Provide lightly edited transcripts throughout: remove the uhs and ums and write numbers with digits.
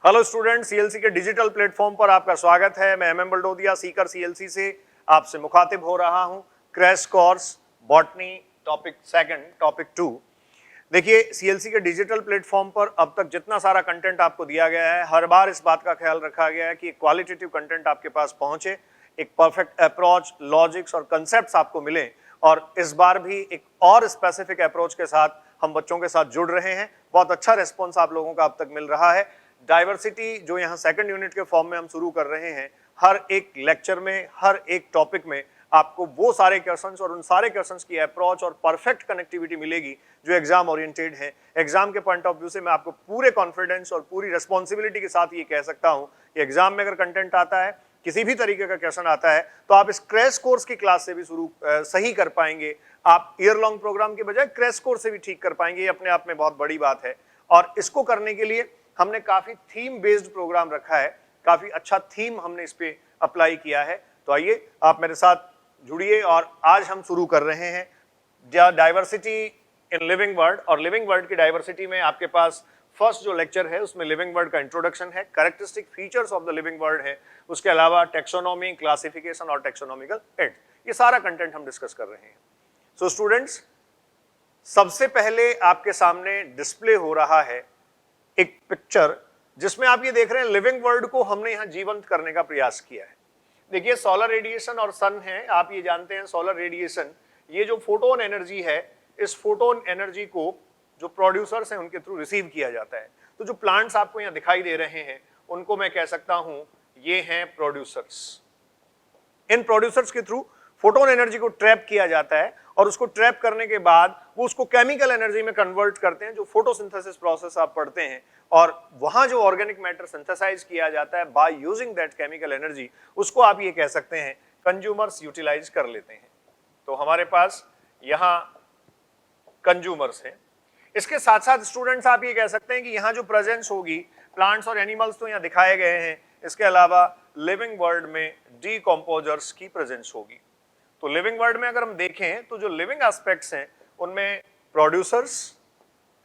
Hello student, CLC के digital platform पर आपका स्वागत है। मैं एमएम बलडोदिया सीकर सीएलसी से आपसे मुखातिब हो रहा हूं। Crash course botany topic second, topic 2। देखिए, सीएलसी के डिजिटल प्लेटफॉर्म पर अब तक जितना सारा कंटेंट आपको दिया गया है, हर बार इस बात का ख्याल रखा गया है कि क्वालिटेटिव कंटेंट आपके पास पहुंचे, एक परफेक्ट अप्रोच, लॉजिक्स और कंसेप्ट्स आपको मिले। और इस बार भी एक और स्पेसिफिक अप्रोच के साथ हम बच्चों के साथ जुड़ रहे हैं। बहुत अच्छा रिस्पॉन्स आप लोगों का अब तक मिल रहा है। डाइवर्सिटी जो यहाँ सेकंड यूनिट के फॉर्म में हम शुरू कर रहे हैं, हर एक लेक्चर में, हर एक टॉपिक में आपको वो सारे क्वेश्चंस और उन सारे क्वेश्चंस की अप्रोच और परफेक्ट कनेक्टिविटी मिलेगी जो एग्जाम ओरिएंटेड है। एग्जाम के पॉइंट ऑफ व्यू से मैं आपको पूरे कॉन्फिडेंस और पूरी रिस्पॉन्सिबिलिटी के साथ ये कह सकता हूं कि एग्जाम में अगर कंटेंट आता है, किसी भी तरीके का क्वेश्चन आता है, तो आप इस क्रैश कोर्स की क्लास से भी सही कर पाएंगे। आप ईयर लॉन्ग प्रोग्राम के बजाय क्रैश कोर्स से भी ठीक कर पाएंगे। ये अपने आप में बहुत बड़ी बात है। और इसको करने के लिए हमने काफी थीम बेस्ड प्रोग्राम रखा है, काफी अच्छा थीम हमने इस पे अप्लाई किया है। तो आइए आप मेरे साथ जुड़िए और आज हम शुरू कर रहे हैं डाइवर्सिटी इन लिविंग वर्ड। और लिविंग वर्ड की डाइवर्सिटी में आपके पास फर्स्ट जो लेक्चर है उसमें लिविंग वर्ड का इंट्रोडक्शन है, characteristic features of the living word है, उसके अलावा टेक्सोनॉमी, क्लासिफिकेशन और टेक्सोनॉमिकल एड, ये सारा कंटेंट हम डिस्कस कर रहे हैं। सो स्टूडेंट्स, सबसे पहले आपके सामने डिस्प्ले हो रहा है एक पिक्चर जिसमें आप ये देख रहे हैं लिविंग वर्ल्ड को हमने यहां जीवंत करने का प्रयास किया है। देखिए, सोलर रेडिएशन और सन है, आप ये जानते हैं। सोलर रेडिएशन, ये जो फोटोन एनर्जी है, इस फोटोन एनर्जी को जो प्रोड्यूसर्स हैं उनके थ्रू रिसीव किया जाता है। तो जो प्लांट्स आपको यहां दिखाई दे रहे हैं उनको मैं कह सकता हूं ये हैं प्रोड्यूसर्स। इन प्रोड्यूसर्स के थ्रू फोटोन एनर्जी को ट्रैप किया जाता है और उसको ट्रैप करने के बाद वो उसको केमिकल एनर्जी में कन्वर्ट करते हैं, जो फोटोसिंथेसिस प्रोसेस आप पढ़ते हैं। और वहां जो ऑर्गेनिक मैटर सिंथेसाइज किया जाता है by using that chemical energy, उसको आप ये कह सकते हैं कंज्यूमर्स यूटिलाइज कर लेते हैं। तो हमारे पास यहां कंज्यूमर्स हैं। इसके साथ साथ स्टूडेंट्स आप ये कह सकते हैं कि यहां जो प्रेजेंस होगी, प्लांट्स और एनिमल्स तो यहां दिखाए गए हैं, इसके अलावा लिविंग वर्ल्ड में डीकंपोजर्स की प्रेजेंस होगी। तो लिविंग वर्ल्ड में अगर हम देखें तो जो लिविंग एस्पेक्ट्स हैं उनमें producers,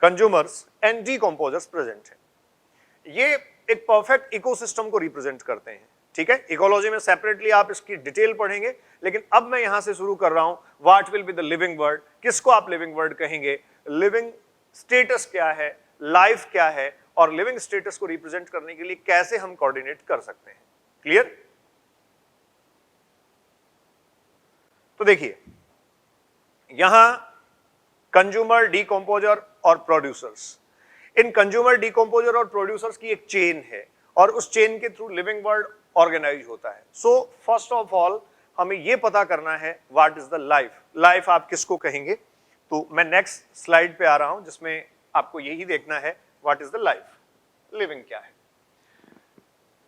consumers and decomposers present हैं। ये एक परफेक्ट इकोसिस्टम को रिप्रेजेंट करते हैं। ठीक है, इकोलॉजी में सेपरेटली आप इसकी डिटेल पढ़ेंगे, लेकिन अब मैं यहां से शुरू कर रहा हूं what will be the living world. किसको आप लिविंग वर्ल्ड कहेंगे? लिविंग स्टेटस क्या है, लाइफ क्या है, और लिविंग स्टेटस को रिप्रेजेंट करने के लिए कैसे हम कोऑर्डिनेट कर सकते हैं। क्लियर? तो देखिए, यहां कंज्यूमर, डीकंपोजर और प्रोड्यूसर्स, इन कंज्यूमर, डीकंपोजर और प्रोड्यूसर्स की एक चेन है और उस चेन के थ्रू लिविंग वर्ल्ड ऑर्गेनाइज होता है। सो फर्स्ट ऑफ ऑल हमें यह पता करना है what is the life. Life आप किसको कहेंगे? तो मैं नेक्स्ट स्लाइड पे आ रहा हूं जिसमें आपको यही देखना है what is the life, living क्या है।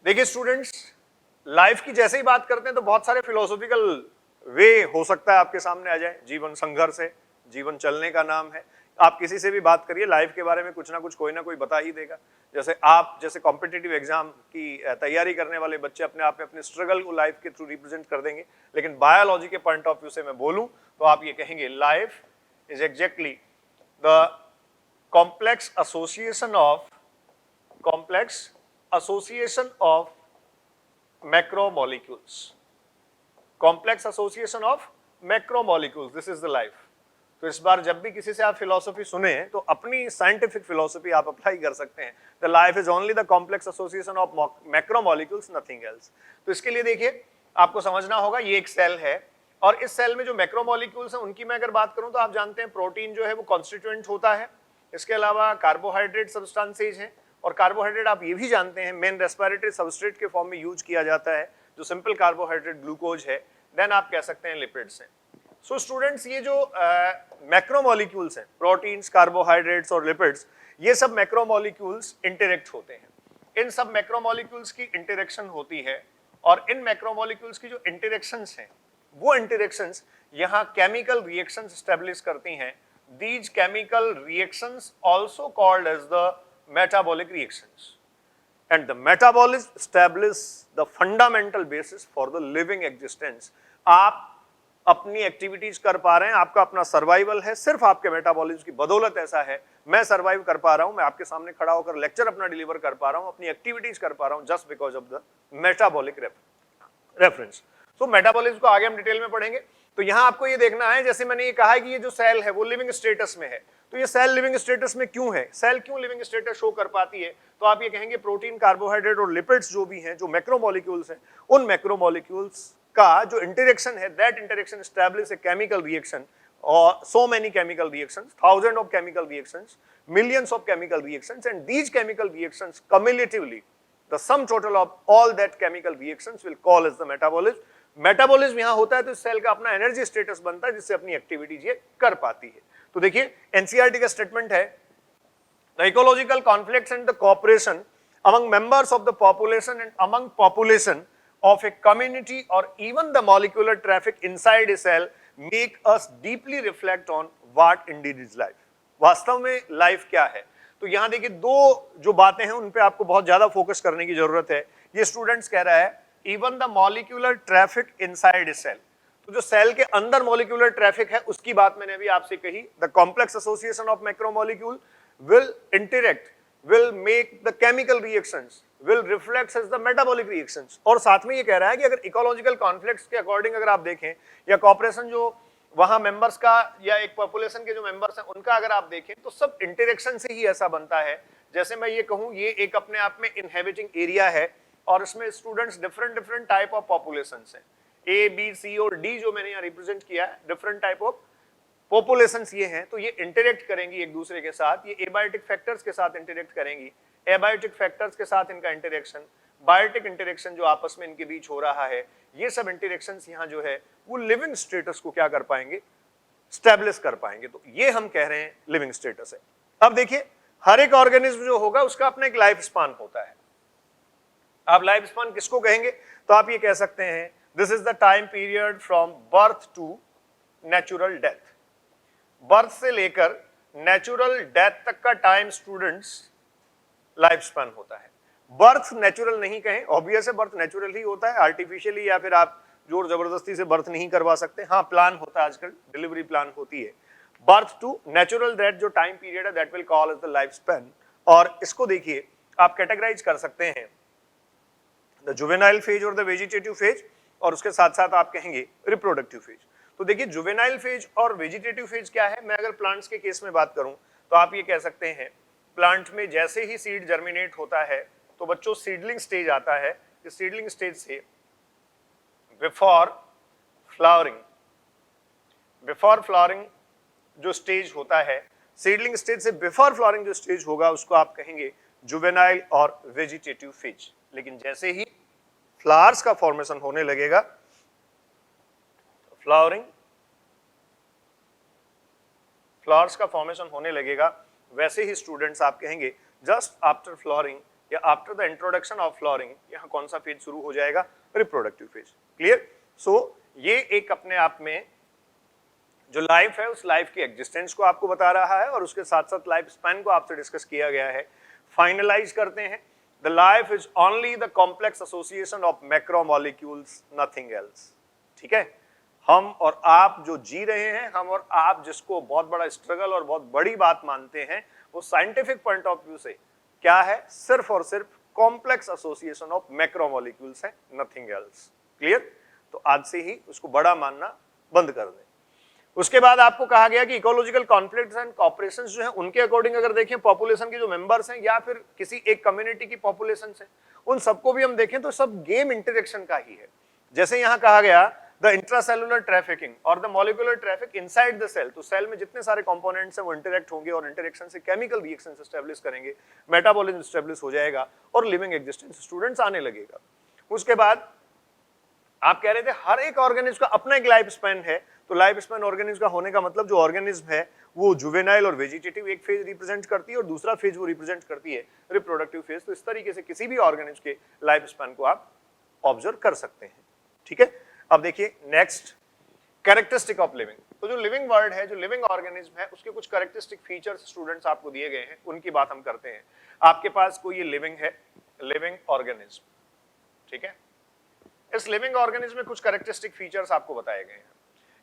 देखिए स्टूडेंट्स, लाइफ की जैसे ही बात करते हैं तो बहुत सारे फिलोसॉफिकल वे हो सकता है आपके सामने आ जाए। जीवन संघर्ष है, जीवन चलने का नाम है। आप किसी से भी बात करिए लाइफ के बारे में, कुछ ना कुछ कोई ना कोई बता ही देगा। जैसे कॉम्पिटिटिव एग्जाम की तैयारी करने वाले बच्चे अपने आप में अपने स्ट्रगल को लाइफ के थ्रू रिप्रेजेंट कर देंगे। लेकिन बायोलॉजी के पॉइंट ऑफ व्यू से मैं बोलूं तो आप ये कहेंगे life is exactly the complex association of macromolecules. Complex association of macromolecules, this is the life. तो इस बार जब भी किसी से आप फिलोसफी सुने तो अपनी साइंटिफिक फिलोसफी आप अप्लाई कर सकते हैं। The life is only the complex association of macromolecules, nothing else. तो इसके लिए देखिए, आपको समझना होगा ये एक सेल है और इस सेल में जो मैक्रोमोलिक्यूल्स हैं उनकी मैं अगर बात करूं तो आप जानते हैं प्रोटीन जो है वो कॉन्स्टिट्यूएंट होता है। इसके अलावा कार्बोहाइड्रेट सब्सटेंसेज हैं और कार्बोहाइड्रेट आप ये भी जानते हैं मेन रेस्पिरेटरी सबस्ट्रेट के फॉर्म में यूज किया जाता है, जो सिंपल कार्बोहाइड्रेट ग्लूकोज है। देन आप कह सकते हैं लिपिड्स हैं। सो स्टूडेंट्स, ये जो मैक्रोमोलिक्यूल्स हैं, प्रोटीन्स, कार्बोहाइड्रेट्स और लिपिड्स, ये सब मैक्रोमोलिक्यूल्स इंटरेक्ट होते हैं। इन सब मैक्रोमोलिक्यूल्स की इंटरेक्शन होती है और इन मैक्रोमोलिक्यूल्स की जो इंटरेक्शंस हैं वो इंटरेक्शंस यहाँ केमिकल रिएक्शंस एस्टेब्लिश करती हैं। These chemical reactions also called as the metabolic reactions, and the metabolism establish the fundamental basis for the living existence। आप अपनी एक्टिविटीज कर पा रहे हैं, आपका अपना सर्वाइवल है, सिर्फ आपके मेटाबॉलिज्म की बदौलत ऐसा है। मैं सर्वाइव कर पा रहा हूं, मैं आपके सामने खड़ा होकर लेक्चर अपना डिलीवर कर पा रहा हूं, अपनी एक्टिविटीज कर पा रहा हूं, just because of the metabolic reference. तो मेटाबॉलिज्म को आगे हम डिटेल में पढ़ेंगे। तो यहां आपको ये देखना है, जैसे मैंने ये कहा है कि ये जो सेल है वो लिविंग स्टेटस में है, तो ये सेल लिविंग स्टेटस में क्यों है, सेल क्यों लिविंग स्टेटस शो कर पाती है, तो आप ये कहेंगे प्रोटीन, कार्बोहाइड्रेट और लिपिड्स जो भी हैं, जो मैक्रोमोलिक्यूल्स हैं, उन मैक्रोमोलिक्यूल्स का जो इंटरेक्शन है, that interaction establish a chemical reaction or so many chemical reactions, thousands of chemical reactions, millions of chemical reactions, and these chemical reactions cumulatively, the sum total of all that chemical reactions will call as the metabolism. Metabolism यहां होता है तो cell का अपना energy status बनता है जिससे अपनी एक्टिविटीज ये कर पाती है। तो देखिए एनसीईआरटी का स्टेटमेंट है, the ecological conflicts and the cooperation among members of the population and among population of a community or even the molecular traffic inside a cell make us deeply reflect on what indeed is life. वास्तव में life क्या है। तो यहां देखिए दो जो बातें हैं उन पे आपको बहुत ज्यादा फोकस करने की जरूरत है। ये स्टूडेंट्स कह रहा है even the molecular traffic inside a cell, तो जो सेल के अंदर मॉलिक्यूलर ट्रैफिक है उसकी बात मैंने अभी आपसे कही। The complex association of macromolecule will interact, will make the chemical reactions, will reflect as the metabolic reactions। और साथ में ये कह रहा है कि अगर इकोलॉजिकल कॉन्फ्लिक्ट्स के अकॉर्डिंग अगर आप देखें या कॉपरेशन जो वहां मेंबर्स का या एक पॉपुलेशन के जो मेंबर्स हैं उनका अगर आप देखें तो सब इंटरेक्शन से ही ऐसा बनता है। जैसे मैं ये कहूं ये एक अपने आप में इनहेबिटिंग एरिया है और इसमें students different type of populations हैं, ए बी सी और डी जो मैंने यहाँ रिप्रेजेंट किया है, डिफरेंट टाइप ऑफ पॉपुलेशंस ये हैं। तो ये इंटरेक्ट करेंगी एक दूसरे के साथ, ये एबायोटिक फैक्टर्स के साथ इंटरेक्ट करेंगी, एबायोटिक फैक्टर्स के साथ इनका इंटरेक्शन, बायोटिक इंटरेक्शन जो आपस में इनके बीच हो रहा है, ये सब इंटरेक्शंस यहाँ जो है वो लिविंग स्टेटस को क्या कर पाएंगे, स्टैब्लिश कर पाएंगे। तो ये हम कह रहे हैं लिविंग स्टेटस है। अब देखिए हर एक ऑर्गेनिज्म जो होगा उसका अपना एक लाइफ स्पान होता है। आप लाइफ स्पान किसको कहेंगे, तो आप ये कह सकते हैं this is the time period from birth to natural death. Birth से लेकर नेचुरल डेथ तक का टाइम स्टूडेंट्स लाइफ स्पैन होता है। बर्थ नेचुरल नहीं कहें, ऑब्वियस है बर्थ नेचुरल ही होता है, आर्टिफिशियली या फिर आप जोर जबरदस्ती से बर्थ नहीं करवा सकते। हाँ प्लान होता है, आजकल डिलीवरी प्लान होती है। बर्थ टू नेचुरल डेथ जो टाइम पीरियड है that will call as the life span. और इसको देखिए आप कैटेगराइज कर सकते हैं द जुवेनाइल फेज और द वेजिटेटिव फेज, और उसके साथ साथ आप कहेंगे रिप्रोडक्टिव फेज। तो देखिए जुवेनाइल फेज और वेजिटेटिव फेज क्या है, मैं अगर प्लांट्स के केस में बात करूं तो आप ये कह सकते हैं प्लांट में जैसे ही सीड जर्मिनेट होता है तो बच्चों सीडलिंग स्टेज आता है। इस सीडलिंग स्टेज से बिफोर फ्लावरिंग जो स्टेज होता है, सीडलिंग स्टेज से बिफोर फ्लावरिंग जो स्टेज होगा उसको आप कहेंगे जुवेनाइल और वेजिटेटिव फेज। लेकिन जैसे ही फ्लावर्स का फॉर्मेशन होने लगेगा, फ्लावर्स का फॉर्मेशन होने लगेगा, वैसे ही स्टूडेंट्स आप कहेंगे जस्ट आफ्टर फ्लावरिंग या after the introduction of flowering, यहाँ कौन सा फेज शुरू हो जाएगा, रिप्रोडक्टिव फेज। क्लियर। सो ये एक अपने आप में जो लाइफ है उस लाइफ की एग्जिस्टेंस को आपको बता रहा है और उसके साथ साथ लाइफ स्पैन को आपसे डिस्कस किया गया है। फाइनलाइज करते हैं, the life is only the complex association of macromolecules, nothing else. ठीक है, हम और आप जो जी रहे हैं, हम और आप जिसको बहुत बड़ा स्ट्रगल और बहुत बड़ी बात मानते हैं, वो साइंटिफिक पॉइंट ऑफ व्यू से क्या है, सिर्फ और सिर्फ कॉम्प्लेक्स एसोसिएशन ऑफ मैक्रोमोलिक्यूल्स है, नथिंग एल्स। क्लियर। तो आज से ही उसको बड़ा मानना बंद कर दें। उसके बाद आपको कहा गया कि इकोलॉजिकल कॉन्फ्लिक्ट्स एंड कॉपरेशंस जो है उनके अकॉर्डिंग अगर देखें पॉपुलेशन के जो मेंबर्स हैं या फिर किसी एक कम्युनिटी की पॉपुलेशन है, उन सबको भी हम देखें तो सब गेम इंटरेक्शन का ही है। जैसे यहां कहा गया द इंट्रासेलुलर ट्रैफिकिंग और the molecular traffic inside the cell, तो सेल में जितने सारे कंपोनेंट्स हैं वो इंटरेक्ट होंगे और इंटरेक्शन से केमिकल रिएक्शंस एस्टैब्लिश करेंगे, मेटाबॉलिज्म एस्टैब्लिश हो जाएगा और लिविंग एग्जिस्टेंस स्टूडेंट्स आने लगेगा। उसके बाद आप कह रहे थे हर एक ऑर्गेनिज्म का अपना एक लाइफ स्पैन है, तो लाइफ स्पैन ऑर्गेनिज्म का होने का मतलब जो ऑर्गेनिज्म है वो जुवेनाइल और वेजिटेटिव एक फेज रिप्रेजेंट करती है और दूसरा फेज वो रिप्रेजेंट करती है रिप्रोडक्टिव फेज। तो इस तरीके से किसी भी ऑर्गेनिज्म के लाइफ स्पैन को आप ऑब्जर्व कर सकते हैं। ठीक है। अब देखिए नेक्स्ट कैरेक्टरिस्टिक ऑफ लिविंग। तो जो लिविंग वर्ड है, जो लिविंग ऑर्गेनिज्म है, उसके कुछ कैरेक्टरिस्टिक फीचर्स स्टूडेंट्स आपको दिए गए हैं, उनकी बात हम करते हैं। आपके पास कोई ये लिविंग है, लिविंग ऑर्गेनिज्म, ठीक है। इस लिविंग ऑर्गेनिज्म में कुछ कैरेक्टरिस्टिक फीचर्स आपको बताए गए हैं।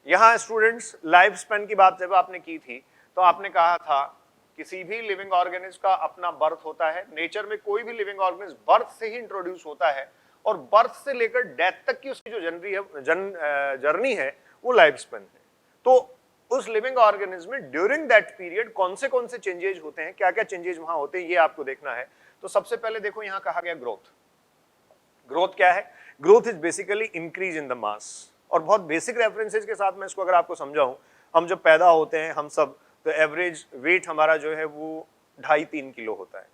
यहाँ स्टूडेंट्स लाइफ स्पेन की बात जब आपने की थी तो आपने कहा था किसी भी लिविंग ऑर्गेनिज्म का अपना बर्थ होता है। नेचर में कोई भी लिविंग ऑर्गेनिज्म बर्थ से ही इंट्रोड्यूस होता है और बर्थ से लेकर डेथ तक की उसकी जो जर्नी है वो लाइफ स्पेन है। तो उस लिविंग ऑर्गेनिज्म में ड्यूरिंग दैट पीरियड कौन से चेंजेस होते हैं, क्या क्या चेंजेस वहां होते हैं, ये आपको देखना है। तो सबसे पहले देखो यहाँ कहा गया ग्रोथ। ग्रोथ क्या है? Growth is basically increase in the मास। और बहुत बेसिक रेफरेंसेज के साथ मैं इसको अगर आपको समझाऊं, हम जब पैदा होते हैं हम सब, तो एवरेज वेट हमारा जो है वो 2.5-3 किलो होता है।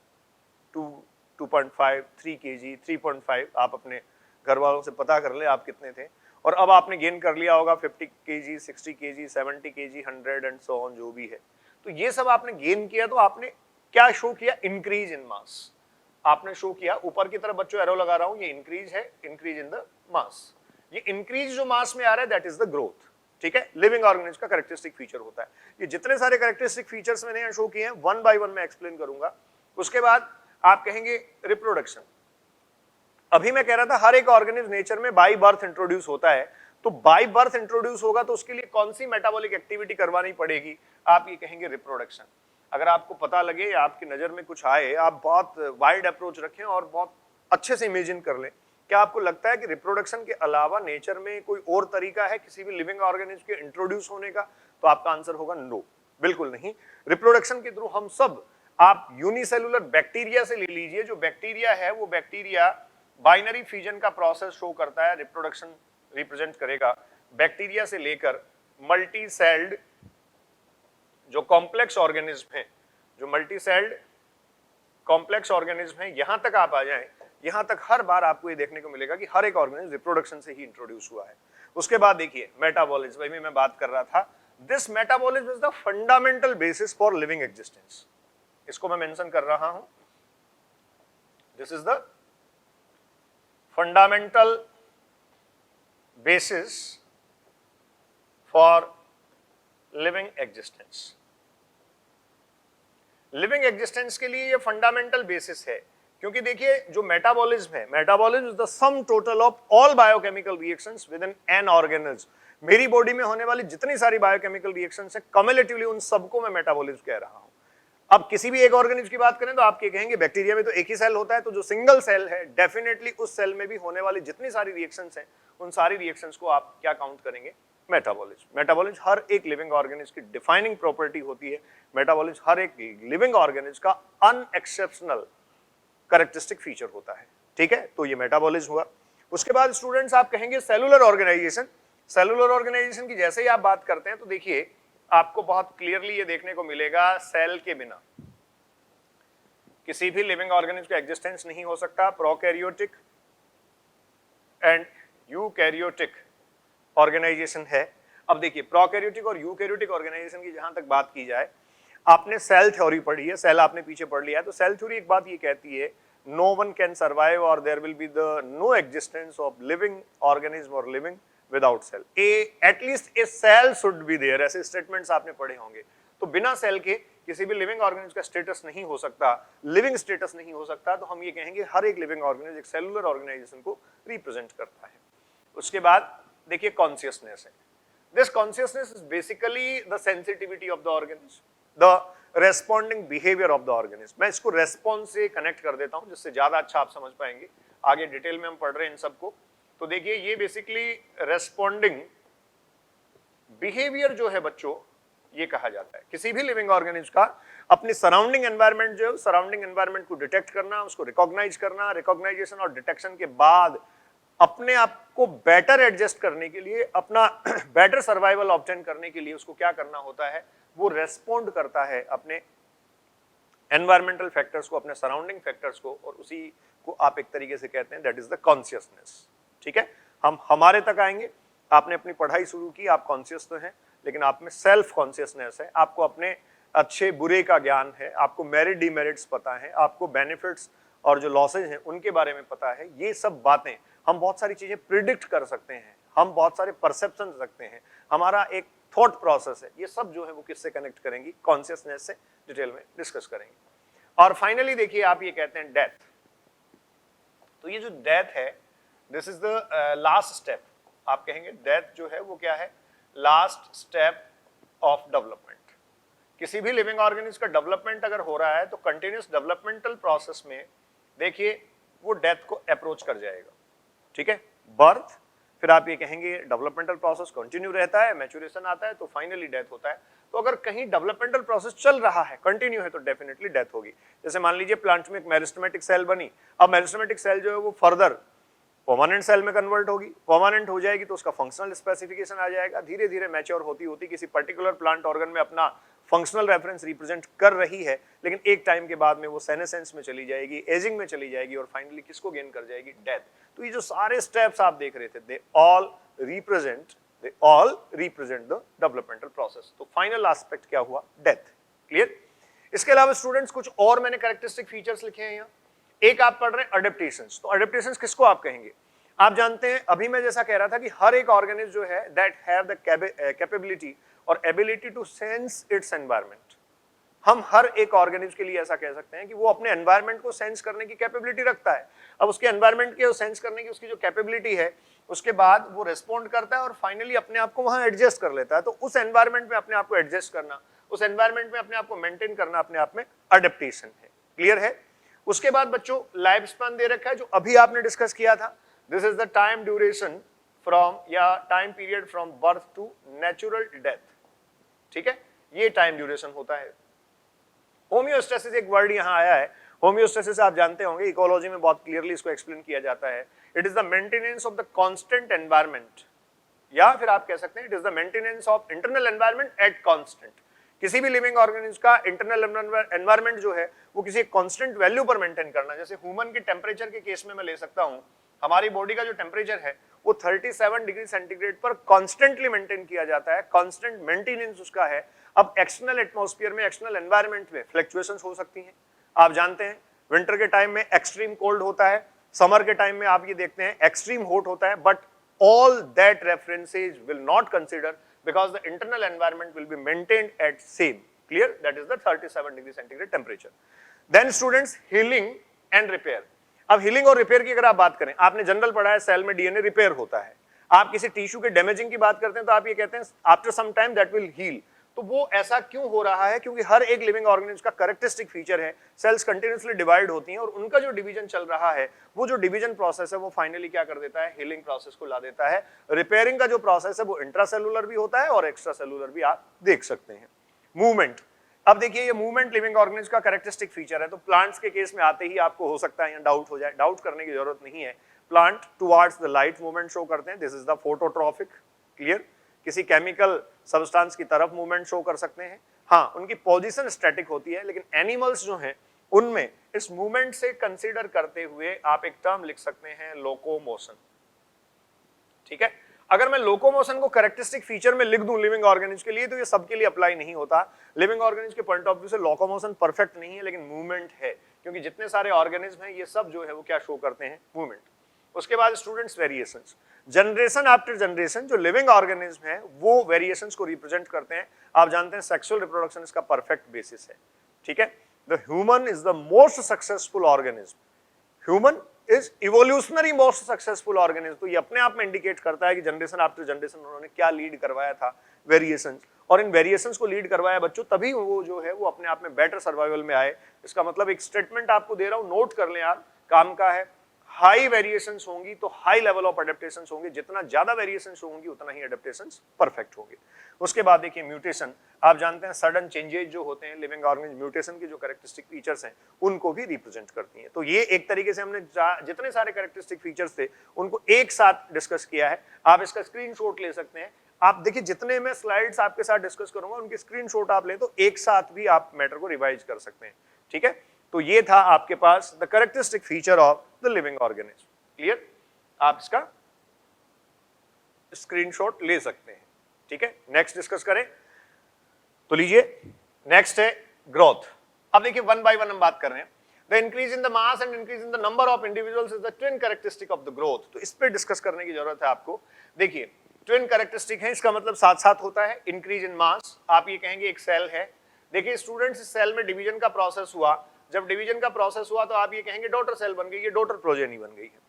2.5 3 kg 3.5, आप अपने घर वालों से पता कर ले आप कितने थे। और अब आपने गेन कर लिया होगा 50 kg 60 kg 70 kg 100 and so on, जो भी है। तो ये सब आपने गेन किया, तो आपने क्या शो किया? इंक्रीज इन मास आपने शो किया। ऊपर की तरफ बच्चों एरो लगा रहा हूं, ये इंक्रीज है, इंक्रीज इन द मास। ये इंक्रीज जो मास में आ रहा है दैट इज द ग्रोथ। ठीक है, लिविंग ऑर्गेनिज्म का कैरेक्टरिस्टिक फीचर होता है। ये जितने सारे कैरेक्टरिस्टिक फीचर्स मैंने यहां शो किए हैं वन बाय वन मैं एक्सप्लेन करूंगा। उसके बाद आप कहेंगे रिप्रोडक्शन। अभी मैं कह रहा था हर एक ऑर्गेनिज्म नेचर में बाय बर्थ इंट्रोड्यूस होता है। तो बाय बर्थ इंट्रोड्यूस होगा तो उसके लिए कौन सी मेटाबॉलिक एक्टिविटी करवानी पड़ेगी? आप ये कहेंगे रिप्रोडक्शन। अगर आपको पता लगे, आपकी नजर में कुछ आए, आप बहुत वाइड अप्रोच रखें और बहुत अच्छे से इमेजिन कर लें, क्या आपको लगता है कि रिप्रोडक्शन के अलावा नेचर में कोई और तरीका है किसी भी लिविंग ऑर्गेनिज्म के इंट्रोड्यूस होने का? तो आपका आंसर होगा नो, बिल्कुल नहीं। रिप्रोडक्शन के थ्रू हम सब, आप यूनिसेलुलर बैक्टीरिया से ले लीजिए, जो बैक्टीरिया है वो बैक्टीरिया बाइनरी फ्यूजन का प्रोसेस शो करता है, रिप्रोडक्शन रिप्रेजेंट करेगा। बैक्टीरिया से लेकर मल्टी सेल्ड जो कॉम्प्लेक्स ऑर्गेनिज्म है, जो मल्टी सेल्ड कॉम्प्लेक्स ऑर्गेनिज्म है, यहां तक आप आ जाएं, यहां तक हर बार आपको ये देखने को मिलेगा कि हर एक ऑर्गेनिज्म रिप्रोडक्शन से ही इंट्रोड्यूस हुआ है। उसके बाद देखिए मेटाबॉलिज्म, वही मैं बात कर रहा था। This metabolism is the fundamental basis for living existence. इसको मैं मेंशन कर रहा हूं, this is the fundamental basis for living existence. Living existence के लिए ये फंडामेंटल बेसिस है, क्योंकि देखिए जो मेटाबॉलिज्म है, metabolism is the sum total of all biochemical reactions with in an organism. मेरी बॉडी में होने वाली जितनी सारी बायोकेमिकल रिएक्शंस है, कम्युलेटिवली उन सबको मैं मेटाबॉलिज्म कह रहा हूं। अब किसी भी एक ऑर्गेनिज्म की बात करें तो आप ये कहेंगे बैक्टीरिया में तो एक ही सेल होता है, तो जो सिंगल सेल है डेफिनेटली उस सेल में भी होने वाली जितनी सारी रिएक्शंस हैं, उन सारी रिएक्शंस को आप क्या काउंट करेंगे? मेटाबॉलिज्म। मेटाबॉलिज्म हर एक लिविंग ऑर्गेनिज्म की डिफाइनिंग प्रॉपर्टी होती है। मेटाबॉलिज्म हर एक लिविंग ऑर्गेनिज्म का अनएक्सेप्शनल कैरेक्टरिस्टिक फीचर होता है। ठीक है, तो ये मेटाबॉलिज्म हुआ। उसके बाद स्टूडेंट्स आप कहेंगे सेलुलर ऑर्गेनाइजेशन। सेलुलर ऑर्गेनाइजेशन की जैसे ही आप बात करते हैं तो देखिए आपको बहुत क्लियरली ये देखने को मिलेगा, सेल के बिना किसी भी लिविंग ऑर्गेनिज्म का एग्जिस्टेंस नहीं हो सकता। प्रोकैरियोटिक एंड यूकैरियोटिक ऑर्गेनाइजेशन है। अब देखिए प्रोकैरियोटिक और यूकैरियोटिक ऑर्गेनाइजेशन की जहां तक बात की जाए, आपने सेल थ्योरी पढ़ी है, सेल आपने पीछे पढ़ लिया है, तो सेल थ्योरी एक बात ये कहती है, नो वन कैन सर्वाइव और there will be the no existence of living organism और living without cell. At least a cell should be there, ऐसे स्टेटमेंट्स आपने पढ़े होंगे। तो बिना सेल के किसी भी लिविंग ऑर्गेनिज्म का स्टेटस नहीं हो सकता, लिविंग स्टेटस नहीं हो सकता। तो हम ये कहेंगे हर एक लिविंग ऑर्गेनिज्म एक सेलुलर ऑर्गेनाइजेशन को रिप्रेजेंट करता है। उसके बाद देखिए कॉन्शियसनेस है। This consciousness is basically the sensitivity of the organism, the responding behaviour of the organism. मैं इसको रेस्पॉन्स से कनेक्ट कर देता हूं जिससे ज्यादा अच्छा आप समझ पाएंगे। आगे डिटेल में हम पढ़ रहे हैं इन सबको। तो देखिए ये बेसिकली रेस्पॉन्डिंग बिहेवियर जो है बच्चों, ये कहा जाता है किसी भी लिविंग ऑर्गेनिज्म का अपनी सराउंडिंग एनवायरनमेंट जो है, सराउंडिंग एनवायरनमेंट को डिटेक्ट करना, उसको रिकॉग्नाइज करना, रिकॉग्नाइजेशन और डिटेक्शन के बाद अपने आप को बेटर एडजस्ट करने के लिए, अपना बेटर सर्वाइवल ऑब्टेन करने के लिए उसको क्या करना होता है? वो रेस्पॉन्ड करता है अपने एनवायरमेंटल फैक्टर्स को, अपने सराउंडिंग फैक्टर्स को, और उसी को आप एक तरीके से कहते हैं दैट इज द कॉन्शियसनेस। ठीक है, हम हमारे तक आएंगे। आपने अपनी पढ़ाई शुरू की, आप कॉन्शियस तो हैं, लेकिन आप में सेल्फ कॉन्शियसनेस है, आपको अपने अच्छे बुरे का ज्ञान है, आपको मेरिट डिमेरिट्स पता है, आपको बेनिफिट्स और जो लॉसेज हैं उनके बारे में पता है। ये सब बातें, हम बहुत सारी चीजें प्रिडिक्ट कर सकते हैं, हम बहुत सारे परसेप्शन रखते हैं, हमारा एक थॉट प्रोसेस है, ये सब जो है वो किससे कनेक्ट करेंगी? कॉन्शियसनेस से। डिटेल में डिस्कस करेंगे। और फाइनली देखिए आप ये कहते हैं डेथ। तो ये जो डेथ है, this is the last step. आप कहेंगे डेथ जो है वो क्या है? Last step of development. किसी भी लिविंग ऑर्गेनिज्म का डेवलपमेंट अगर हो रहा है तो कंटिन्यूस डेवलपमेंटल प्रोसेस में देखिए वो डेथ को अप्रोच कर जाएगा, ठीक है। बर्थ, फिर आप ये कहेंगे डेवलपमेंटल प्रोसेस कंटिन्यू रहता है, मैच्योरेशन आता है, तो फाइनली डेथ होता है। तो अगर कहीं डेवलपमेंटल प्रोसेस चल रहा है, कंटिन्यू है, तो डेफिनेटली डेथ होगी। जैसे मान लीजिए प्लांट में एक मेरिस्टेमेटिक सेल बनी, अब मेरिस्टेमेटिक सेल जो है वो फर्दर परमानेंट सेल में कन्वर्ट होगी, परमानेंट हो जाएगी तो उसका फंक्शनल स्पेसिफिकेशन आ जाएगा, धीरे धीरे मैच्योर होती होती किसी पर्टिकुलर प्लांट ऑर्गन में अपना फंक्शनल रेफरेंस रिप्रेजेंट कर रही है, लेकिन एक टाइम के बाद में वो सेनेसेंस में चली जाएगी, एजिंग में चली जाएगी और फाइनली किसको गेन कर जाएगी, डेथ। तो ये जो सारे स्टेप्स आप देख रहे थे, they all represent the developmental process. तो फाइनल एस्पेक्ट क्या हुआ, डेथ। क्लियर। इसके अलावा स्टूडेंट्स कुछ और मैंने कैरेक्टरिस्टिक फीचर्स लिखे हैं यहाँ। एक आप पढ़ रहे हैं अडेप्टेशंस, तो अडेप्टेशंस किसको आप कहेंगे, आप जानते हैं अभी मैं जैसा कह रहा था कि हर एक ऑर्गेनिज्म जो है दैट हैव द कैपेबिलिटी और ability to sense its environment. हम हर एक ऑर्गेनिज्म के लिए ऐसा कह सकते हैं कि वो अपने एनवायरनमेंट को सेंस करने की कैपेबिलिटी रखता है। अब उसके एनवायरनमेंट के सेंस करने की उसकी जो कैपेबिलिटी है, उसके बाद वो रिस्पॉन्ड करता है और फाइनली अपने आप को वहां एडजस्ट कर लेता है। तो उस एनवायरनमेंट में अपने आप को एडजस्ट करना, उस एनवायरनमेंट में अपने आप को मेंटेन करना, अपने आप में अडेप्टेशन है। क्लियर है। उसके बाद बच्चों लाइफ स्पैन दे रखा है जो अभी आपने डिस्कस किया था, this is the time duration from या time period from birth to natural death, ठीक है, ये टाइम ड्यूरेशन होता है। होम्योस्टेसिस एक वर्ड यहां आया है, होम्योस्टेसिस आप जानते होंगे, इकोलॉजी में बहुत क्लियरली इसको एक्सप्लेन किया जाता है। It is the maintenance of the constant environment, या फिर आप कह सकते हैं it is the maintenance of internal environment at constant. किसी भी लिविंग ऑर्गेनिज्म का इंटरनल एनवायरनमेंट जो है वो किसी कांस्टेंट वैल्यू पर मेंटेन करना। जैसे ह्यूमन के टेम्परेचर के केस में मैं ले सकता हूं, हमारी बॉडी का जो टेम्परेचर है वो 37 डिग्री सेंटीग्रेड पर कॉन्स्टेंटली मेंटेन किया जाता है, कांस्टेंट मेंटेनेंस उसका है। अब एक्सटर्नल एटमॉस्फेयर में, एक्सटर्नल एनवायरनमेंट में फ्लक्चुएशंस हो सकती हैं। आप जानते हैं विंटर के टाइम में एक्सट्रीम कोल्ड होता है, समर के टाइम में आप ये देखते हैं एक्सट्रीम हॉट होता है, but all that references will not consider because the internal environment will be maintained at same. Clear? That is the 37 degree centigrade temperature. Then students, healing and repair. अब healing और repair की अगर आप बात करें, आपने जनरल पढ़ा है सेल में डीएनए रिपेयर होता है। आप किसी टिश्यू के डैमेजिंग की बात करते हैं तो आप ये कहते हैं after some time that will heal. तो वो ऐसा क्यों हो रहा है, क्योंकि हर एक लिविंग ऑर्गेनिज्म का कैरेक्टरिस्टिक फीचर है, सेल्स कंटिन्यूअसली डिवाइड होती हैं और उनका जो डिवीजन चल रहा है, वो जो डिवीजन प्रोसेस है वो फाइनली क्या कर देता है, हीलिंग प्रोसेस को ला देता है। रिपेयरिंग का जो प्रोसेस है वो इंट्रासेलुलर भी होता है और एक्स्ट्रा सेलुलर भी आप देख सकते हैं। मूवमेंट, अब देखिए ये मूवमेंट लिविंग ऑर्गेनिज्म का कैरेक्टरिस्टिक फीचर है, तो प्लांट्स के केस में आते ही आपको हो सकता है डाउट हो जाए, डाउट करने की जरूरत नहीं है। Plant towards the light movement show करते हैं, this is the phototrophic. Clear. किसी केमिकल सब्सटेंस की तरफ मूवमेंट शो कर सकते हैं। हाँ, उनकी पोजीशन स्टैटिक होती है, लेकिन एनिमल्स जो हैं उनमें इस मूवमेंट से कंसीडर करते हुए आप एक टर्म लिख सकते हैं लोकोमोशन। ठीक है। अगर मैं लोकोमोशन को कैरेक्टरिस्टिक फीचर में लिख दूं लिविंग ऑर्गेनिज्म के लिए, तो ये सबके लिए अप्लाई नहीं होता। लिविंग ऑर्गेनिज्म के पॉइंट ऑफ व्यू से लोकोमोशन परफेक्ट नहीं है, लेकिन मूवमेंट है, क्योंकि जितने सारे ऑर्गेनिज्म हैं ये सब जो है वो क्या शो करते हैं, मूवमेंट। उसके बाद students variations, generation after generation जो लिविंग ऑर्गेनिज्म है वो वेरिएशंस को रिप्रेजेंट करते हैं। आप जानते हैं सेक्सुअल रिप्रोडक्शन इसका परफेक्ट बेसिस है। ठीक है। The human is the most successful organism, human is evolutionary most successful organism. तो ये अपने आप में इंडिकेट करता है कि जनरेशन आफ्टर जनरेशन उन्होंने क्या लीड करवाया था, वेरिएशंस, और इन वेरिएशंस को लीड करवाया बच्चों, तभी वो जो है वो अपने आप में बेटर सर्वाइवल में आए। इसका मतलब एक स्टेटमेंट आपको दे रहा हूं, नोट कर लें आप, काम का है। हाई वेरिएशंस होंगी तो हाई लेवल ऑफ अडेप्टेशंस होंगे, जितना ज्यादा वेरिएशंस होंगी उतना ही अडेप्टेशंस परफेक्ट होंगे। उसके बाद देखिए म्यूटेशन, आप जानते हैं सडन चेंजेस जो होते हैं लिविंग ऑर्गेनिज्म, म्यूटेशन के जो कैरेक्टरिस्टिक फीचर्स हैं उनको भी रिप्रेजेंट करती हैं। तो ये एक तरीके से हमने जितने सारे कैरेक्टरिस्टिक फीचर्स थे उनको एक साथ डिस्कस किया है। आप इसका स्क्रीनशॉट ले सकते हैं। आप देखिए जितने मैं स्लाइड्स आपके साथ डिस्कस करूंगा उनके स्क्रीनशॉट आप लें तो एक साथ भी आप मैटर को रिवाइज कर सकते हैं। ठीक है। तो ये था आपके पास the characteristic feature of the living organism. Clear. आप इसका स्क्रीनशॉट ले सकते हैं। ठीक है। नेक्स्ट डिस्कस करें तो लीजिए, नेक्स्ट है ग्रोथ। अब देखिए वन बाय वन हम बात कर रहे हैं। The increase in the mass and increase in the number of individuals is the twin characteristic of the growth. तो इस पे डिस्कस करने की जरूरत है आपको। देखिए ट्विन कैरेक्टरिस्टिक है, इसका मतलब साथ साथ होता है। इंक्रीज इन मास, आप ये कहेंगे एक सेल है। देखिए स्टूडेंट्स, इस सेल में डिवीजन का प्रोसेस हुआ, जब डिवीजन का प्रोसेस हुआ तो आप ये कहेंगे डॉटर सेल बन गई, ये डॉटर प्रोजेनी बन गई है।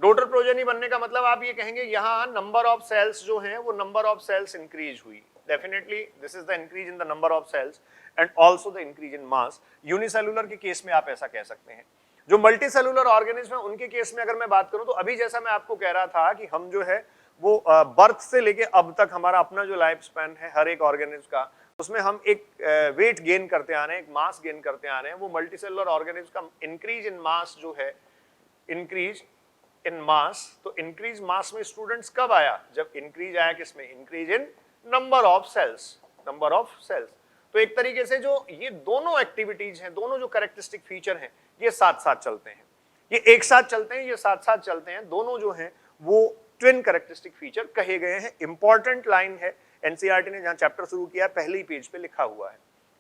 डोटर प्रोजेनी बनने का मतलब आप ये कहेंगे यहाँ नंबर ऑफ सेल्स जो हैं वो नंबर ऑफ सेल्स इंक्रीज हुई, definitely this is the increase in the number of cells and also the increase in mass. Unicellular के केस में आप ऐसा कह सकते हैं। जो मल्टी सेलुलर ऑर्गेनिज्म है उनके केस में अगर मैं बात करूं तो अभी जैसा मैं आपको कह रहा था कि हम जो है वो बर्थ से लेके अब तक हमारा अपना जो लाइफ स्पैन है हर एक ऑर्गेनिज्म का, उसमें हम एक वेट गेन करते आ रहे हैं, एक मास गेन करते आ रहे हैं। वो मल्टी सेलुलर ऑर्गेनिज्म का इंक्रीज इन मास जो है, इंक्रीज इन मास, तो इंक्रीज मास में स्टूडेंट्स कब आया? जब इंक्रीज आया किसमें? Increase in number of cells, number of cells. तो एक तरीके से जो ये दोनों एक्टिविटीज हैं, दोनों जो कैरेक्टरिस्टिक फीचर हैं, ये साथ साथ चलते हैं, ये एक साथ चलते हैं, ये साथ साथ चलते हैं, दोनों जो हैं वो ट्विन कैरेक्टरिस्टिक फीचर कहे गए हैं। इंपॉर्टेंट लाइन है, एनसीईआरटी ने जहां चैप्टर शुरू किया पहले ही पेज पे लिखा हुआ है,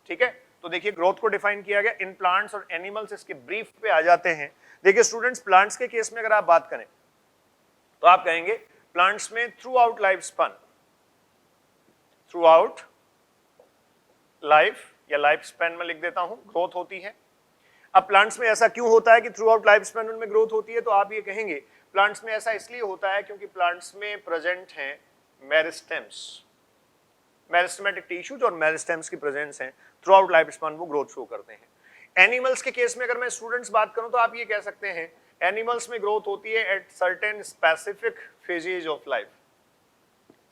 ठीक है। तो देखिए ग्रोथ को डिफाइन किया गया इन प्लांट्स और एनिमल्स, इसके ब्रीफ पे आ जाते हैं। देखिए स्टूडेंट्स, प्लांट्स के केस में अगर आप बात करें तो आप कहेंगे प्लांट्स में through out life span, through out life या लाइफ स्पैन में लिख देता हूं, ग्रोथ होती है। अब प्लांट्स में ऐसा क्यों होता है कि थ्रू आउट लाइफ स्पैन उनमें ग्रोथ होती है? तो आप ये कहेंगे प्लांट्स में ऐसा इसलिए होता है क्योंकि प्लांट्स में प्रेजेंट हैं मेरिस्टेम्स, मेरिस्टेमेटिक टिश्यूज और मेरिस्टेम्स की प्रेजेंस है, थ्रू आउट लाइफ स्पैन वो ग्रोथ शो करते हैं। एनिमल्स के केस में अगर मैं स्टूडेंट्स बात करूं तो आप ये कह सकते हैं एनिमल्स में ग्रोथ होती है at certain specific phases of life,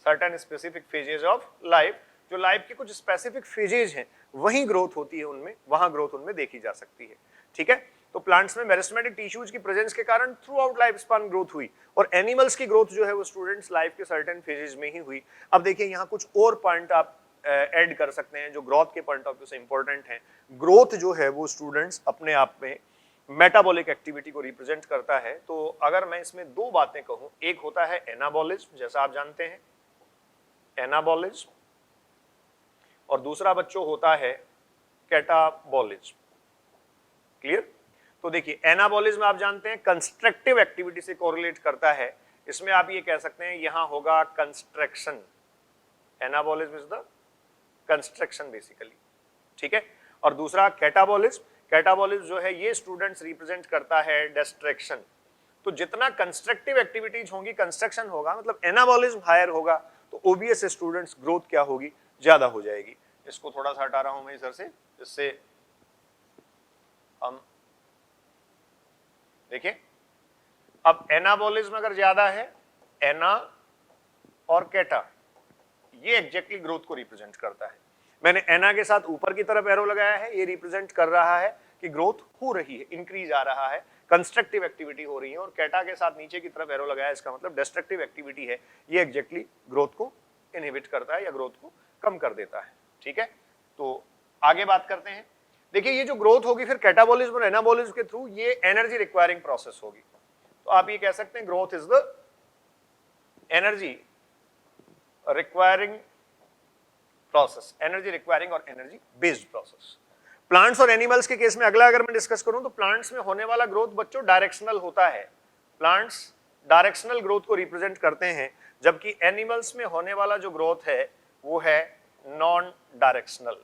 certain specific phases of life, जो लाइफ के कुछ स्पेसिफिक फेजेज हैं वहीं ग्रोथ होती है उनमें, वहां ग्रोथ उनमें देखी जा सकती है, ठीक है। तो प्लांट्स में मेरिस्टेमेटिक टिश्यूज की प्रेजेंस के कारण through out life span growth हुई, और एनिमल्स की ग्रोथ जो है वो स्टूडेंट्स लाइफ के सर्टेन फेजेज में ही हुई। अब देखिए यहाँ कुछ और पॉइंट आप ऐड कर सकते हैं जो ग्रोथ के पॉइंट ऑफ व्यू से इंपॉर्टेंट है। ग्रोथ जो है वो स्टूडेंट्स अपने आप में मेटाबॉलिक एक्टिविटी को रिप्रेजेंट करता है। तो अगर मैं इसमें दो बातें कहूं, एक होता है एनाबॉलिज्म, जैसा आप जानते हैं एनाबॉलिज्म, और दूसरा बच्चों होता है कैटाबॉलिज्म। क्लियर? तो देखिए एनाबॉलिज्म आप जानते हैं कंस्ट्रक्टिव एक्टिविटी से कोरिलेट करता है, इसमें आप ये कह सकते हैं यहां होगा construction, anabolism is the construction basically, ठीक है। और दूसरा कैटाबॉलिज्म, कैटाबॉलिज्म जो है ये स्टूडेंट्स रिप्रेजेंट करता है डिस्ट्रैक्शन। तो जितना कंस्ट्रक्टिव एक्टिविटीज होंगी, कंस्ट्रक्शन होगा, मतलब एनाबॉलिज्म हायर होगा, तो ओबीएस स्टूडेंट्स ग्रोथ क्या होगी? ज्यादा हो जाएगी। इसको थोड़ा सा हटा रहा हूं मैं इधर से, जिससे हम देखिए अब एनाबॉलिज्म अगर ज्यादा है, एना और कैटा, ये एग्जैक्टली ग्रोथ को रिप्रेजेंट करता है। मैंने एना के साथ ऊपर की तरफ एरो लगाया है, ये रिप्रेजेंट कर रहा है कि ग्रोथ हो रही है, इंक्रीज आ रहा है, कंस्ट्रक्टिव एक्टिविटी हो रही है, और कैटा के साथ नीचे की तरफ एरो लगाया है, इसका मतलब डिस्ट्रक्टिव एक्टिविटी है, ये एग्जैक्टली ग्रोथ को इनहिबिट करता है या ग्रोथ को कम कर देता है, ठीक है। तो आगे बात करते हैं। देखिए ये जो ग्रोथ होगी फिर कैटाबॉलिज्म और एनाबॉलिज्म के थ्रू, ये एनर्जी रिक्वायरिंग प्रोसेस होगी। तो आप ये कह सकते हैं growth is the energy requiring process, energy requiring और एनर्जी बेस्ड प्रोसेस। प्लांट्स और एनिमल्स के केस में अगला अगर मैं डिस्कस करूं तो प्लांट्स में होने वाला ग्रोथ बच्चों डायरेक्शनल होता है, प्लांट्स डायरेक्शनल ग्रोथ को रिप्रेजेंट करते हैं, जबकि एनिमल्स में होने वाला जो ग्रोथ है वो है नॉन डायरेक्शनल।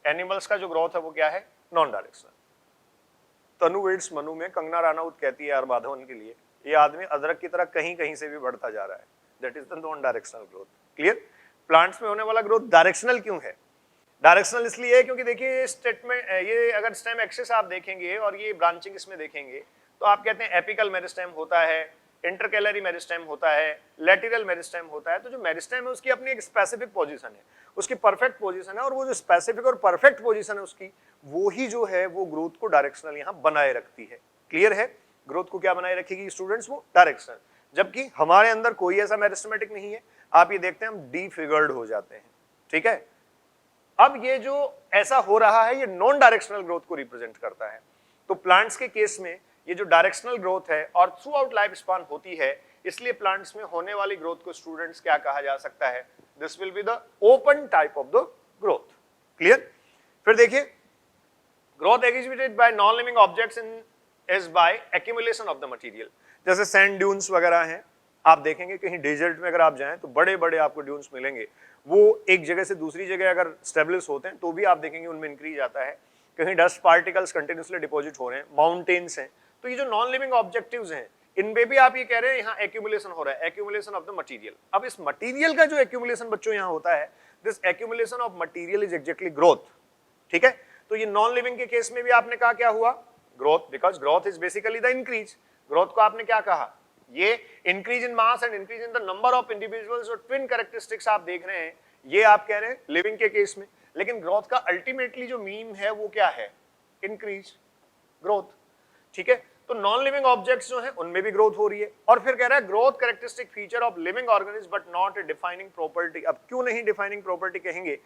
एनिमल्स का जो ग्रोथ है वो क्या है? Non directional. Tanu weds Manu में कंगना रानाउत कहती है यार माधवन के लिए, ये आदमी अदरक की तरह कहीं कहीं से भी बढ़ता जा रहा है, that is the non directional growth. Clear? Plants में होने वाला ग्रोथ डायरेक्शनल क्यों है? डायरेक्शनल इसलिए है क्योंकि देखिए स्टेटमेंट, ये अगर स्टेम एक्सिस आप देखेंगे और ये ब्रांचिंग इसमें देखेंगे तो आप कहते हैं एपिकल मेरिस्टेम होता है, इंटरकैलरी मेरिस्टेम होता है, लैटेरल मेरिस्टेम होता है। तो जो मेरिस्टेम है उसकी अपनी एक स्पेसिफिक पोजीशन है, उसकी परफेक्ट पोजीशन है, और वो जो स्पेसिफिक और परफेक्ट पोजीशन है उसकी, वो ही जो है वो ग्रोथ को डायरेक्शनल यहाँ बनाए रखती है। क्लियर है? ग्रोथ को क्या बनाए रखेगी स्टूडेंट्स? वो डायरेक्शनल। जबकि हमारे अंदर कोई ऐसा मेरिस्टेमेटिक नहीं है, आप ये देखते हैं हम डीफिगर्ड हो जाते हैं, ठीक है। अब ये जो ऐसा हो रहा है ये नॉन डायरेक्शनल ग्रोथ को रिप्रेजेंट करता है। तो प्लांट्स के केस में ये जो डायरेक्शनल ग्रोथ है और थ्रू आउट लाइफ स्पान होती है, इसलिए प्लांट्स में होने वाली ग्रोथ को स्टूडेंट्स क्या कहा जा सकता है? This will be the open type of the growth. Clear? फिर देखिए growth executed by non living objects in is by accumulation of the material. जैसे सैंड ड्यून्स वगैरह हैं, आप देखेंगे कहीं डेजर्ट में अगर आप जाएं तो बड़े बड़े आपको ड्यून्स मिलेंगे, वो एक जगह से दूसरी जगह अगर स्टेब्लिश होते हैं तो भी आप देखेंगे उनमें इंक्रीज आता है। कहीं डस्ट पार्टिकल्स कंटिन्यूसली डिपॉजिट हो रहे हैं, माउंटेन्स हैं। तो ये जो नॉन लिविंग ऑब्जेक्टिव्स हैं इनमें भी आप ये कह रहे हैं यहाँ एक्यूमुलेशन हो रहा है, एक्यूमुलेशन ऑफ द मटेरियल। अब इस मटेरियल का जो एक्यूमुलेशन बच्चों यहाँ होता है, this accumulation of material is exactly growth. ठीक है, तो ये नॉन लिविंग के केस में भी आपने कहा क्या हुआ, growth, because growth is basically the increase. Growth को आपने क्या कहा, ये increase in mass and increase in the number of individuals और ट्विन कैरेक्टरिस्टिक्स आप देख रहे हैं, ये आप कह रहे हैं लिविंग के केस में। लेकिन ग्रोथ का अल्टीमेटली जो मीन है वो क्या है, इंक्रीज, ग्रोथ। ठीक है, तो नॉन लिविंग ऑब्जेक्ट्स जो है उनमें भी ग्रोथ हो रही है। और फिर कह रहा है growth characteristic feature of living organism but not a defining property. अब क्यों नहीं डिफाइनिंग प्रॉपर्टी कहेंगे,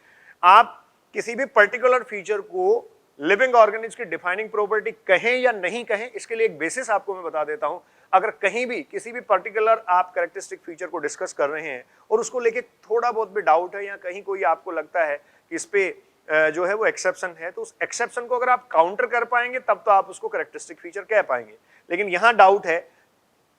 आप किसी भी पर्टिकुलर फीचर को लिविंग ऑर्गेनिज्म की डिफाइनिंग प्रॉपर्टी कहें या नहीं कहें, इसके लिए एक बेसिस आपको मैं बता देता हूं। अगर कहीं भी किसी भी पर्टिकुलर आप कैरेक्टरिस्टिक फीचर को डिस्कस कर रहे हैं और उसको लेके थोड़ा बहुत भी डाउट है या कहीं कोई आपको लगता है कि इस पे जो है वो एक्सेप्शन है, तो उस एक्सेप्शन को अगर आप काउंटर कर पाएंगे तब तो आप उसको कैरेक्टरिस्टिक फीचर कह पाएंगे। लेकिन यहां डाउट है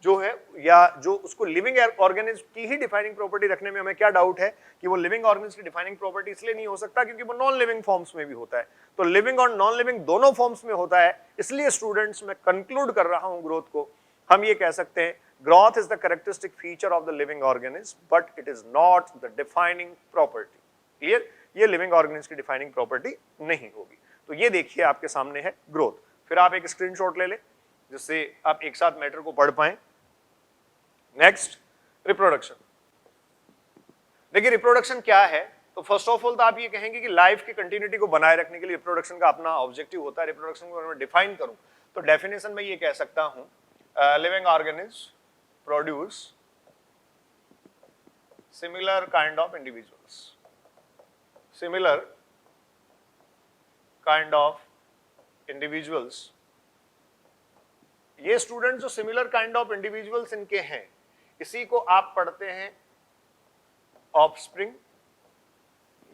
जो है, या जो उसको लिविंग ऑर्गेनिज्म की ही डिफाइनिंग प्रॉपर्टी रखने में हमें क्या डाउट है कि वो लिविंग ऑर्गेनिज्म की डिफाइनिंग प्रॉपर्टी इसलिए नहीं हो सकता क्योंकि वो नॉन लिविंग फॉर्म्स में भी होता है। तो लिविंग और नॉन लिविंग दोनों फॉर्म्स में होता है, इसलिए स्टूडेंट्स मैं कंक्लूड कर रहा हूं ग्रोथ को, हम ये कह सकते हैं growth is the characteristic feature of the living organism but it is not the defining property. Clear, ये लिविंग ऑर्गेनिज्म की डिफाइनिंग प्रॉपर्टी नहीं होगी। तो ये देखिए आपके सामने है ग्रोथ। फिर आप एक स्क्रीनशॉट ले लें जिससे आप एक साथ मैटर को पढ़ पाएं। Next, reproduction. देखिए रिप्रोडक्शन क्या है, तो फर्स्ट ऑफ ऑल तो आप ये कहेंगे कि लाइफ की कंटिन्यूटी को बनाए रखने के लिए रिप्रोडक्शन का अपना ऑब्जेक्टिव होता है। रिप्रोडक्शन को अगर मैं डिफाइन करूं तो डेफिनेशन में ये कह सकता हूं, living organism produce similar kind of individuals, similar kind of individuals. ये स्टूडेंट जो सिमिलर काइंड ऑफ इंडिविजुअल्स इनके हैं, इसी को आप पढ़ते हैं ऑफस्प्रिंग,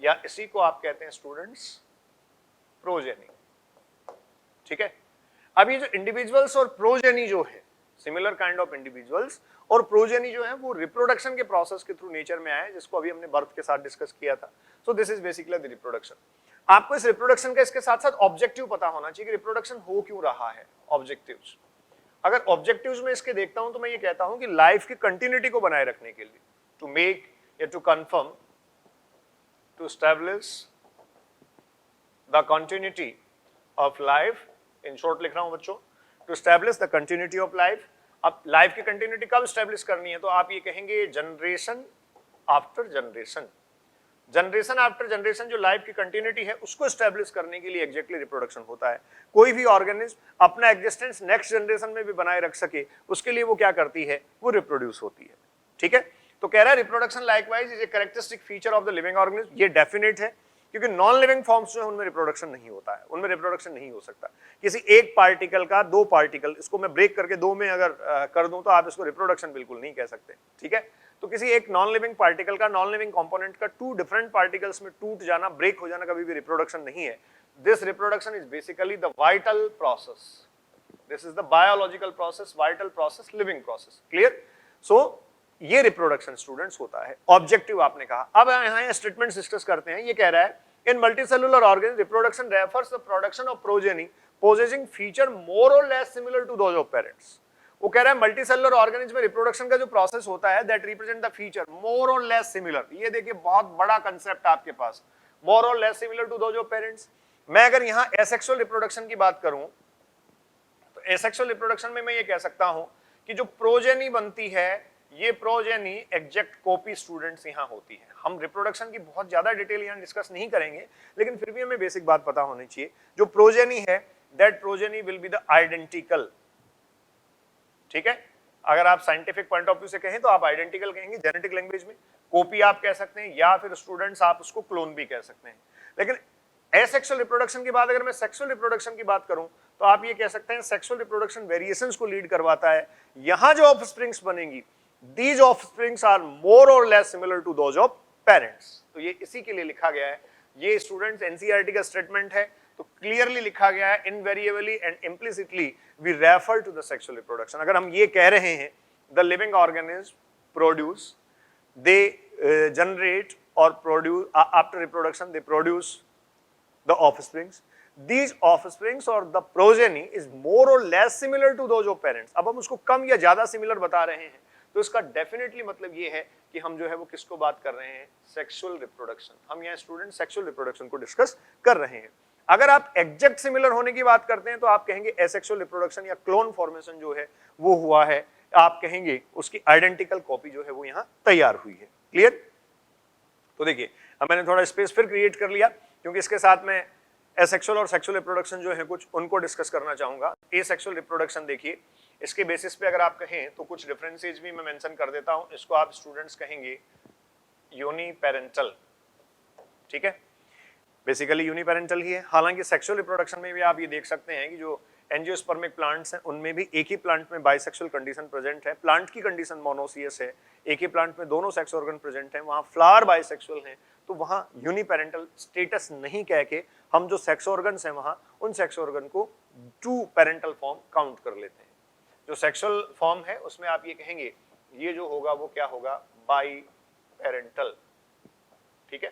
या इसी को आप कहते हैं स्टूडेंट्स प्रोजेनी। ठीक है, अब ये जो इंडिविजुअल्स और प्रोजेनी जो है, सिमिलर काइंड ऑफ इंडिविजुअल्स और प्रोजेनी जो है वो रिप्रोडक्शन के प्रोसेस के थ्रू नेचर में आए, जिसको अभी हमने बर्थ के साथ डिस्कस किया था। सो this is basically the reproduction. आपको इस रिप्रोडक्शन का इसके साथ साथ ऑब्जेक्टिव पता होना चाहिए कि रिप्रोडक्शन हो क्यों रहा है। ऑब्जेक्टिव्स, अगर ऑब्जेक्टिव्स में इसके देखता हूं तो मैं ये कहता हूं कि लाइफ की कंटिन्यूटी को बनाए रखने के लिए, टू मेक या to confirm, to establish the continuity of life, in short लिख रहा हूं बच्चों, to establish the continuity of life. अब लाइफ की कंटिन्यूटी कब एस्टैब्लिश करनी है, तो आप ये कहेंगे generation after generation. Generation after generation जो लाइफ की कंटिन्यूटी है उसको एस्टैब्लिश करने के लिए एग्जैक्टली रिप्रोडक्शन होता है। कोई भी ऑर्गेनिज्म अपना एग्जिस्टेंस नेक्स्ट जनरेशन में भी बनाए रख सके, उसके लिए वो क्या करती है, वो रिप्रोड्यूस होती है। ठीक है, तो कह रहा है reproduction likewise is a characteristic feature of the living organism. ये डेफिनेट है क्योंकि नॉन लिविंग फॉर्म्स जो है उनमें रिप्रोडक्शन नहीं होता है, उनमें रिप्रोडक्शन नहीं हो सकता। किसी एक पार्टिकल का दो पार्टिकल, इसको मैं ब्रेक करके दो में अगर कर दूं तो आप इसको रिप्रोडक्शन बिल्कुल नहीं कह सकते। ठीक है, तो किसी एक नॉन लिविंग पार्टिकल का, नॉन लिविंग कंपोनेंट का टू डिफरेंट पार्टिकल्स में टूट जाना, ब्रेक हो जाना कभी भी रिप्रोडक्शन नहीं है। This reproduction is basically the vital process, this is the biological process, vital process, living process. Clear, so ये रिप्रोडक्शन स्टूडेंट्स होता है। ऑब्जेक्टिव आपने कहा। अब यहाँ स्टेटमेंट डिस्कस करते हैं। ये कह रहा है in multicellular organism reproduction refers the production of progeny possessing feature more or less similar to those of parents. वो कह रहा है मल्टीसेलुलर ऑर्गेनिज्म में रिप्रोडक्शन का जो प्रोसेस होता है that represent the feature more or less similar. ये देखिए बहुत बड़ा कंसेप्ट आपके पास, more or less similar to those of parents. मैं अगर यहाँ एसेक्सुअल रिप्रोडक्शन की बात करूं तो एसेक्सुअल रिप्रोडक्शन में मैं ये कह सकता हूं कि जो प्रोजेनी बनती है, ये प्रोजेनी एग्जैक्ट कॉपी स्टूडेंट्स यहाँ होती है। हम रिप्रोडक्शन की बहुत ज्यादा डिटेल यहाँ डिस्कस नहीं करेंगे, लेकिन फिर भी हमें बेसिक बात पता होनी चाहिए। जो प्रोजेनी है that progeny will be the identical. ठीक है, अगर आप साइंटिफिक पॉइंट ऑफ व्यू से कहें तो आप आइडेंटिकल कहेंगे, जेनेटिक लैंग्वेज में कॉपी आप कह सकते हैं, या फिर स्टूडेंट्स आप उसको क्लोन भी कह सकते हैं। लेकिन एसेक्सुअल रिप्रोडक्शन के बाद अगर मैं सेक्सुअल रिप्रोडक्शन की बात करूं तो आप ये कह सकते हैं सेक्सुअल रिप्रोडक्शन वेरिएशंस को लीड करवाता है। यहां जो ऑफस्प्रिंग्स बनेंगी, these offsprings are more or less similar to those of parents। तो ये इसी के लिए लिखा गया है। ये स्टूडेंट्स एनसीईआरटी का स्टेटमेंट है, तो क्लियरली लिखा गया है invariably and implicitly we refer to the sexual reproduction. अगर हम ये कह रहे हैं the living organism produce, they generate और produce after reproduction, they produce the offsprings, these offsprings or the progeny is more or less similar to those of parents। अब हम उसको कम या ज्यादा सिमिलर बता रहे हैं तो इसका डेफिनेटली मतलब ये है कि हम जो है वो किसको बात कर रहे हैं, सेक्सुअल रिप्रोडक्शन। हम यहाँ स्टूडेंट सेक्सुअल रिप्रोडक्शन को डिस्कस कर रहे हैं। अगर आप एग्जैक्ट सिमिलर होने की बात करते हैं तो आप कहेंगे एसेक्सुअल रिप्रोडक्शन या क्लोन फॉर्मेशन जो है वो हुआ है, आप कहेंगे उसकी आइडेंटिकल कॉपी जो है वो यहाँ तैयार हुई है। क्लियर? तो देखिए अब मैंने थोड़ा स्पेस फिर क्रिएट कर लिया क्योंकि इसके साथ में एसेक्सुअल और सेक्सुअल रिप्रोडक्शन जो है कुछ उनको डिस्कस करना चाहूंगा। एसेक्सुअल रिप्रोडक्शन देखिए, इसके बेसिस पे अगर आप कहें तो कुछ डिफरेंसेस भी मैं मेंशन कर देता हूं। इसको आप स्टूडेंट्स कहेंगे यूनिपेरेंटल, ठीक है, बेसिकली यूनिपेरेंटल ही है। हालांकि सेक्सुअल रिप्रोडक्शन में भी आप ये देख सकते हैं कि जो एंजियोस्पर्मिक प्लांट्स हैं उनमें भी एक ही प्लांट में बाइसेक्सुअल कंडीशन प्रेजेंट है, प्लांट की कंडीशन मोनोसियस है, एक ही प्लांट में दोनों सेक्स ऑर्गन प्रेजेंट हैं, वहां फ्लावर बाइसेक्सुअल हैं, तो वहां यूनिपेरेंटल स्टेटस नहीं कह के हम जो सेक्स ऑर्गन्स हैं वहां उन सेक्स ऑर्गन को टू पेरेंटल फॉर्म काउंट कर लेते हैं। जो सेक्सुअल फॉर्म है उसमें आप ये कहेंगे ये जो होगा वो क्या होगा, बाई पेरेंटल, ठीक है।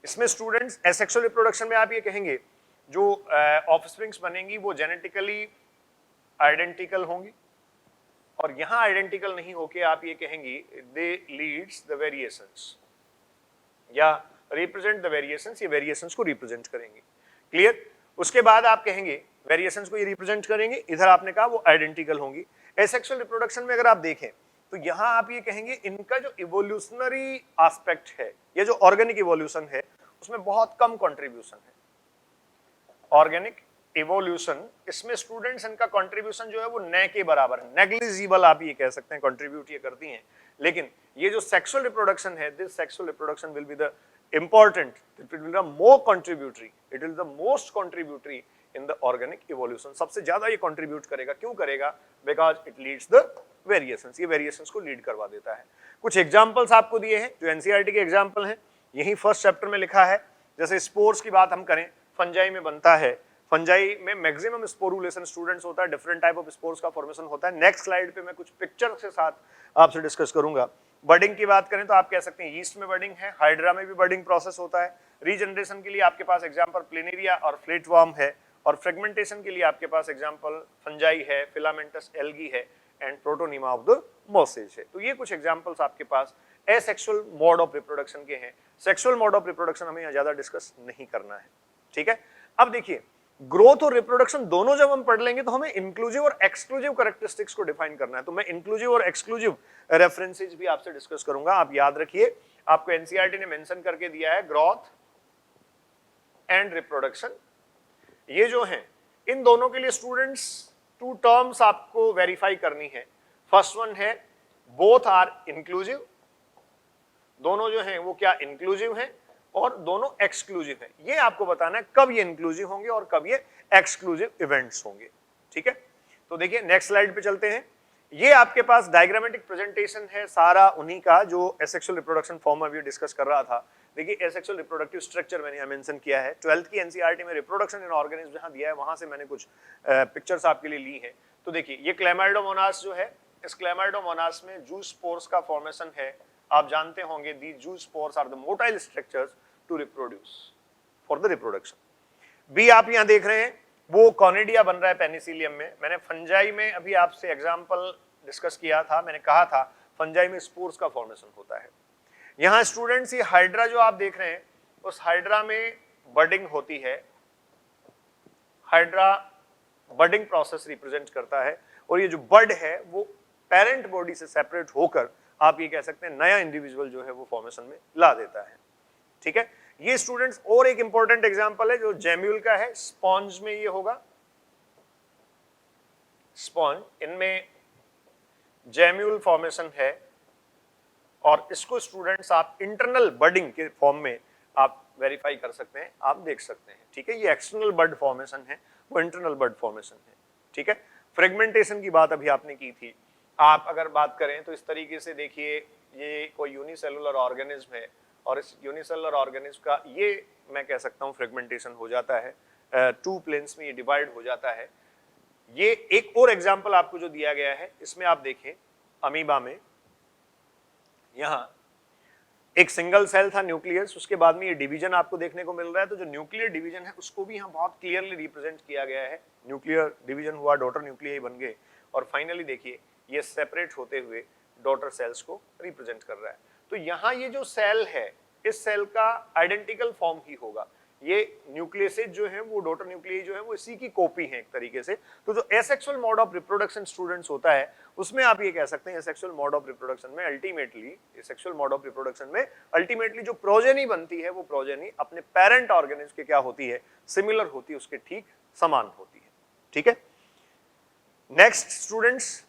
इसमें स्टूडेंट्स एसेक्सुअल रिप्रोडक्शन में आप ये कहेंगे जो ऑफस्प्रिंग्स बनेंगी वो जेनेटिकली आइडेंटिकल होंगी, और यहां आइडेंटिकल नहीं होके आप ये कहेंगी दे लीड्स द वेरिएशंस या रिप्रेजेंट द वेरिएशंस, ये वेरिएशंस को रिप्रेजेंट करेंगे। क्लियर? उसके बाद आप कहेंगे वेरिएशंस को ये रिप्रेजेंट करेंगे, इधर आपने कहा वो आइडेंटिकल होंगी। एसेक्सुअल रिप्रोडक्शन में अगर आप देखें तो यहां आप ये कहेंगे इनका जो इवोल्यूशनरी एस्पेक्ट है, ये जो ऑर्गेनिक इवोल्यूशन है उसमें बहुत कम कंट्रीब्यूशन है। ऑर्गेनिक इवोल्यूशन इसमें स्टूडेंट्स इनका कंट्रीब्यूशन जो है वो न के बराबर है, नेग्लिजिबल आप ये कह सकते हैं, कंट्रीब्यूट ये करती हैं। लेकिन ये जो सेक्सुअल रिप्रोडक्शन है, this sexual reproduction will be the important, it will be the more contributory, it will be the most contributory in the organic evolution। सबसे ज्यादा ये contribute करेगा, क्यों करेगा? Because it leads the variations, ये variations को lead करवा देता है। कुछ examples आपको दिए हैं जो NCERT के example हैं, यही फर्स्ट चैप्टर में लिखा है। जैसे स्पोर्स की बात हम करें, फंजाई में बनता है, फंजाई में मैक्सिमम स्पोरुलेशन स्टूडेंट्स होता है, डिफरेंट टाइप ऑफ स्पोर्स का फॉर्मेशन होता है। नेक्स्ट स्लाइड पे मैं कुछ पिक्चर के साथ आपसे डिस्कस करूंगा। बर्डिंग की बात करें तो आप कह सकते हैं यीस्ट में बर्डिंग है, हाइड्रा में भी बर्डिंग प्रोसेस होता है। रीजनरेशन के लिए आपके पास एग्जांपल प्लेनेरिया और फ्लेटवर्म है, और फ्रेगमेंटेशन के लिए आपके पास एग्जांपल फंजाई है, फिलामेंटस एल्गी है एंड प्रोटोनीमा ऑफ द मोसेज है। तो ये कुछ एग्जांपल्स आपके पास एसेक्सुअल मोड ऑफ रिप्रोडक्शन के हैं। सेक्सुअल मोड ऑफ रिप्रोडक्शन हमें यहाँ ज्यादा डिस्कस नहीं करना है, ठीक है। अब देखिए ग्रोथ और रिप्रोडक्शन दोनों जब हम पढ़ लेंगे तो हमें इंक्लूसिव और एक्सक्लूसिव कैरेक्टरिस्टिक्स को डिफाइन करना है। तो मैं इंक्लूसिव और एक्सक्लूसिव रेफरेंसेस भी आपसे डिस्कस करूंगा। आप याद रखिए, आपको एनसीईआरटी ने मेंशन करके दिया है ग्रोथ एंड रिप्रोडक्शन, ये जो हैं इन दोनों के लिए स्टूडेंट्स टू टर्म्स आपको वेरीफाई करनी है। फर्स्ट वन है बोथ आर इंक्लूसिव, दोनों जो हैं वो क्या इंक्लूसिव हैं, और दोनों एक्सक्लूसिव है। ये आपको बताना है कब ये इंक्लूसिव होंगे और कब ये एक्सक्लूसिव इवेंट्स होंगे, ठीक है। तो देखिए नेक्स्ट स्लाइड पे चलते हैं। ये आपके पास डायग्रामेटिक प्रेजेंटेशन है सारा उन्हीं का जो एसेक्सुअल रिप्रोडक्शन फॉर्म अभी डिस्कस कर रहा था। देखिए एसेक्सुअल रिप्रोडक्टिव स्ट्रक्चर मैंने यहाँ मेंशन किया है। 12th की एनसीईआरटी में रिप्रोडक्शन इन ऑर्गेनिज्म जहाँ दिया है वहां से मैंने कुछ पिक्चर्स आपके लिए ली है। तो देखिए ये क्लेमाइडोमोनास जो है, इस क्लेमाइडोमोनास में जू स्पोर्स का फॉर्मेशन है। आप जानते होंगे the zoospores are the motile structures to reproduce for the reproduction. बी आप यहां देख रहे हैं वो कॉनिडिया बन रहा है पेनिसिलियम में। मैंने फंजाई में अभी आपसे एग्जांपल डिस्कस किया था, मैंने कहा था फंजाई में स्पोर्स का फॉर्मेशन होता है। यहां स्टूडेंट्स ये हाइड्रा जो आप देख रहे हैं उस हाइड्रा में बर्डिंग होती है। हाइड्रा बर्डिंग प्रोसेस रिप्रेजेंट करता है, और ये जो बर्ड है वो पेरेंट बॉडी से सेपरेट होकर आप ये कह सकते हैं नया इंडिविजुअल जो है वो फॉर्मेशन में ला देता है, ठीक है। ये स्टूडेंट्स और एक इंपॉर्टेंट एग्जांपल है जो जेम्यूल का है, स्पॉन्ज में ये होगा। स्पॉन्ज, इनमें जेम्यूल फॉर्मेशन है, और इसको स्टूडेंट्स आप इंटरनल बर्डिंग के फॉर्म में आप वेरीफाई कर सकते हैं, आप देख सकते हैं, ठीक है। ये एक्सटर्नल बर्ड फॉर्मेशन है, वो इंटरनल बर्ड फॉर्मेशन है, ठीक है। फ्रेगमेंटेशन की बात अभी आपने की थी। आप अगर बात करें तो इस तरीके से देखिए ये कोई यूनिसेलुलर ऑर्गेनिज्म है, और इस यूनिसेलुलर ऑर्गेनिज्म का ये मैं कह सकता हूँ फ्रेगमेंटेशन हो जाता है, टू प्लेन्स में ये डिवाइड हो जाता है। ये एक और एग्जांपल आपको जो दिया गया है इसमें आप देखें अमीबा में, यहाँ एक सिंगल सेल था न्यूक्लियस, उसके बाद में ये डिवीजन आपको देखने को मिल रहा है। तो जो न्यूक्लियर डिवीजन है उसको भी यहाँ बहुत क्लियरली रिप्रेजेंट किया गया है। न्यूक्लियर डिवीजन हुआ, डॉटर न्यूक्लियाई बन गए, और फाइनली देखिए ये सेपरेट होते हुए डॉटर सेल्स को रिप्रेजेंट कर रहा है। तो यहाँ ये जो सेल है, इस सेल का आइडेंटिकल फॉर्म ही होगा। ये न्यूक्लियसेज जो है वो डॉटर न्यूक्लियाई जो है वो इसी की कॉपी है एक तरीके से। तो जो asexual mode of reproduction students होता है उसमें आप ये कह सकते हैं एसेक्सुअल मोड ऑफ रिप्रोडक्शन में ultimately, asexual mode of reproduction में अल्टीमेटली जो प्रोजेनी बनती है वो प्रोजेनी अपने पेरेंट ऑर्गेनिज्म के क्या होती है, सिमिलर होती है, उसके ठीक समान होती है। ठीक है, नेक्स्ट स्टूडेंट्स,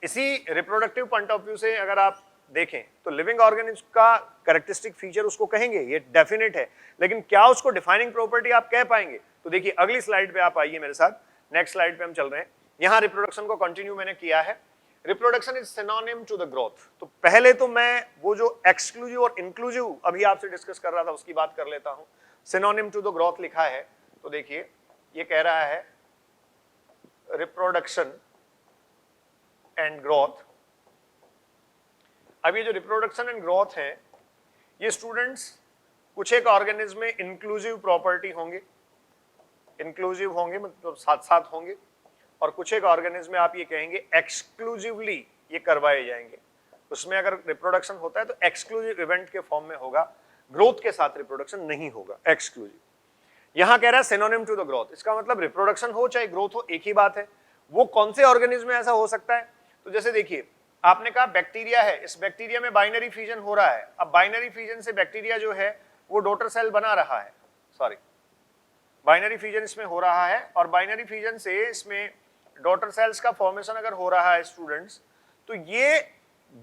इसी रिप्रोडक्टिव पॉइंट ऑफ व्यू से अगर आप देखें तो लिविंग ऑर्गेनिज्म का कैरेक्टरिस्टिक फीचर उसको कहेंगे, ये डेफिनेट है, लेकिन क्या उसको डिफाइनिंग प्रॉपर्टी आप कह पाएंगे? तो देखिए अगली स्लाइड पे आप आइए मेरे साथ, नेक्स्ट स्लाइड पे हम चल रहे हैं। यहां रिप्रोडक्शन को कंटिन्यू मैंने किया है। Reproduction is synonym to the growth. तो पहले तो मैं वो जो एक्सक्लूसिव और इंक्लूसिव अभी आपसे डिस्कस कर रहा था उसकी बात कर लेता हूं। सिनोनिम टू द ग्रोथ लिखा है, तो देखिए ये कह रहा है रिप्रोडक्शन एंड ग्रोथ। अब ये जो रिप्रोडक्शन एंड ग्रोथ है ये स्टूडेंट्स कुछ एक ऑर्गेनिज्म में इंक्लूसिव प्रॉपर्टी होंगे, इंक्लूसिव होंगे मतलब साथ साथ होंगे, और कुछ एक ऑर्गेनिज्म में आप ये कहेंगे एक्सक्लूसिवली ये करवाए जाएंगे। उसमें अगर रिप्रोडक्शन होता है तो एक्सक्लूसिव इवेंट के फॉर्म में होगा, ग्रोथ के साथ रिप्रोडक्शन नहीं होगा, एक्सक्लूसिव। यहां कह रहा है सिनोनिम टू द ग्रोथ, इसका मतलब रिप्रोडक्शन हो चाहे ग्रोथ हो एक ही बात है। वो कौन से ऑर्गेनिज्म में ऐसा हो सकता है? तो जैसे देखिए आपने कहा बैक्टीरिया है, इस बैक्टीरिया में बाइनरी फ्यूजन हो रहा है। अब बाइनरी फ्यूजन से बैक्टीरिया जो है वो डॉटर सेल बना रहा है, सॉरी बाइनरी फ्यूजन इसमें हो रहा है, और बाइनरी फ्यूजन से इसमें डॉटर सेल्स का फॉर्मेशन अगर हो रहा है स्टूडेंट्स, तो ये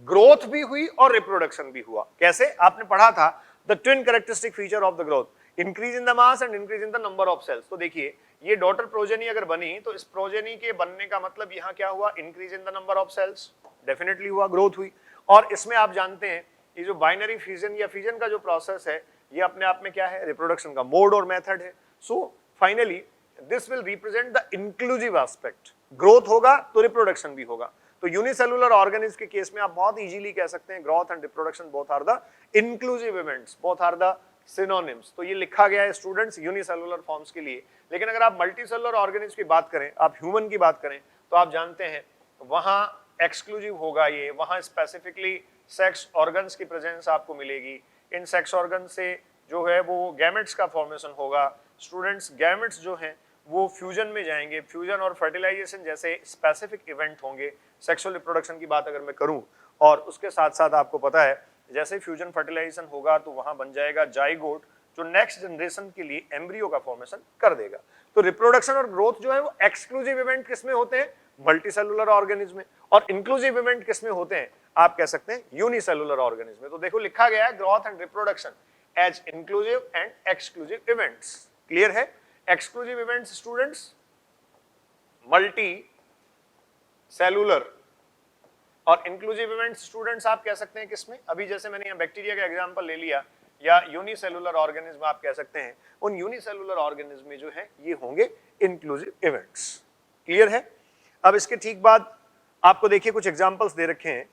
ग्रोथ भी हुई और रिप्रोडक्शन भी हुआ। कैसे? आपने पढ़ा था the twin characteristic feature of the growth, increase in the mass and increase in the number of cells. तो देखिए ये डॉटर प्रोजेनी अगर बनी तो इस प्रोजेनी के बनने का मतलब यहाँ क्या हुआ, increase in the number of cells, definitely हुआ, ग्रोथ हुई। और इसमें आप जानते हैं ये जो बाइनरी फ्यूजन या फ्यूजन का जो प्रोसेस है ये अपने आप में क्या है, रिप्रोडक्शन का मोड और मेथड है। So finally this will represent the inclusive aspect, growth होगा तो रिप्रोडक्शन भी होगा। तो यूनिसेलुलर ऑर्गेनिज्म के केस में आप बहुत इजीली कह सकते हैं growth and reproduction both are the inclusive events, both are the synonyms. तो ये लिखा गया है स्टूडेंट्स यूनिसेलुलर फॉर्म्स के लिए। लेकिन अगर आप मल्टीसेलुलर ऑर्गेनिज्म की बात करें, आप ह्यूमन की बात करें, तो आप जानते हैं वहां एक्सक्लूसिव होगा ये, वहां स्पेसिफिकली सेक्स ऑर्गन्स की प्रेजेंस आपको मिलेगी। इन सेक्स ऑर्गन से जो है वो गैमेट्स का फॉर्मेशन होगा। स्टूडेंट्स गैमेट्स जो हैं वो फ्यूजन में जाएंगे, फ्यूजन और फर्टिलाइजेशन जैसे स्पेसिफिक इवेंट होंगे। सेक्सुअल रिप्रोडक्शन की बात अगर मैं करूं, और उसके साथ साथ आपको पता है जैसे फ्यूजन फर्टिलाइजेशन होगा तो वहां बन जाएगा जाइगोट, जो नेक्स्ट जनरेशन के लिए एम्ब्रियो का फॉर्मेशन कर देगा। तो रिप्रोडक्शन और ग्रोथ जो है वो एक्सक्लूसिव इवेंट किसमें होते हैं, मल्टीसेलुलर ऑर्गेनिज्म में, और इंक्लूसिव इवेंट किसमें होते हैं, आप कह सकते हैं यूनिसेलुलर ऑर्गेनिज्म में। तो देखो लिखा गया है growth and reproduction as inclusive and exclusive events. Clear है? Exclusive events students multi cellular, और इंक्लूसिव इवेंट्स स्टूडेंट्स आप कह सकते हैं किसमें, अभी जैसे मैंने यहाँ बैक्टीरिया का एग्जांपल ले लिया, या यूनिसेलुलर ऑर्गेनिज्म आप कह सकते हैं, उन यूनिसेलुलर ऑर्गेनिज्म में जो है ये होंगे इंक्लूसिव इवेंट्स। क्लियर है? अब इसके ठीक बाद आपको देखिए कुछ एग्जांपल्स दे रखे हैं।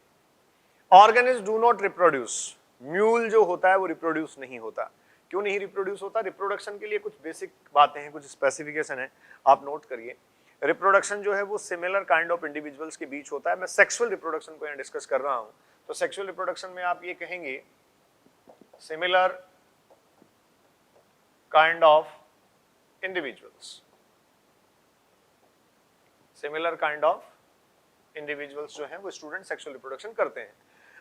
Organism do not reproduce, mule जो होता है वो रिप्रोड्यूस नहीं होता। क्यों नहीं रिप्रोड्यूस होता? रिप्रोडक्शन के लिए कुछ बेसिक बातें हैं, कुछ स्पेसिफिकेशन है, आप नोट करिए। रिप्रोडक्शन जो है वो सिमिलर काइंड ऑफ इंडिविजुअल्स के बीच होता है। मैं सेक्सुअल रिप्रोडक्शन को यहाँ डिस्कस कर रहा हूं, तो सेक्सुअल रिप्रोडक्शन में आप ये कहेंगे similar kind of individuals, similar kind of individuals जो हैं वो स्टूडेंट सेक्सुअल रिप्रोडक्शन करते हैं।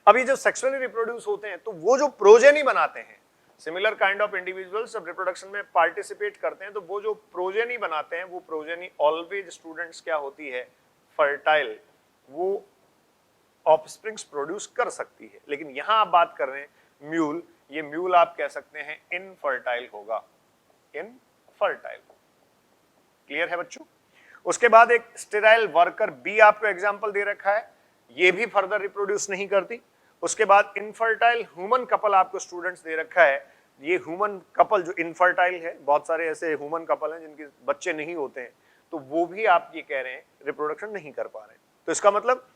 अभी जो सेक्सुअली रिप्रोड्यूस होते हैं तो वो जो प्रोजेनी बनाते हैं, सिमिलर काइंड ऑफ इंडिविजुअल्स जब रिप्रोडक्शन में पार्टिसिपेट करते हैं तो वो जो प्रोजेनी बनाते हैं वो प्रोजेनी ऑलवेज स्टूडेंट्स क्या होती है, फर्टाइल, वो ऑफस्प्रिंग्स प्रोड्यूस कर सकती है। लेकिन यहां आप बात कर रहे हैं म्यूल, ये म्यूल आप कह सकते हैं इनफर्टाइल होगा, इनफर्टाइल। क्लियर है बच्चों? उसके बाद एक स्टेराइल वर्कर बी आपको एग्जांपल दे रखा है, ये भी फर्दर रिप्रोड्यूस नहीं करती। उसके बाद इनफर्टाइल ह्यूमन कपल आपको स्टूडेंट्स दे रखा है, ये ह्यूमन कपल जो इनफर्टाइल है, बहुत सारे ऐसे ह्यूमन कपल हैं जिनके बच्चे नहीं होते हैं, तो वो भी आप ये कह रहे हैं रिप्रोडक्शन नहीं कर पा रहे हैं। तो इसका मतलब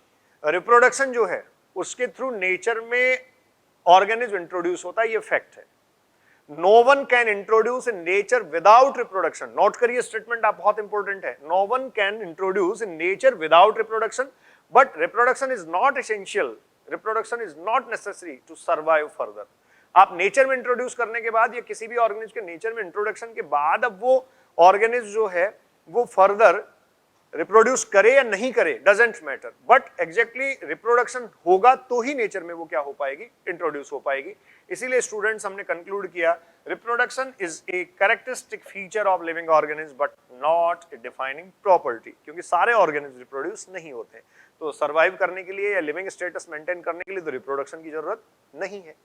रिप्रोडक्शन जो है उसके थ्रू नेचर में ऑर्गेनिज्म इंट्रोड्यूस होता है, ये फैक्ट है। No one can introduce in nature without reproduction. Note करिए स्टेटमेंट, आप बहुत इंपॉर्टेंट है। No one can introduce in nature without reproduction, but reproduction is not essential, reproduction is not necessary to survive further. आप nature में introduce करने के बाद या किसी भी ऑर्गेनिज्म के नेचर में इंट्रोडक्शन के बाद अब वो ऑर्गेनिज्म जो है वो फर्दर रिप्रोड्यूस करे या नहीं करे, doesn't matter, but exactly reproduction होगा तो ही नेचर में वो क्या हो पाएगी, इंट्रोड्यूस हो पाएगी। इसीलिए स्टूडेंट्स हमने कंक्लूड किया reproduction is a characteristic feature of living organism but not a defining property, क्योंकि सारे ऑर्गेनिज्म रिप्रोड्यूस नहीं होते। तो सर्वाइव करने के लिए या लिविंग स्टेटस मेंटेन करने के लिए तो रिप्रोडक्शन की जरूरत नहीं है,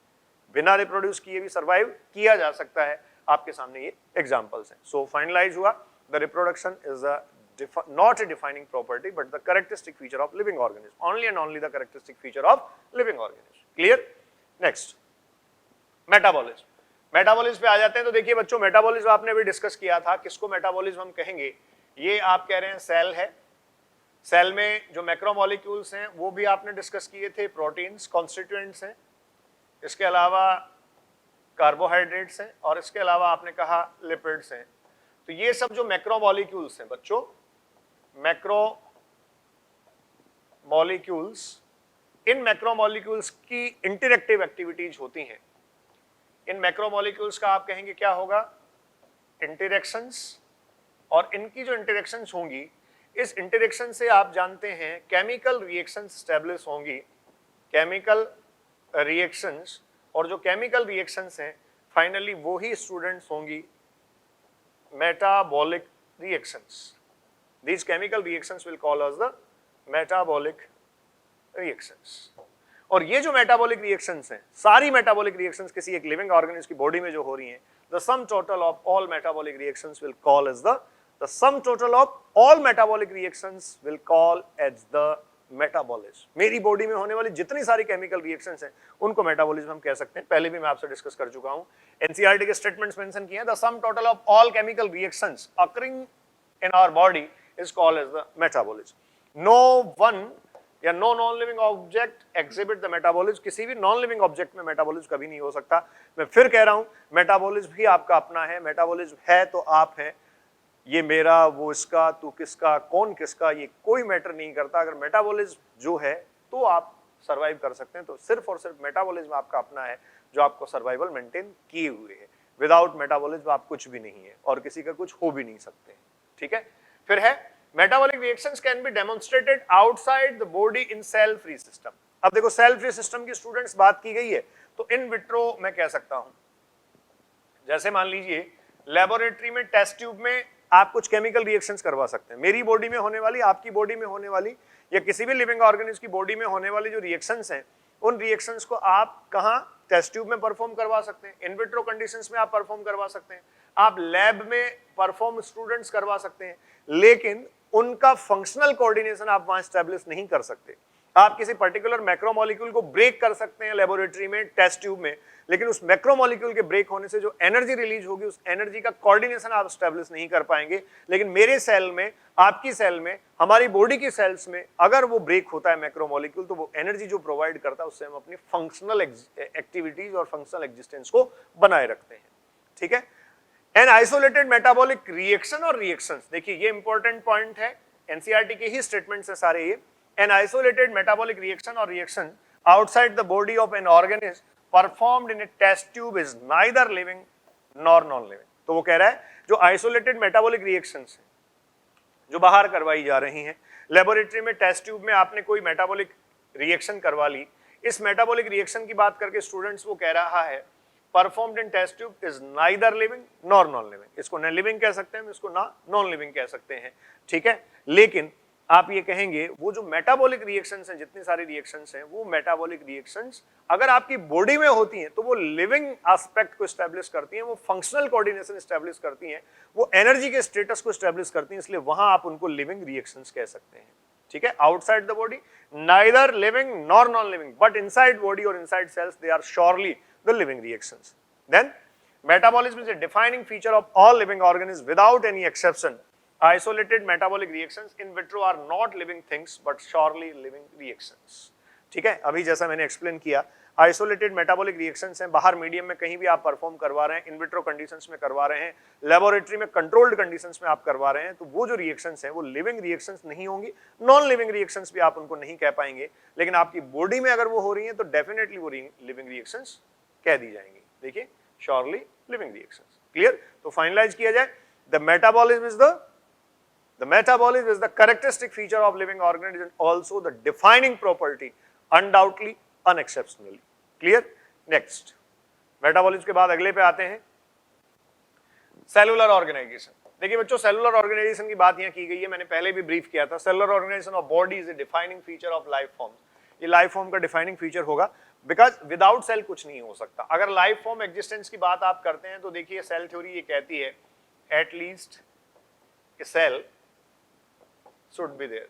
बिना रिप्रोड्यूस किए भी सर्वाइव किया जा सकता है। आपके सामने ये एग्जांपल्स हैं। सो फाइनलाइज हुआ, the reproduction is not a defining property but the characteristic feature of living organism, only and only the characteristic feature of living organism. Clear? Next, metabolism. Metabolism पे आ जाते हैं। तो देखिए बच्चों, मेटाबॉलिज्म आपने अभी डिस्कस किया था। किसको मेटाबॉलिज्म हम कहेंगे? ये आप कह रहे हैं सेल है, सेल में जो मैक्रोमोलिक्यूल्स हैं वो भी आपने डिस्कस किए थे, प्रोटीन्स कॉन्स्टिट्यूएंट्स हैं, इसके अलावा कार्बोहाइड्रेट्स हैं, और इसके अलावा आपने कहा लिपिड्स हैं। तो ये सब जो मैक्रोमोलिक्यूल्स हैं बच्चों, मैक्रोमोलिक्यूल्स, इन मैक्रोमोलिक्यूल्स की इंटरएक्टिव एक्टिविटीज होती हैं। इन मैक्रोमोलिक्यूल्स का आप कहेंगे क्या होगा? इंटरेक्शंस। और इनकी जो इंटरेक्शंस होंगी, इस इंटरेक्शन से आप जानते हैं केमिकल रिएक्शंस एस्टेब्लिश होंगी, केमिकल रिएक्शंस। और जो केमिकल रिएक्शंस हैं फाइनली वो ही स्टूडेंट्स होंगी metabolic reactions. These chemical reactions will call as the metabolic reactions. और ये जो metabolic reactions हैं, सारी metabolic reactions किसी एक living organism की body में जो हो रही हैं, the sum total of all metabolic reactions will call as the sum total of all metabolic reactions will call as the metabolism. मेरी बॉडी में होने वाली जितनी सारी केमिकल रिएक्शंस हैं उनको मेटाबॉलिज्म हम कह सकते हैं। पहले भी मैं आपसे डिस्कस कर चुका हूं, एनसीईआरटी के स्टेटमेंट्स मेंशन किए हैं, the sum total of all chemical reactions occurring in our body is called as the metabolism. No one या no non living object exhibit the metabolism. किसी भी नॉन लिविंग ऑब्जेक्ट में metabolism कभी नहीं हो सकता। मैं फिर कह रहा हूं, मेटाबॉलिज्म भी आपका अपना है। मेटाबॉलिज्म है तो आप हैं, ये मेरा, वो इसका, तू किसका, कौन किसका, ये कोई मैटर नहीं करता। अगर मेटाबॉलिज्म जो है तो आप सर्वाइव कर सकते हैं। तो सिर्फ और सिर्फ मेटाबॉलिज्म आपका अपना है जो आपको सर्वाइवल मेंटेन किए हुए है। विदाउट मेटाबॉलिज्म आप कुछ भी नहीं है और किसी का कुछ हो भी नहीं सकते। ठीक है, फिर है metabolic reactions can be demonstrated outside the body in cell free system. अब देखो सेल फ्री सिस्टम की स्टूडेंट्स बात की गई है, तो इन विट्रो मैं कह सकता हूं, जैसे मान लीजिए लेबोरेटरी में टेस्ट ट्यूब में आप कुछ केमिकल रिएक्शंस करवा सकते हैं। मेरी बॉडी में होने वाली, आपकी बॉडी में होने वाली, या किसी भी लिविंग ऑर्गेनिज्म की बॉडी में होने वाली जो रिएक्शंस हैं, उन रिएक्शंस को आप कहां? टेस्ट ट्यूब में परफॉर्म करवा सकते हैं, इन विट्रो कंडीशंस में आप परफॉर्म करवा सकते हैं, आप लैब में परफॉर्म स्टूडेंट्स करवा सकते हैं, लेकिन उनका फंक्शनल कोऑर्डिनेशन आप वहां एस्टैब्लिश नहीं कर सकते। आप किसी पर्टिकुलर मैक्रोमोलिक्यूल को ब्रेक कर सकते हैं लेबोरेटरी में, टेस्ट ट्यूब में, लेकिन उस मैक्रोमोलिक्यूल के ब्रेक होने से जो एनर्जी रिलीज होगी, उस एनर्जी का कोऑर्डिनेशन आप एस्टैब्लिश नहीं कर पाएंगे। लेकिन मेरे सेल में, आपकी सेल में, हमारी बॉडी की सेल्स में अगर वो ब्रेक होता है मैक्रोमोलिक्यूल, तो वो एनर्जी जो प्रोवाइड करता है उससे हम अपनी फंक्शनल एक्टिविटीज और फंक्शनल एग्जिस्टेंस को बनाए रखते हैं। ठीक है, एन आइसोलेटेड मेटाबॉलिक रिएक्शन और रिएक्शंस, देखिए ये इंपॉर्टेंट पॉइंट है, एनसीईआरटी के ही स्टेटमेंट्स है सारे ये। An isolated metabolic reaction or reaction outside the body of an organism performed in a test tube is neither living nor non-living. तो वो कह रहा है जो isolated metabolic reactions हैं, जो बाहर करवाई जा रही हैं, लेबोरेटरी में, टेस्ट ट्यूब में आपने कोई मेटाबॉलिक रिएक्शन करवा ली, इस मेटाबॉलिक रिएक्शन की बात करके स्टूडेंट्स वो कह रहा है performed in test tube is neither living nor non living. इसको न लिविंग कह सकते हैं, इसको ना नॉन लिविंग कह सकते हैं। ठीक है, लेकिन आप ये कहेंगे वो जो मेटाबॉलिक रिएक्शंस हैं, जितनी सारी रिएक्शंस हैं, वो मेटाबॉलिक रिएक्शंस अगर आपकी बॉडी में होती हैं तो वो लिविंग एस्पेक्ट को एस्टैब्लिश करती हैं, वो फंक्शनल कोऑर्डिनेशन एस्टैब्लिश करती हैं, वो एनर्जी के स्टेटस को एस्टैब्लिश करती हैं, इसलिए वहां आप उनको लिविंग रिएक्शंस कह सकते हैं। ठीक है, outside the body neither living nor non living, but inside body और inside cells they are surely the living reactions. Then metabolism is a defining feature of all living organism without any exception. Isolated metabolic reactions in vitro are not living things but surely living reactions. ठीक है, अभी जैसा मैंने explain किया, isolated metabolic reactions हैं, बाहर medium में कहीं भी आप परफॉर्म करवा रहे हैं, इन विट्रो कंडीशंस में करवा रहे हैं, लेबोरेटरी में कंट्रोल्ड कंडीशंस में आप करवा रहे हैं, तो वो जो रिएक्शंस हैं वो लिविंग रिएक्शंस नहीं होंगी, नॉन लिविंग रिएक्शंस भी आप उनको नहीं कह पाएंगे, लेकिन आपकी बॉडी में अगर वो हो रही है तो डेफिनेटली वो लिविंग रिएक्शंस कह दी जाएंगी। देखिए, श्योरली लिविंग रिएक्शंस। क्लियर? तो फाइनलाइज किया जाए, the metabolism is the metabolism is the characteristic feature of living organism and also the defining property, undoubtedly, unexceptionally. Clear? Next, metabolism के बाद अगले पे आते हैं, सेलुलर ऑर्गेनाइजेशन। देखिए बच्चों, सेलुलर ऑर्गेनाइजेशन की बात यहाँ की गई है, मैंने पहले भी ब्रीफ किया था। Cellular organisation of body is a defining feature of life form. ये लाइफ फॉर्म का डिफाइनिंग फीचर होगा, बिकॉज विदाउट सेल कुछ नहीं हो सकता। अगर लाइफ फॉर्म एग्जिस्टेंस की बात आप करते हैं तो देखिए, सेल थ्योरी ये कहती है at least a cell should be there,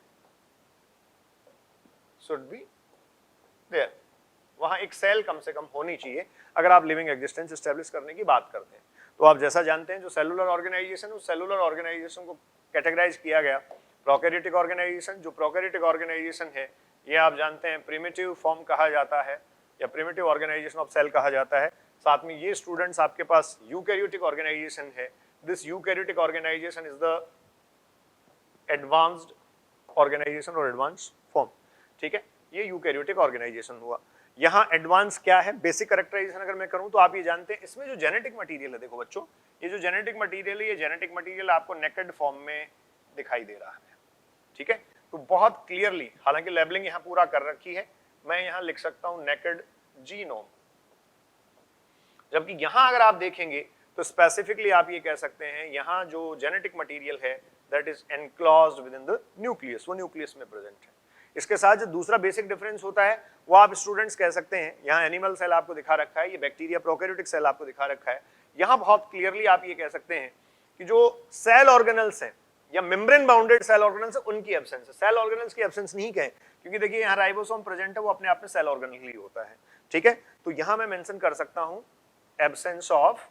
वहां एक सेल कम से कम होनी चाहिए अगर आप लिविंग एग्जिस्टेंस एस्टेब्लिश करने की बात करते हैं। तो आप जैसा जानते हैं, जो सेलुलर ऑर्गेनाइजेशन, उस सेलुलर ऑर्गेनाइजेशन को कैटेगराइज किया गया प्रोकैरियोटिक ऑर्गेनाइजेशन। जो प्रोकैरियोटिक ऑर्गेनाइजेशन है, ये आप जानते हैं प्रिमिटिव फॉर्म कहा जाता है या प्रिमिटिव ऑर्गेनाइजेशन ऑफ सेल कहा जाता है। साथ में ये स्टूडेंट्स आपके पास यूकैरियोटिक ऑर्गेनाइजेशन है। This eukaryotic organisation is the advanced organisation और एडवांस फॉर्म। ठीक है, ये यूकैरियोटिक ऑर्गेनाइजेशन हुआ। यहाँ एडवांस क्या है, बेसिक कैरेक्टराइजेशन अगर मैं करूं तो आप ये जानते हैं, इसमें जो जेनेटिक मटेरियल है, देखो बच्चों, ये जो जेनेटिक मटेरियल है, ये जेनेटिक मटेरियल आपको नेकेड फॉर्म में दिखाई दे रहा है। ठीक है, तो बहुत क्लियरली, हालांकि लेबलिंग यहाँ पूरा कर रखी है, मैं यहाँ लिख सकता हूँ नेकेड जीनोम, जबकि यहाँ अगर आप देखेंगे तो स्पेसिफिकली आप ये कह सकते हैं, यहाँ जो जेनेटिक मटेरियल है that is enclosed within the nucleus, वो न्यूक्लियस में प्रेजेंट है। इसके साथ जो दूसरा बेसिक डिफरेंस होता है वो आप स्टूडेंट्स कह सकते हैं, यहाँ एनिमल सेल आपको दिखा रखा है, ये बैक्टीरिया प्रोकैरियोटिक सेल आपको दिखा रखा है। यहाँ बहुत क्लियरली आप ये कह सकते हैं कि जो सेल ऑर्गेनल्स हैं या मेम्ब्रेन बाउंडेड सेल ऑर्गेनल्स है, उनकी एब्सेंस है। सेल ऑर्गेनल्स की एब्सेंस नहीं कहें, क्योंकि देखिए यहाँ राइबोसोम प्रेजेंट है, वो अपने आप में सेल ऑर्गेनल ही होता है। ठीक है, तो यहाँ मैं मेंशन कर सकता हूँ absence of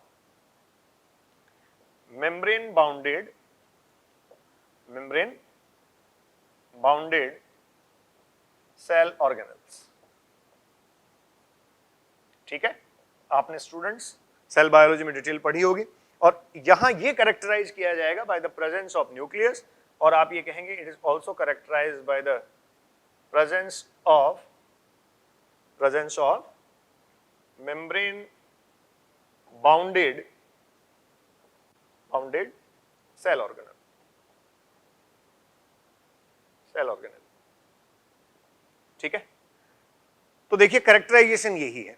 membrane bounded cell organelles. ठीक है, आपने स्टूडेंट्स सेल बायोलॉजी में डिटेल पढ़ी होगी, और यहां ये कैरेक्टराइज किया जाएगा by the presence of nucleus, और आप ये कहेंगे it is also characterised by the presence of membrane bounded cell organelle. ठीक है, तो देखिए कैरेक्टराइजेशन यही है।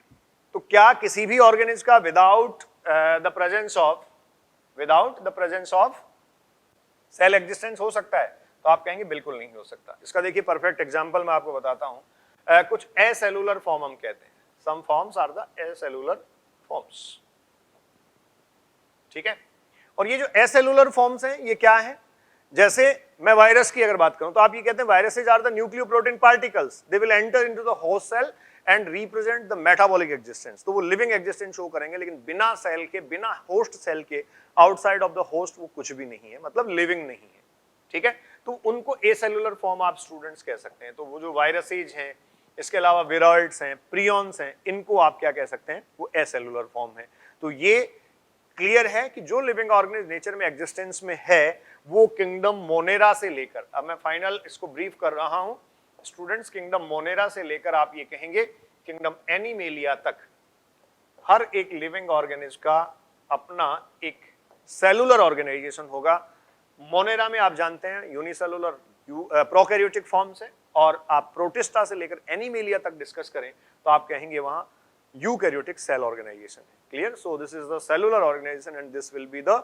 तो क्या किसी भी ऑर्गेनिज्म का without the presence of cell existence हो सकता है? तो आप कहेंगे बिल्कुल नहीं हो सकता। इसका देखिए परफेक्ट एग्जांपल मैं आपको बताता हूं। कुछ एसेलुलर फॉर्म हम कहते हैं, some forms are the acellular forms. ठीक है, और ये जो एसेलुलर फॉर्म्स हैं ये क्या है? जैसे मैं वायरस की अगर बात करूं तो आप ये कहते हैं viruses are the nucleoprotein particles, they will enter into the host cell and represent the metabolic existence. तो वो लिविंग एग्जिस्टेंस शो करेंगे, लेकिन बिना सेल के, बिना होस्ट सेल के, आउटसाइड ऑफ द होस्ट वो कुछ भी नहीं है, मतलब लिविंग नहीं है। ठीक है, तो उनको एसेलुलर फॉर्म आप स्टूडेंट्स कह सकते हैं। तो वो जो वायरसेज हैं, इसके अलावा विराइड्स हैं, प्रियॉन्स हैं, इनको आप क्या कह सकते हैं? वो एसेलुलर फॉर्म है। तो ये क्लियर है कि जो लिविंग ऑर्गेनिज्म नेचर में एग्जिस्टेंस में है वो किंगडम मोनेरा से लेकर, अब मैं फाइनल इसको ब्रीफ कर रहा हूं स्टूडेंट्स, किंगडम मोनेरा से लेकर आप ये कहेंगे किंगडम एनिमेलिया तक, हर एक लिविंग ऑर्गेनिज्म का अपना एक सेलुलर ऑर्गेनाइजेशन होगा। मोनेरा में आप जानते हैं यूनिसेलुलर प्रोकैरियोटिक फॉर्म्स है, और आप प्रोटिस्टा से लेकर एनिमेलिया तक डिस्कस करें तो आप कहेंगे वहां यूकैरियोटिक सेल ऑर्गेनाइजेशन है। Clear? So this is the cellular organization and this will be the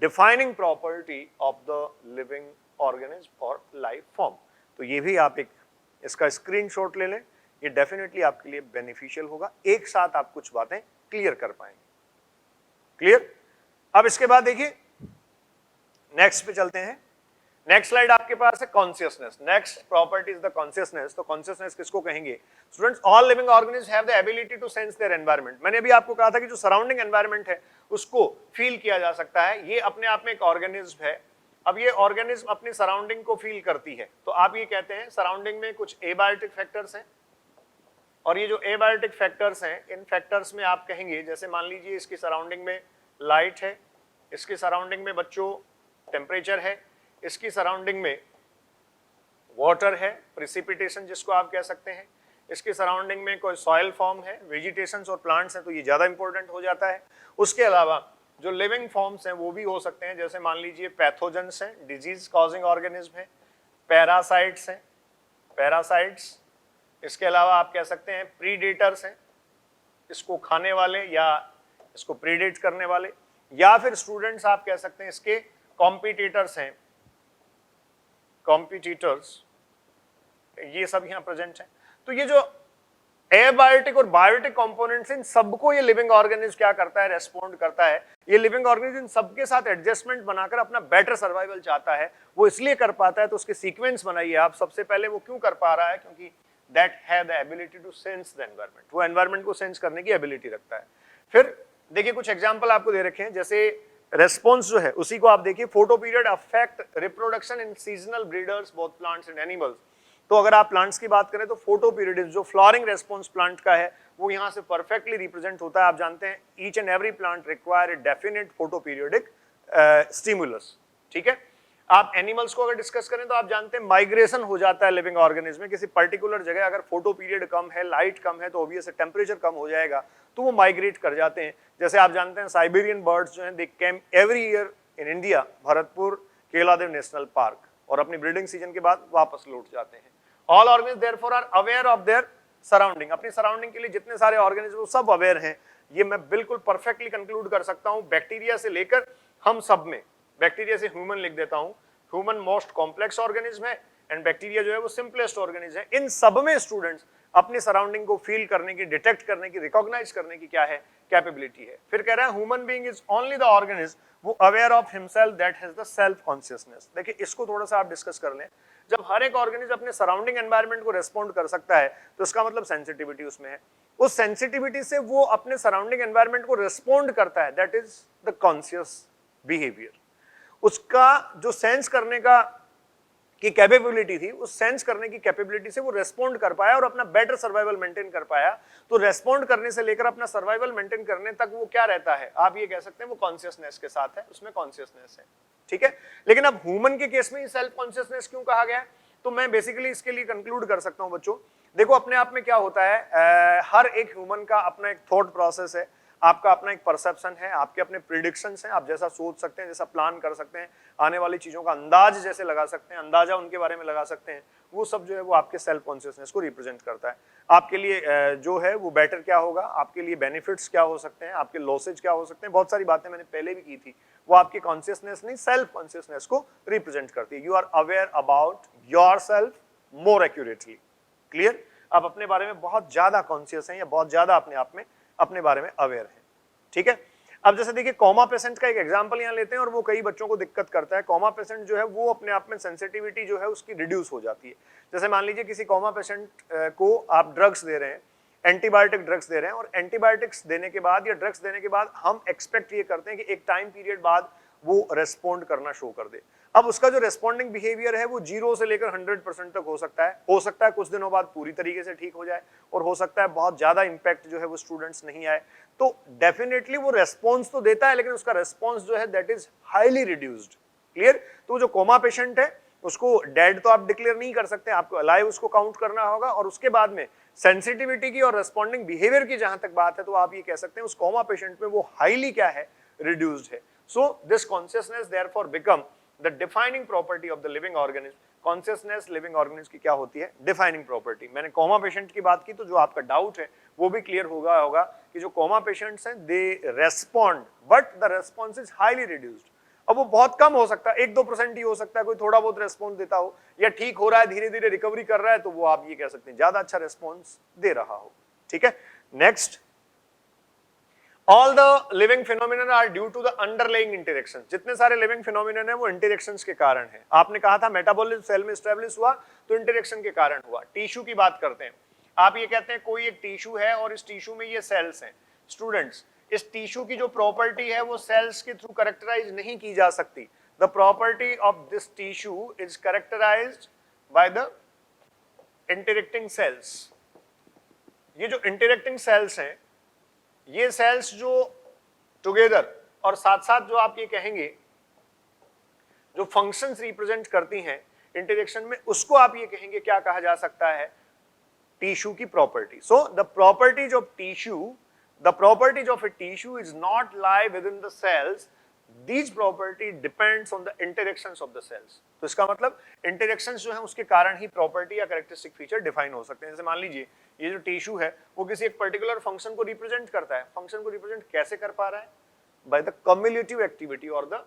defining property of the living organism और लाइफ फॉर्म। तो ये भी आप एक इसका स्क्रीनशॉट ले लें, ये डेफिनेटली आपके लिए बेनिफिशियल होगा, एक साथ आप कुछ बातें क्लियर कर पाएंगे। क्लियर? अब इसके बाद देखिए नेक्स्ट पे चलते हैं। नेक्स्ट स्लाइड आपके पास है consciousness. Next property is the consciousness. तो कॉन्शियसनेस किसको कहेंगे students? All living organism have the ability to sense their environment. मैंने अभी आपको कहा था कि जो सराउंडिंग एनवायरनमेंट है उसको फील किया जा सकता है। ये अपने आप में एक ऑर्गेनिज्म है। अब ये ऑर्गेनिज्म अपनी सराउंडिंग को फील करती है, तो आप ये कहते हैं सराउंडिंग में कुछ एबायोटिक फैक्टर्स हैं और ये जो एबायोटिक फैक्टर्स हैं, इन फैक्टर्स में आप कहेंगे, जैसे मान लीजिए इसकी सराउंडिंग में लाइट है, इसकी सराउंडिंग में बच्चों टेम्परेचर है, इसकी सराउंडिंग में वाटर है, प्रिसिपिटेशन जिसको आप कह सकते हैं, इसकी सराउंडिंग में कोई सॉइल फॉर्म है, वेजिटेशंस और प्लांट्स हैं, तो ये ज्यादा इंपॉर्टेंट हो जाता है। उसके अलावा जो लिविंग फॉर्म्स हैं वो भी हो सकते हैं, जैसे मान लीजिए पैथोजेंस हैं, डिजीज कॉजिंग ऑर्गेनिज्म है, पैरासाइट्स हैं, पैरासाइट्स, इसके अलावा आप कह सकते हैं प्रीडेटर्स हैं, इसको खाने वाले या इसको प्रीडेट करने वाले, या फिर स्टूडेंट्स आप कह सकते हैं इसके कॉम्पिटिटर्स हैं, कॉम्पिटिटर्स, ये सब यहां प्रेजेंट है। तो ये जो एबायोटिक और बायोटिक कंपोनेंट्स, इन सबको ये लिविंग ऑर्गेनिज्म क्या करता है, रेस्पोंड करता है। ये लिविंग ऑर्गेनिज्म इन सबके साथ एडजस्टमेंट बनाकर अपना बेटर सर्वाइवल चाहता है। वो इसलिए कर पाता है, तो उसके सीक्वेंस बनाइए आप। सबसे पहले वो क्यों कर पा रहा है, क्योंकि that have the ability to sense the environment, वो एनवायरनमेंट को सेंस करने की एबिलिटी रखता है। फिर देखिए कुछ एग्जांपल आपको दे रखे हैं, जैसे रेस्पॉन्स जो है उसी को आप देखिए, photo period affect reproduction in seasonal breeders both plants and animals. तो अगर आप प्लांट्स की बात करें तो फोटो पीरियड जो फ्लॉरिंग रेस्पॉन्स प्लांट का है वो यहाँ से परफेक्टली रिप्रेजेंट होता है। आप जानते हैं each and every plant require a definite photo periodic stimulus, ठीक है। आप एनिमल्स को अगर डिस्कस करें तो आप जानते हैं माइग्रेशन हो जाता है लिविंग ऑर्गेनिज्म में, किसी पर्टिकुलर जगह अगर फोटो पीरियड कम है, लाइट कम है, तो ऑब्वियस टेम्परेचर कम हो जाएगा, तो वो माइग्रेट कर जाते हैं। जैसे आप जानते हैं साइबेरियन बर्ड्स जो हैं they came every year in India, Bharatpur Keoladeo national park, और अपनी ब्रीडिंग सीजन के बाद वापस लौट जाते हैं। All organism therefore are aware of their surrounding, अपनी सराउंडिंग के लिए जितने सारे ऑर्गेनिज्म सब अवेयर हैं। ये मैं बिल्कुल परफेक्टली कंक्लूड कर सकता हूं, बैक्टीरिया से लेकर हम सब में, बैक्टीरिया से ह्यूमन लिख देता हूं, ह्यूमन मोस्ट कॉम्प्लेक्स ऑर्गेनिज्म है एंड बैक्टीरिया जो है वो सिंपलेस्ट ऑर्गेनिज्म है। इन सब में स्टूडेंट्स अपनी सराउंडिंग को फील करने की, डिटेक्ट करने की, रिकॉग्नाइज करने की क्या है, कैपेबिलिटी है। फिर कह रहा है human being is only the organism वो aware of himself that has the self consciousness. देखिए इसको थोड़ा सा आप डिस्कस कर लें। जब हर एक ऑर्गेनिज्म अपने सराउंडिंग एनवायरनमेंट को रेस्पॉन्ड कर सकता है तो इसका मतलब सेंसिटिविटी उसमें है, उस सेंसिटिविटी से वो अपने सराउंडिंग एनवायरनमेंट को रेस्पॉन्ड करता है, that is the conscious behaviour. उसका जो सेंस करने का की कैपेबिलिटी थी, उस सेंस करने की कैपेबिलिटी से वो रेस्पॉन्ड कर पाया और अपना बेटर सर्वाइवल मेंटेन कर पाया। तो रेस्पॉन्ड करने से लेकर अपना सर्वाइवल मेंटेन करने तक वो क्या रहता है, आप ये कह सकते हैं वो कॉन्शियसनेस के साथ है, उसमें कॉन्शियसनेस है, ठीक है। लेकिन अब ह्यूमन के केस में ये सेल्फ कॉन्शियसनेस क्यों कहा गया है, तो मैं बेसिकली इसके लिए कंक्लूड कर सकता हूं बच्चों। देखो अपने आप में क्या होता है, हर एक ह्यूमन का अपना एक थॉट प्रोसेस है, आपका अपना एक परसेप्शन है, आपके अपने प्रिडिक्शंस हैं, आप जैसा सोच सकते हैं, जैसा प्लान कर सकते हैं, आने वाली चीजों का अंदाज जैसे लगा सकते हैं, अंदाजा उनके बारे में लगा सकते हैं, वो सब जो है वो आपके सेल्फ कॉन्शियसनेस को रिप्रेजेंट करता है। आपके लिए जो है वो बेटर क्या होगा, आपके लिए बेनिफिट्स क्या हो सकते हैं, आपके लॉसेज क्या हो सकते हैं, बहुत सारी बातें मैंने पहले भी की थी, वो आपकी कॉन्शियसनेस नहीं सेल्फ कॉन्शियसनेस को रिप्रेजेंट करती है। You are aware about yourself more accurately, clear. आप अपने बारे में बहुत ज्यादा कॉन्शियस हैं या बहुत ज्यादा अपने आप में अपने बारे में अवेयर है, ठीक है। अब जैसे देखिए कॉमा पेशेंट का एक एग्जांपल यहां लेते हैं और वो कई बच्चों को दिक्कत करता है। कॉमा पेशेंट जो है वो अपने आप में सेंसिटिविटी जो है उसकी रिड्यूस हो जाती है। जैसे मान लीजिए किसी कॉमा पेशेंट को आप ड्रग्स दे रहे हैं, एंटीबायोटिक ड्रग्स दे रहे हैं, और एंटीबायोटिक्स देने के बाद या ड्रग्स देने के बाद हम एक्सपेक्ट ये करते हैं कि एक टाइम पीरियड बाद वो रेस्पॉन्ड करना शो कर दे। अब उसका जो रेस्पॉन्डिंग बिहेवियर है वो 0 से लेकर 100% तक हो सकता है कुछ दिनों बाद पूरी तरीके से ठीक हो जाए, और हो सकता है बहुत ज्यादा इंपैक्ट जो है वो स्टूडेंट्स नहीं आए। तो डेफिनेटली वो रेस्पॉन्स तो देता है लेकिन उसका रेस्पॉन्स जो है that is highly reduced, clear. तो जो कोमा पेशेंट है उसको डेड तो आप डिक्लेयर नहीं कर सकते, आपको अलाइव उसको काउंट करना होगा, और उसके बाद में सेंसिटिविटी की और रेस्पॉन्डिंग बिहेवियर की जहां तक बात है तो आप ये कह सकते हैं उस कोमा पेशेंट में वो हाईली क्या है, रिड्यूस्ड है। So this consciousness therefore become the defining property of the living organism. Consciousness living organism की क्या होती है, डिफाइनिंग प्रॉपर्टी। मैंने कोमा पेशेंट की बात की तो जो आपका डाउट है वो भी क्लियर होगा कि जो कोमा पेशेंट्स हैं they respond but the response is highly reduced. अब वो बहुत कम हो सकता है, 1-2% ही हो सकता है, कोई थोड़ा बहुत रेस्पॉन्स देता हो या ठीक हो रहा है, धीरे धीरे रिकवरी कर रहा है, तो वो आप ये कह सकते हैं ज्यादा अच्छा रेस्पॉन्स दे रहा हो, ठीक है। Next, all the living phenomena are due to the underlying interaction. जितने सारे लिविंग फिनोमिना है वो इंटरेक्शंस के कारण है। आपने कहा था मेटाबॉलिज्म सेल में एस्टैब्लिश हुआ तो इंटरेक्शन के कारण हुआ। टिश्यू की बात करते हैं, आप ये कहते हैं कोई एक टिश्यू है और इस टिश्यू में ये सेल्स हैं। स्टूडेंट्स, इस टिश्यू की जो प्रॉपर्टी है वो सेल्स के थ्रू कैरेक्टराइज नहीं की जा सकती। The property of this tissue is characterized by the interacting cells. ये जो इंटरेक्टिंग सेल्स हैं, ये सेल्स जो टुगेदर और साथ साथ जो आप ये कहेंगे जो फंक्शंस रिप्रेजेंट करती हैं इंटरेक्शन में, उसको आप ये कहेंगे क्या कहा जा सकता है, टिश्यू की property. So the properties of tissue, the properties of a tissue is not lie within the cells, these property depends on the interactions of the cells. तो इसका मतलब interactions जो है उसके कारण ही property या characteristic feature define हो सकते हैं. जैसे मान लीजिए ये जो tissue है वो किसी एक particular function को represent करता है. function को represent कैसे कर पा रहा है? by the cumulative activity or the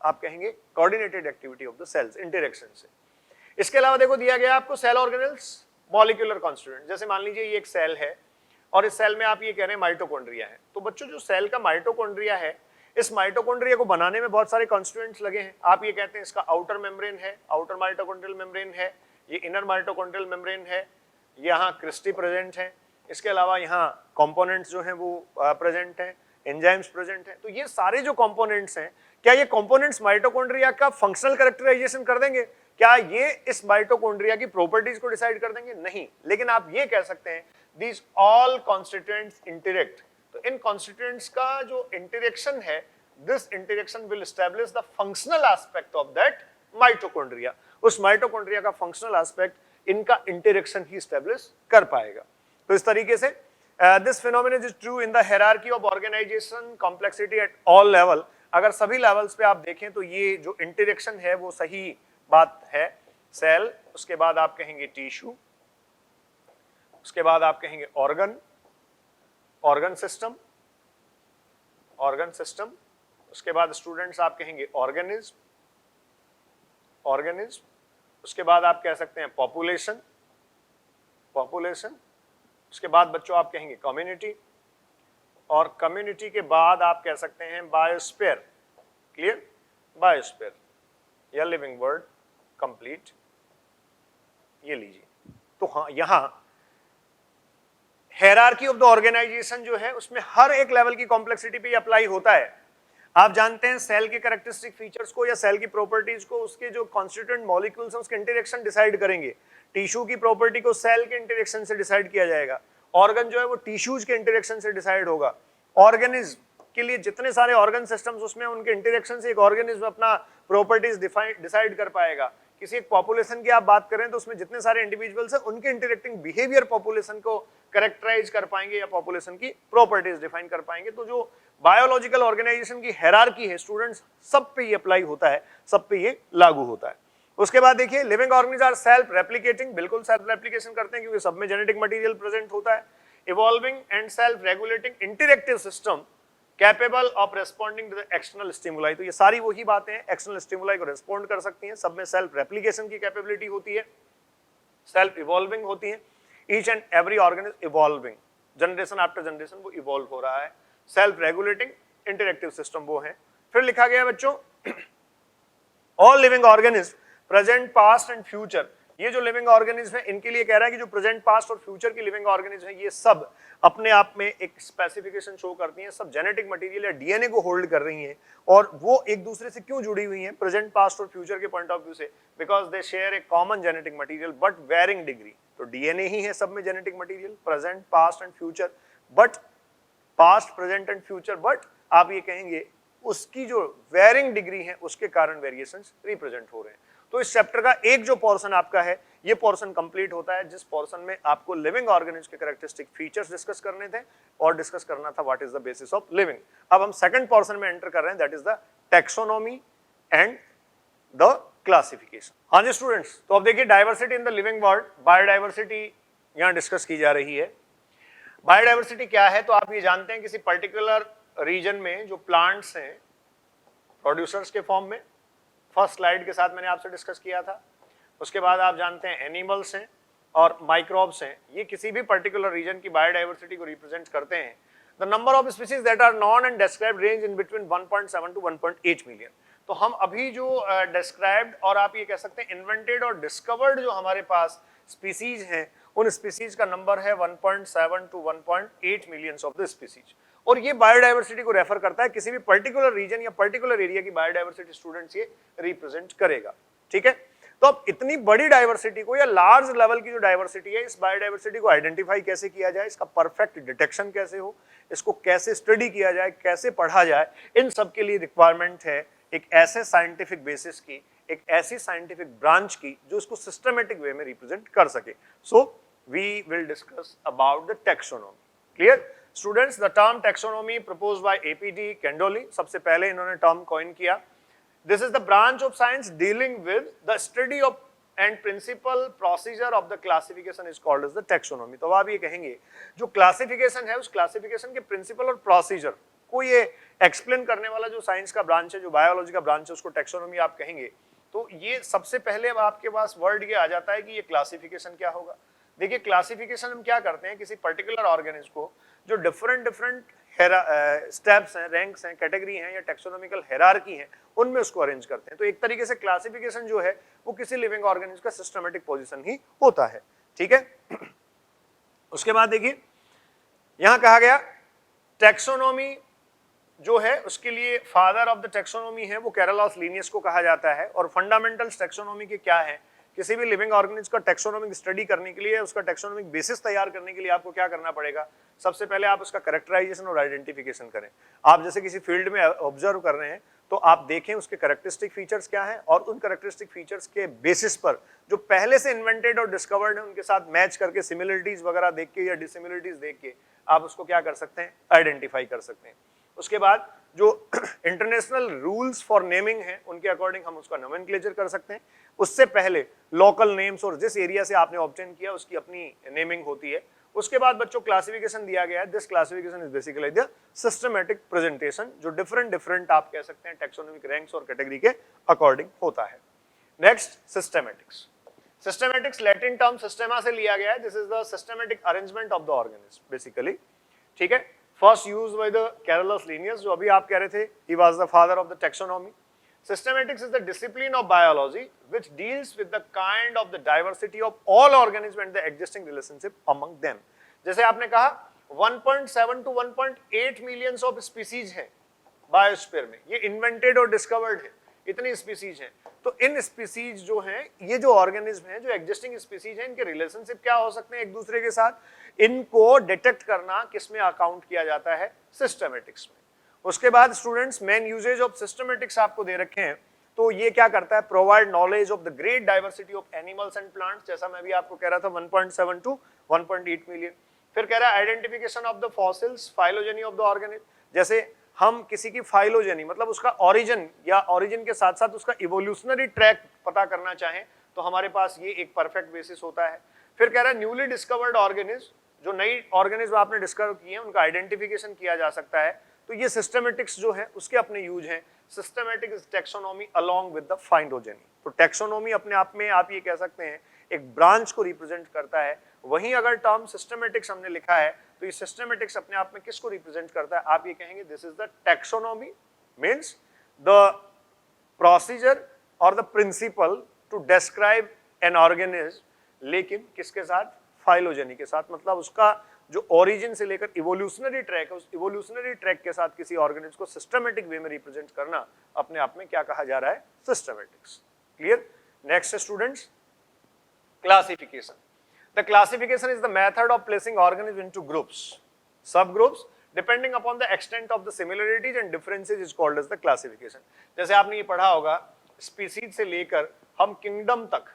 आप कहेंगे coordinated activity of the cells, interaction से. इसके अलावा देखो दिया गया आपको cell organelles, molecular constituent. जैसे मान लीजिए ये एक सेल है और इस सेल में आप ये कह रहे हैं माइटोकॉन्ड्रिया है. तो बच्चों जो सेल का माइटोकॉन्ड्रिया है, इस माइटोकॉन्ड्रिया को बनाने में बहुत सारे कॉन्स्टिट्यूएंट्स लगे हैं. आप ये कहते हैं इसका आउटर मेम्ब्रेन है, आउटर माइटोकॉन्ड्रियल मेम्ब्रेन है, ये इनर माइटोकॉन्ड्रियल मेम्ब्रेन है, यहाँ क्रिस्टी प्रेजेंट है, इसके अलावा यहाँ कंपोनेंट्स जो हैं वो प्रेजेंट हैं, एंजाइम्स प्रेजेंट हैं. तो ये सारे जो कंपोनेंट्स हैं, क्या ये कंपोनेंट्स माइटोकॉन्ड्रिया का फंक्शनल कैरेक्टराइजेशन कर देंगे? क्या ये इस माइटोकॉन्ड्रिया की प्रॉपर्टीज को डिसाइड कर देंगे? नहीं. लेकिन आप ये कह सकते हैं these all constituents interact. तो इन constituents का जो interaction है, this interaction will establish the functional aspect of that mitochondria. उस mitochondria का functional aspect इनका interaction ही establish कर पाएगा. तो इस तरीके से this phenomenon is true in the hierarchy of organization complexity at all level. अगर सभी levels पे आप देखें तो ये जो interaction है वो सही बात है. सेल, उसके बाद आप कहेंगे टिश्यू, उसके बाद आप कहेंगे organ, organ system, organ system, उसके बाद स्टूडेंट्स आप कहेंगे ऑर्गेनिज्म, ऑर्गेनिज्म, उसके बाद आप कह सकते हैं पॉपुलेशन, पॉपुलेशन, उसके बाद बच्चों आप कहेंगे कम्युनिटी, और कम्युनिटी के बाद आप कह सकते हैं बायोस्फीयर. क्लियर? बायोस्फीयर या लिविंग वर्ड कंप्लीट. ये लीजिए. तो हाँ, यहां हायरार्की ऑफ द ऑर्गेनाइजेशन जो है उसमें हर एक लेवल की कॉम्प्लेक्सिटी पे अप्लाई होता है. आप जानते हैं सेल के कैरेक्टरिस्टिक फीचर्स को या सेल की प्रॉपर्टीज को उसके जो कॉन्स्टिट्यूएंट मॉलिक्यूल्स हैं उसके इंटरेक्शन डिसाइड करेंगे. टिश्यू की प्रॉपर्टी को सेल के इंटरेक्शन से डिसाइड किया जाएगा. ऑर्गन जो है वो टिश्यूज के इंटरेक्शन से डिसाइड होगा. ऑर्गेनिज्म के लिए जितने सारे ऑर्गन सिस्टम्स उसमें उनके इंटरेक्शन से एक ऑर्गेनिज्म अपना प्रॉपर्टीज डिसाइड कर पाएगा. किसी एक पॉपुलेशन की आप बात करें तो उसमें जितने सारे इंडिविजुअल्स हैं उनके इंटरेक्टिंग बिहेवियर पॉपुलेशन को कैरेक्टराइज कर पाएंगे या पॉपुलेशन की प्रॉपर्टीज डिफाइन कर पाएंगे. तो जो बायोलॉजिकल ऑर्गेनाइजेशन की हायरार्की है स्टूडेंट्स, सब पे ये अप्लाई होता है, सब पे ये लागू होता है. उसके बाद देखिए living organism are self replicating. बिल्कुल सेल्फ रेप्लिकेशन करते हैं क्योंकि सब में जेनेटिक मटेरियल प्रेजेंट होता है. Evolving and self regulating interactive system capable of responding to the external stimuli. तो ये सारी वही बातें हैं, एक्सटर्नल स्टिमुलाई को रेस्पॉन्ड कर सकती हैं. सब में सेल्फ रेप्लिकेशन की कैपेबिलिटी होती है, सेल्फ इवॉल्विंग होती है. Each and every organism evolving, generation after generation वो इवॉल्व हो रहा है. सेल्फ रेगुलेटिंग इंटरेक्टिव सिस्टम वो है. फिर लिखा गया बच्चों all living organism present past and future. ये जो लिविंग ऑर्गेनिज्म है इनके लिए कह रहा है कि जो प्रेजेंट पास्ट और फ्यूचर की लिविंग ऑर्गेनिज्म है ये सब अपने आप में एक स्पेसिफिकेशन शो करती हैं. सब जेनेटिक मटेरियल या डीएनए को होल्ड कर रही हैं. और वो एक दूसरे से क्यों जुड़ी हुई हैं प्रेजेंट पास्ट और फ्यूचर के पॉइंट ऑफ व्यू से? Because they share a common genetic material but varying degree. तो डीएनए ही है सब में genetic material, present past and future, but past present and future, but आप ये कहेंगे उसकी जो वेरिंग डिग्री है उसके कारण वेरिएशंस रिप्रेजेंट हो रहे हैं. तो इस चैप्टर का एक जो पोर्शन आपका है ये पोर्शन कंप्लीट होता है जिस पोर्शन में आपको लिविंग ऑर्गेनिज्म के कैरेक्टरिस्टिक फीचर्स डिस्कस करने थे और डिस्कस करना था what is the basis of living. अब हम सेकंड पोर्शन में एंटर कर रहे हैं, that is the taxonomy and the classification. हाँ जी स्टूडेंट्स, तो अब देखिए diversity in the living world, biodiversity यहाँ डिस्कस की जा रही है. बायोडाइवर्सिटी क्या है? तो आप ये जानते हैं किसी पर्टिकुलर रीजन में जो प्लांट्स हैं प्रोड्यूसर्स के फॉर्म में, फर्स्ट स्लाइड के साथ मैंने आपसे डिस्कस किया था. उसके बाद आप जानते हैं एनिमल्स हैं और माइक्रोब्स हैं. ये किसी भी पर्टिकुलर रीजन की बायोडाइवर्सिटी को रिप्रेजेंट करते हैं. The number of species that are known and described range in between 1.7 to 1.8 million. तो हम अभी जो डिस्क्राइब्ड और आप ये कह सकते हैं इन्वेंटेड और डिस्कवर्ड जो हमारे पास स्पीसीज हैं उन स्पीसीज का नंबर है 1.7 to 1.8 millions of the species. और ये बायोडाइवर्सिटी को रेफर करता है, किसी भी पर्टिकुलर रीजन या पर्टिकुलर एरिया की बायोडाइवर्सिटी स्टूडेंट्स ये रिप्रेजेंट करेगा. ठीक है, तो अब इतनी बड़ी डाइवर्सिटी को या लार्ज लेवल की जो डाइवर्सिटी है, इस बायोडाइवर्सिटी को आइडेंटिफाई कैसे किया जाए, इसका परफेक्ट डिटेक्शन कैसे हो, इसको कैसे स्टडी किया जाए, कैसे पढ़ा जाए, इन सब के लिए रिक्वायरमेंट है एक ऐसे साइंटिफिक बेसिस की, एक ऐसी साइंटिफिक ब्रांच की जो इसको सिस्टमेटिक वे में रिप्रेजेंट कर सके. So we will discuss about the taxonomy. Clear students? The term taxonomy proposed by A P D Candolle, सबसे पहले इन्होंने टर्म कॉइन किया. This is the branch of science dealing with the study of and principal procedure of the classification is called as the taxonomy. तो आप ये कहेंगे जो classification है उस क्लासिफिकेशन के प्रिंसिपल और प्रोसीजर को ये एक्सप्लेन करने वाला जो साइंस का ब्रांच है, जो बायोलॉजी का ब्रांच है, उसको टैक्सोनॉमी आप कहेंगे. तो ये सबसे पहले अब आपके पास वर्ड ये आ जाता है कि ये क्लासिफिकेशन क्या होगा. देखिए क्लासिफिकेशन हम क्या करते हैं, किसी पर्टिकुलर ऑर्गेनिज्म को जो डिफरेंट स्टेप्स हैं, रैंक्स हैं, कैटेगरी हैं या टैक्सोनॉमिकल हायरार्की हैं, उनमें उसको अरेंज करते हैं. तो एक तरीके से क्लासिफिकेशन जो है वो किसी लिविंग ऑर्गेनिज्म का सिस्टमैटिक पोजीशन ही होता है. ठीक है. उसके बाद देखिए यहां कहा गया टैक्सोनॉमी जो है उसके लिए फादर ऑफ द टैक्सोनॉमी है वो कैरलोस लिनियस को कहा जाता है. और फंडामेंटल्स टैक्सोनॉमी के क्या है, किसी भी लिविंग ऑर्गेनिज्म का टैक्सोनॉमिक स्टडी करने के लिए, उसका टैक्सोनॉमिक बेसिस तैयार करने के लिए आपको क्या करना पड़ेगा, सबसे पहले आप उसका कैरेक्टराइजेशन और आइडेंटिफिकेशन करें. आप जैसे किसी फील्ड में ऑब्जर्व कर रहे हैं तो आप देखें उसके कैरेक्टरिस्टिक फीचर्स क्या हैं और उन कैरेक्टरिस्टिक फीचर्स के बेसिस पर जो पहले से इन्वेंटेड और डिस्कवर्ड है उनके साथ मैच करके सिमिलरिटीज वगैरह देख के या डिसिमिलरिटीज देख के आप उसको क्या कर सकते हैं, आइडेंटिफाई कर सकते हैं. उसके बाद जो इंटरनेशनल रूल्स फॉर नेमिंग है उनके अकॉर्डिंग हम उसका नोमेनक्लेचर कर सकते हैं. उससे पहले लोकल नेम्स और जिस एरिया से आपने ऑब्टेन किया उसकी अपनी नेमिंग होती है. उसके बाद बच्चों क्लासिफिकेशन दिया गया है. This classification is basically the systematic presentation जो डिफरेंट आप कह सकते हैं टैक्सोनॉमिक रैंक्स और कैटेगरी के अकॉर्डिंग होता है. Next systematics. Systematics Latin term सिस्टेमा से लिया गया है. This is the systematic arrangement of the organism basically. ठीक है. First used by the Carolus Linnaeus, जो अभी आप कह रहे थे, he was the father of the taxonomy. Systematics is the discipline of biology which deals with the kind of the diversity of all organisms and the existing relationship among them. जैसे आपने कहा 1.7 to 1.8 millions of species हैं biosphere में, ये invented और discovered है, इतनी species हैं. तो इन स्पीसीज जो हैं, ये जो ऑर्गेनिज्म हैं, जो एग्जिस्टिंग स्पीसीज हैं, इनके रिलेशनशिप क्या हो सकते हैं एक दूसरे के साथ, इनको डिटेक्ट करना किसमें अकाउंट किया जाता है, सिस्टमैटिक्स में. उसके बाद students main uses of systematics आपको दे रखे हैं. तो ये क्या करता है, provide knowledge of the great diversity of animals and plants, जैसा मैं भी आपको कह रहा था 1.7 टू 1.8 मिलियन. फिर कह रहा है identification of the fossils, phylogeny of the organism. जैसे हम किसी की फाइलोजेनी मतलब उसका ओरिजिन या ओरिजिन के साथ साथ उसका इवोल्यूशनरी ट्रैक पता करना चाहें तो हमारे पास ये एक परफेक्ट बेसिस होता है. फिर कह रहा है न्यूली डिस्कवर्ड ऑर्गेनिज्म, जो नई ऑर्गेनिज्म आपने डिस्कवर किए हैं उनका आइडेंटिफिकेशन किया जा सकता है. तो ये सिस्टमैटिक्स जो है उसके अपने यूज हैं. Systematic is taxonomy along with the phylogeny. तो टैक्सोनॉमी अपने आप में आप ये कह सकते हैं एक ब्रांच को रिप्रेजेंट करता है. वहीं अगर टर्म सिस्टमैटिक्स हमने लिखा है तो ये सिस्टमैटिक्स अपने आप में किसको रिप्रेजेंट करता है, आप ये कहेंगे this is the taxonomy means the procedure और the principle to describe an organism, लेकिन किसके साथ, फाइलोजेनी के साथ. मतलब उसका जो ओरिजिन से लेकर इवोल्यूशनरी ट्रैक है, उस इवोल्यूशनरी ट्रैक के साथ किसी ऑर्गेनिज्म को सिस्टमैटिक वे में रिप्रेजेंट करना अपने आप में क्या कहा जा रहा है, systematics. Clear. Next students classification. The classification is the method of placing organism into groups, sub groups depending upon the extent of the similarities and differences is called as the classification. जैसे आपने ये पढ़ा होगा species से लेकर हम kingdom तक,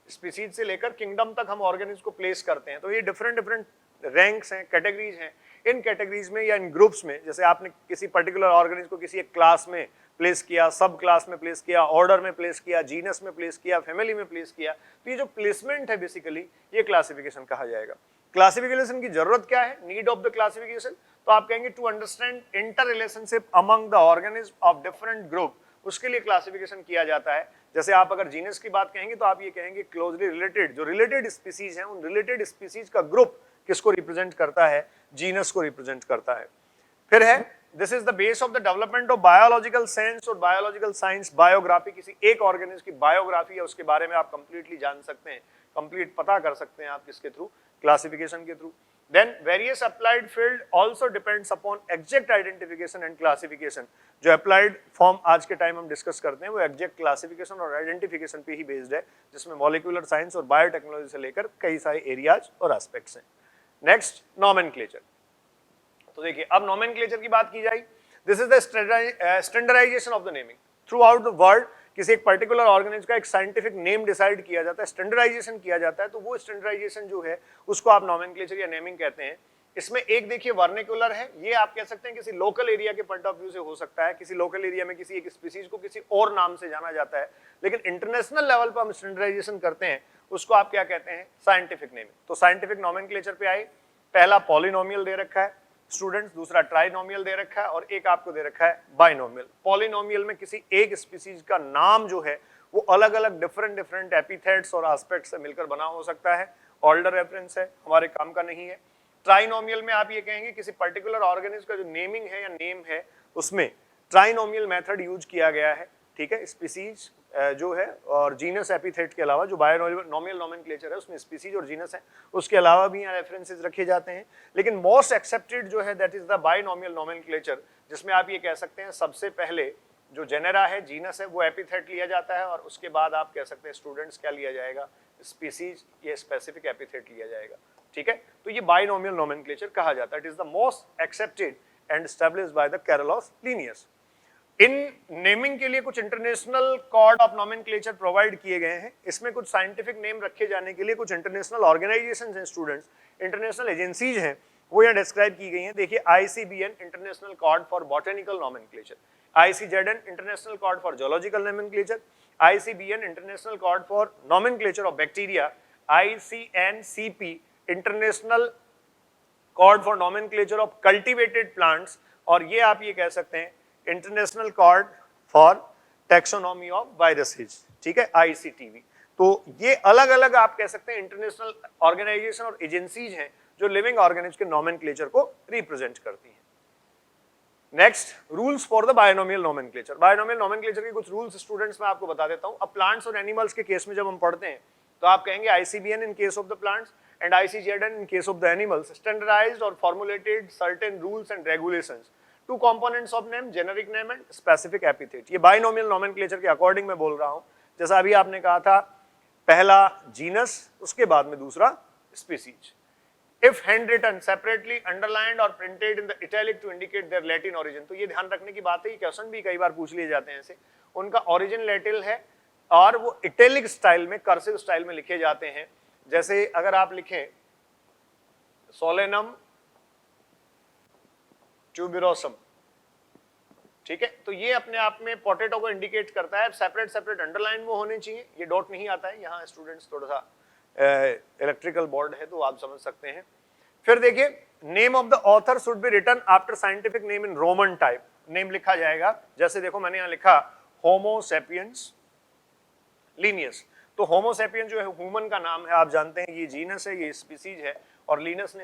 species से लेकर किंगडम तक हम ऑर्गेनिज्म को प्लेस करते हैं. तो ये डिफरेंट रैंक्स हैं, कैटेगरीज हैं. इन कैटेगरीज में या इन ग्रुप्स में, जैसे आपने किसी पर्टिकुलर ऑर्गेनिज्म को किसी एक क्लास में प्लेस किया, सब क्लास में प्लेस किया, ऑर्डर में प्लेस किया, जीनस में प्लेस किया, फैमिली में प्लेस किया, तो ये जो प्लेसमेंट है बेसिकली ये क्लासिफिकेशन कहा जाएगा. क्लासिफिकेशन की जरूरत क्या है, नीड ऑफ द क्लासिफिकेशन, तो आप कहेंगे to understand inter relationship among the organism of different group, उसके लिए क्लासिफिकेशन किया जाता है. जैसे आप अगर जीनस की बात कहेंगे तो आप ये कहेंगे क्लोजली रिलेटेड, जो रिलेटेड स्पीसीज हैं उन रिलेटेड स्पीसीज का ग्रुप किसको रिप्रेजेंट करता है, जीनस को रिप्रेजेंट करता है. फिर है this is the base of the development of biological science और बायोलॉजिकल साइंस बायोग्राफी. किसी एक ऑर्गेनिज्म की बायोग्राफी है उसके बारे में आप कंप्लीटली जान सकते हैं, कंप्लीट पता कर सकते हैं आप किसके थ्रू, क्लासिफिकेशन के through. Then various applied field also depends upon exact identification and classification. जो applied form आज के टाइम हम डिस्कस करते हैं वो exact classification और identification पे ही बेस्ड है, जिसमें molecular science और बायोटेक्नोलॉजी से लेकर कई सारे एरियाज और एस्पेक्ट्स हैं. Next nomenclature. तो देखिए अब नॉमेनक्लेचर की बात की जाए, this is the standardization of the naming throughout the world. किसी एक पर्टिकुलर ऑर्गेनिज्म का एक साइंटिफिक नेम डिसाइड किया जाता है, स्टैंडर्डाइजेशन किया जाता है, तो वो स्टैंडर्डाइजेशन जो है उसको आप नॉमेनक्लेचर या नेमिंग कहते हैं. इसमें एक देखिए वर्निकुलर है, ये आप कह सकते हैं किसी लोकल एरिया के पॉइंट ऑफ व्यू से हो सकता है, किसी लोकल एरिया में किसी एक स्पीसीज को किसी और नाम से जाना जाता है, लेकिन इंटरनेशनल लेवल पर हम स्टैंडर्डाइजेशन करते हैं उसको आप क्या कहते हैं, साइंटिफिक नेमिंग. तो साइंटिफिक नॉमेनक्लेचर पे आए, पहला पॉलिनोमियल दे रखा है स्टूडेंट्स, दूसरा ट्राइनोमियल दे रखा है और एक आपको दे रखा है बाइनोमियल. पॉलिनोमियल में किसी एक स्पीसीज का नाम जो है वो अलग अलग डिफरेंट एपिथेट्स और एस्पेक्ट से मिलकर बना हो सकता है, ऑर्डर रेफरेंस है, हमारे काम का नहीं है. ट्राइनोमियल में आप ये कहेंगे किसी पर्टिकुलर ऑर्गेनिज्म का जो नेमिंग है या नेम है उसमें ट्राइनोमियल मेथड यूज किया गया है, ठीक है. स्पीसीज जो है और जीनस एपिथेट के अलावा जो बायोनोमियल नॉमेनक्लेचर है उसमें स्पीसीज और जीनस है, उसके अलावा भी यहाँ रेफरेंसेस रखे जाते हैं. लेकिन मोस्ट एक्सेप्टेड जो है that is the binomial nomenclature, जिसमें आप ये कह सकते हैं सबसे पहले जो जेनेरा है, जीनस है, वो एपिथेट लिया जाता है और उसके बाद आप कह सकते हैं स्टूडेंट्स क्या लिया जाएगा, स्पीसीज या स्पेसिफिक एपिथेट लिया जाएगा, ठीक है. तो ये बायोनोमियल नॉमेनक्लेचर कहा जाता है. It is the most accepted and established by the Carol of Linnaeus. इन नेमिंग के लिए कुछ international code of nomenclature provide किए गए हैं. इसमें कुछ साइंटिफिक नेम रखे जाने के लिए कुछ इंटरनेशनल ऑर्गेनाइजेशंस हैं स्टूडेंट्स, इंटरनेशनल एजेंसीज हैं, वो यहाँ डिस्क्राइब की गई हैं. देखिए ICBN international code for botanical nomenclature, ICZN international code for zoological nomenclature, ICBN international code for nomenclature of bacteria, ICNCP international code for nomenclature of cultivated plants, और ये आप ये कह सकते हैं international code for taxonomy of viruses, ठीक है, ICTV. तो ये अलग अलग आप कह सकते हैं इंटरनेशनल ऑर्गेनाइजेशन और एजेंसीज हैं जो लिविंग ऑर्गेनिज्म के नॉमेनक्लेचर को रिप्रेजेंट करती हैं. Next, rules for the binomial nomenclature. Binomial nomenclature के कुछ रूल्स स्टूडेंट्स मैं आपको बता देता हूं. अब प्लांट्स और एनिमल्स के केस में जब हम पढ़ते हैं तो आप कहेंगे ICBN in case of the plants and ICZN in case of the animals standardized or formulated certain rules and regulations. Two components of name, generic name and specific epithet. ये binomial nomenclature के according मैं बोल रहा हूँ. जैसा अभी आपने कहा था, पहला जीनस, उसके बाद में दूसरा species. If handwritten separately, underlined or printed in the italic to indicate their Latin origin. तो ये ध्यान रखने की बात है, क्वेश्चन भी कई बार पूछ लिए जाते हैं ऐसे. उनका origin Latin है और वो इटैलिक स्टाइल में, कर्सिव स्टाइल में लिखे जाते हैं. जैसे अगर आप लिखें सोलेनम ट्यूबरोसम, ठीक है, तो ये अपने आप में पोटैटो को इंडिकेट करता है. सेपरेट अंडरलाइन वो होने चाहिए, ये डॉट नहीं आता है. यहाँ स्टूडेंट्स थोड़ा सा इलेक्ट्रिकल बोर्ड है तो आप समझ सकते हैं. फिर देखिए, name of the author should be written after scientific name in roman type. Name लिखा जाएगा, जैसे देखो मैंने यहाँ लिखा होमो सेपियंस लीनियस. तो होमो सेपियन जो है ह्यूमन का नाम है, आप जानते हैं ये जीनस है, ये स्पीसीज है, और लीनियस